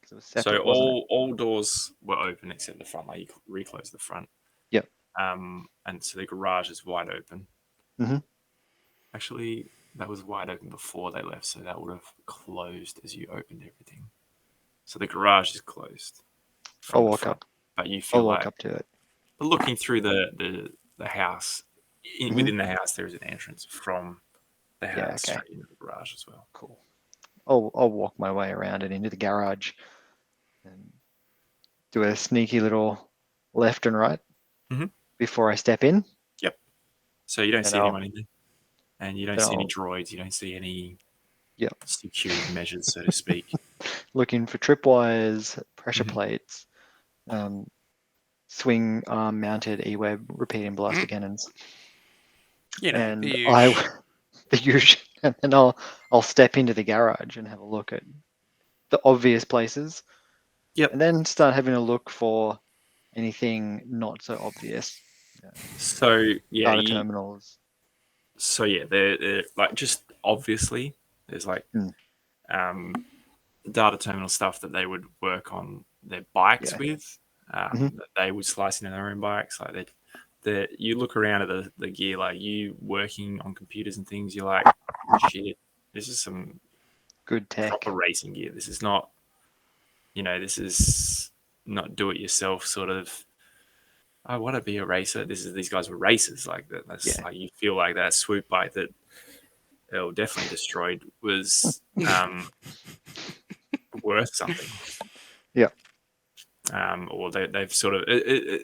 Speaker 4: 'Cause it was
Speaker 1: So
Speaker 4: separate, wasn't it?
Speaker 1: all doors were open except the front. Like you reclose the front.
Speaker 4: Yep.
Speaker 1: And so the garage is wide open.
Speaker 4: Mhm.
Speaker 1: Actually, that was wide open before they left, so that would have closed as you opened everything. So the garage is closed from
Speaker 4: I'll
Speaker 1: the
Speaker 4: walk
Speaker 1: front,
Speaker 4: up.
Speaker 1: but you
Speaker 4: I'll
Speaker 1: feel
Speaker 4: walk
Speaker 1: like
Speaker 4: up to it.
Speaker 1: looking through the house.
Speaker 4: Mhm.
Speaker 1: Within the house, there is an entrance from the
Speaker 4: Yeah,
Speaker 1: house
Speaker 4: okay.
Speaker 1: straight into the garage as well.
Speaker 4: Cool. I'll walk my way around and into the garage and do a sneaky little left and right
Speaker 1: Mhm.
Speaker 4: before I step in.
Speaker 1: Yep. So you don't
Speaker 4: Then
Speaker 1: see
Speaker 4: I'll
Speaker 1: anyone in there, and you don't
Speaker 4: then
Speaker 1: see any
Speaker 4: I'll
Speaker 1: droids. You don't see any
Speaker 4: Yep.
Speaker 1: security measures, so to speak.
Speaker 4: looking for tripwires, pressure
Speaker 1: Mhm.
Speaker 4: plates, swing arm mounted E-web repeating blaster cannons,
Speaker 1: You know,
Speaker 4: and
Speaker 2: The
Speaker 4: I
Speaker 2: usual.
Speaker 4: the usual, and then I'll step into the garage and have a look at the obvious places,
Speaker 1: Yep.
Speaker 4: and then start having a look for anything not so obvious.
Speaker 1: So yeah,
Speaker 4: Data terminals.
Speaker 1: So yeah, they're like just obviously there's like
Speaker 4: Mm.
Speaker 1: um, data terminal stuff that they would work on their bikes
Speaker 4: Yeah.
Speaker 1: with.
Speaker 4: Mhm.
Speaker 1: That they would slice into their own bikes. Like you look around at the gear, like you working on computers and things. You're like, shit, this is some
Speaker 4: Good tech.
Speaker 1: proper racing gear. This is not, this is not do it yourself sort of. I want to be a racer. These guys were racers. Like that's
Speaker 4: Yeah.
Speaker 1: like you feel like that swoop bike that Earl definitely destroyed was worth something.
Speaker 4: Yeah.
Speaker 1: Or they've sort of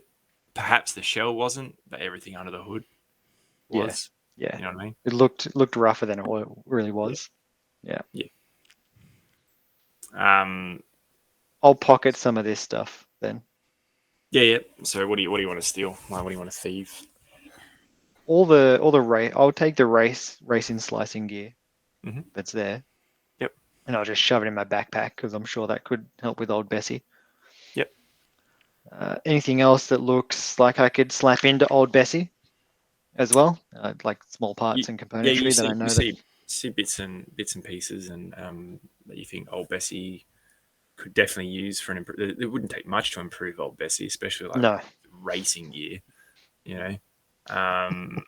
Speaker 1: perhaps the shell wasn't, but everything under the hood was.
Speaker 4: Yeah.
Speaker 1: You know what I mean?
Speaker 4: It looked rougher than it really was. Yeah.
Speaker 1: Yeah. Um.
Speaker 4: I'll pocket some of this stuff then.
Speaker 1: Yeah. So what do you want to steal? Like, what do you want to thieve?
Speaker 4: All the race. I'll take the racing slicing gear
Speaker 1: Mhm.
Speaker 4: that's there.
Speaker 1: Yep.
Speaker 4: And I'll just shove it in my backpack because I'm sure that could help with old Bessie.
Speaker 1: Yep.
Speaker 4: Anything else that looks like I could slap into old Bessie as well, like small parts and
Speaker 1: Yeah,
Speaker 4: componentry that I know that.
Speaker 1: see bits and pieces, and that you think old Bessie could definitely use for an improve. It wouldn't take much to improve old Bessie, especially like
Speaker 4: No.
Speaker 1: racing gear. You know, um,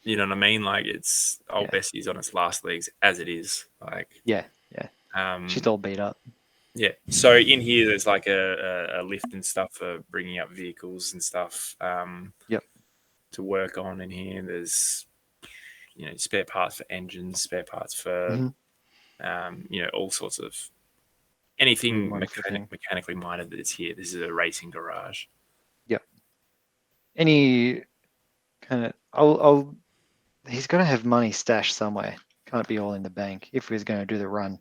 Speaker 1: you know what I mean? Like it's old
Speaker 4: Yeah.
Speaker 1: Bessie's on its last legs as it is. Like
Speaker 4: Yeah.
Speaker 1: um,
Speaker 4: She's all beat up.
Speaker 1: yeah. So in here, there's like a lift and stuff for bringing up vehicles and stuff.
Speaker 4: Yep.
Speaker 1: To work on in here. There's spare parts for engines, spare parts for
Speaker 4: hmm
Speaker 1: all sorts of
Speaker 4: Every
Speaker 1: anything
Speaker 4: wonderful thing.
Speaker 1: mechanically minded that is here. This is a racing garage.
Speaker 4: Yep. Any kind of I'll he's got to have money stashed somewhere. Can't be all in the bank if he's going to do the run.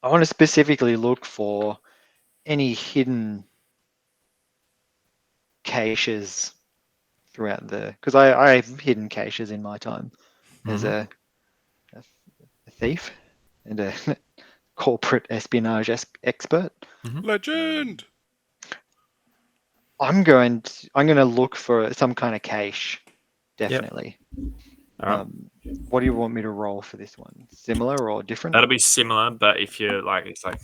Speaker 4: I want to specifically look for any hidden caches throughout because I've hidden caches in my time as a thief and a corporate espionage expert.
Speaker 2: Legend.
Speaker 4: I'm going to look for some kind of cache, definitely.
Speaker 1: All right.
Speaker 4: What do you want me to roll for this one? Similar or different?
Speaker 1: That'll be similar, but if you're like, it's like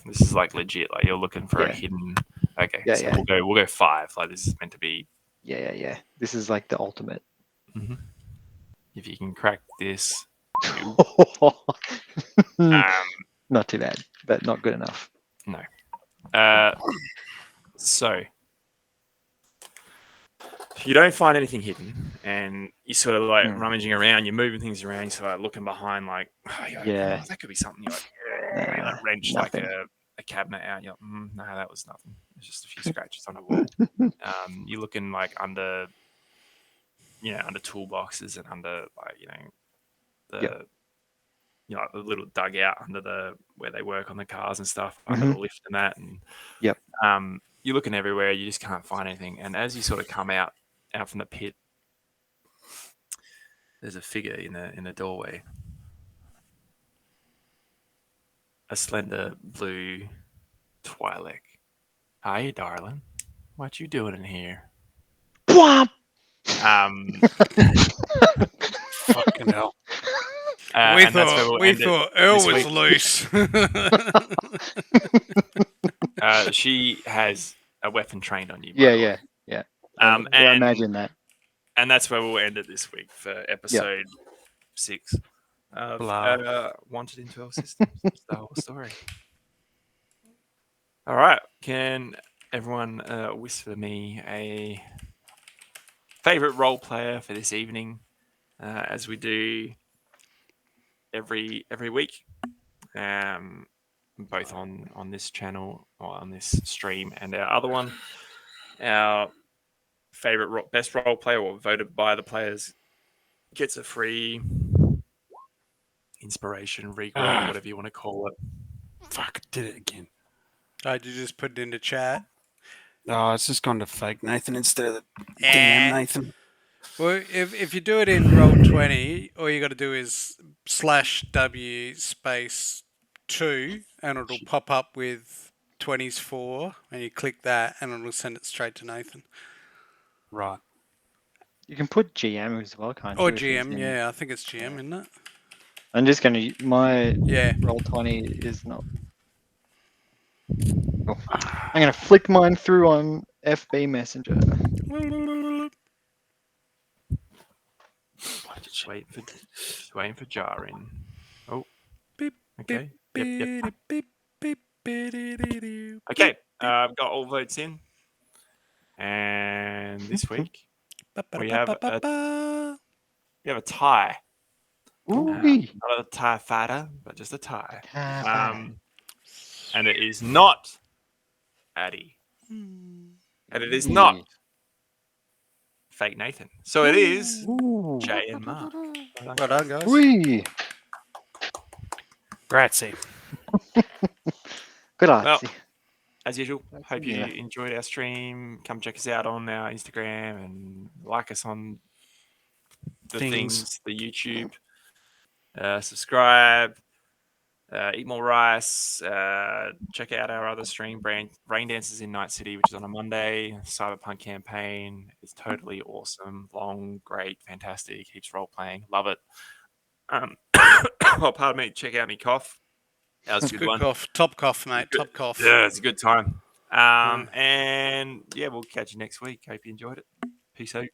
Speaker 1: this is like legit. Like you're looking for a
Speaker 4: Yeah.
Speaker 1: hidden. Okay,
Speaker 4: Yeah,
Speaker 1: so
Speaker 4: yeah.
Speaker 1: we'll go 5. Like this is meant to be.
Speaker 4: Yeah. This is like the ultimate.
Speaker 1: If you can crack this,
Speaker 4: Not too bad, but not good enough.
Speaker 1: no. So you don't find anything hidden, and you're sort of like rummaging around, you're moving things around, you're sort of like looking behind, like,
Speaker 4: Yeah.
Speaker 1: that could be something. You're like, you like wrench
Speaker 4: nothing.
Speaker 1: like a cabinet out. You're like, no, that was nothing. It's just a few scratches on a wall. You're looking like under toolboxes and under like the the little dugout under where they work on the cars and stuff, under the lift and that. And
Speaker 4: Yep.
Speaker 1: you're looking everywhere, you just can't find anything. And as you sort of come out from the pit, there's a figure in the doorway. A slender blue Twi'lek. Hi, darling. What you doing in here?
Speaker 4: Whomp!
Speaker 5: Fucking hell.
Speaker 2: We
Speaker 1: And that's where we'll end it
Speaker 2: thought Earl
Speaker 1: this
Speaker 2: was
Speaker 1: week.
Speaker 2: loose.
Speaker 1: She has a weapon trained on you. By
Speaker 4: Yeah,
Speaker 1: the way.
Speaker 4: yeah.
Speaker 1: Um,
Speaker 4: I
Speaker 1: and
Speaker 4: imagine that.
Speaker 1: and that's where we'll end it this week for episode 6 of
Speaker 5: Blah.
Speaker 1: Wanted in 12 Systems. That's the whole story. All right. Can everyone whisper me a favorite role player for this evening, as we do every week, both on this channel or on this stream and our other one. Our favorite best role player, or voted by the players, gets a free inspiration, regrade, whatever you want to call it.
Speaker 5: Fuck, did it again.
Speaker 2: Oh, did you just put it into chat?
Speaker 5: Oh, it's just gone to fake Nathan instead of the DM Nathan.
Speaker 2: Well, if you do it in Roll20, all you got to do is /W space 2, and it'll pop up with 20s 4, and you click that, and it'll send it straight to Nathan.
Speaker 5: Right.
Speaker 4: You can put GM as well, can't you?
Speaker 2: Or
Speaker 4: if he's
Speaker 2: GM,
Speaker 4: in-
Speaker 2: yeah, I think it's GM, isn't it?
Speaker 4: I'm just gonna. My
Speaker 2: Yeah.
Speaker 4: Roll20 is not. Oh, I'm gonna flick mine through on FB Messenger.
Speaker 1: Just waiting for jarring. Oh,
Speaker 2: Beep,
Speaker 1: okay. Yep.
Speaker 2: beep, beep, beep,
Speaker 1: Okay, I've got all votes in, and this week we have a tie.
Speaker 4: Ooh,
Speaker 1: Not a tie fighter, but just a tie. And it is not Addy, and it is not fake Nathan. So it is Jay and Mark.
Speaker 2: Well done, guys.
Speaker 4: Wee.
Speaker 5: Grazie.
Speaker 4: Grazie.
Speaker 1: As usual, hope you
Speaker 4: Yeah.
Speaker 1: enjoyed our stream. Come check us out on our Instagram and like us on the things the YouTube. Subscribe. Eat more rice. Check out our other stream, Rain Dances in Night City, which is on a Monday. Cyberpunk campaign. It's totally awesome. Long, great, fantastic. Keeps role playing. Love it. Oh, pardon me. Check out me cough. That was a good one.
Speaker 2: Cough. Top cough, mate. Top cough.
Speaker 1: Yeah, it's a good time. And yeah, we'll catch you next week. Hope you enjoyed it. Peace out.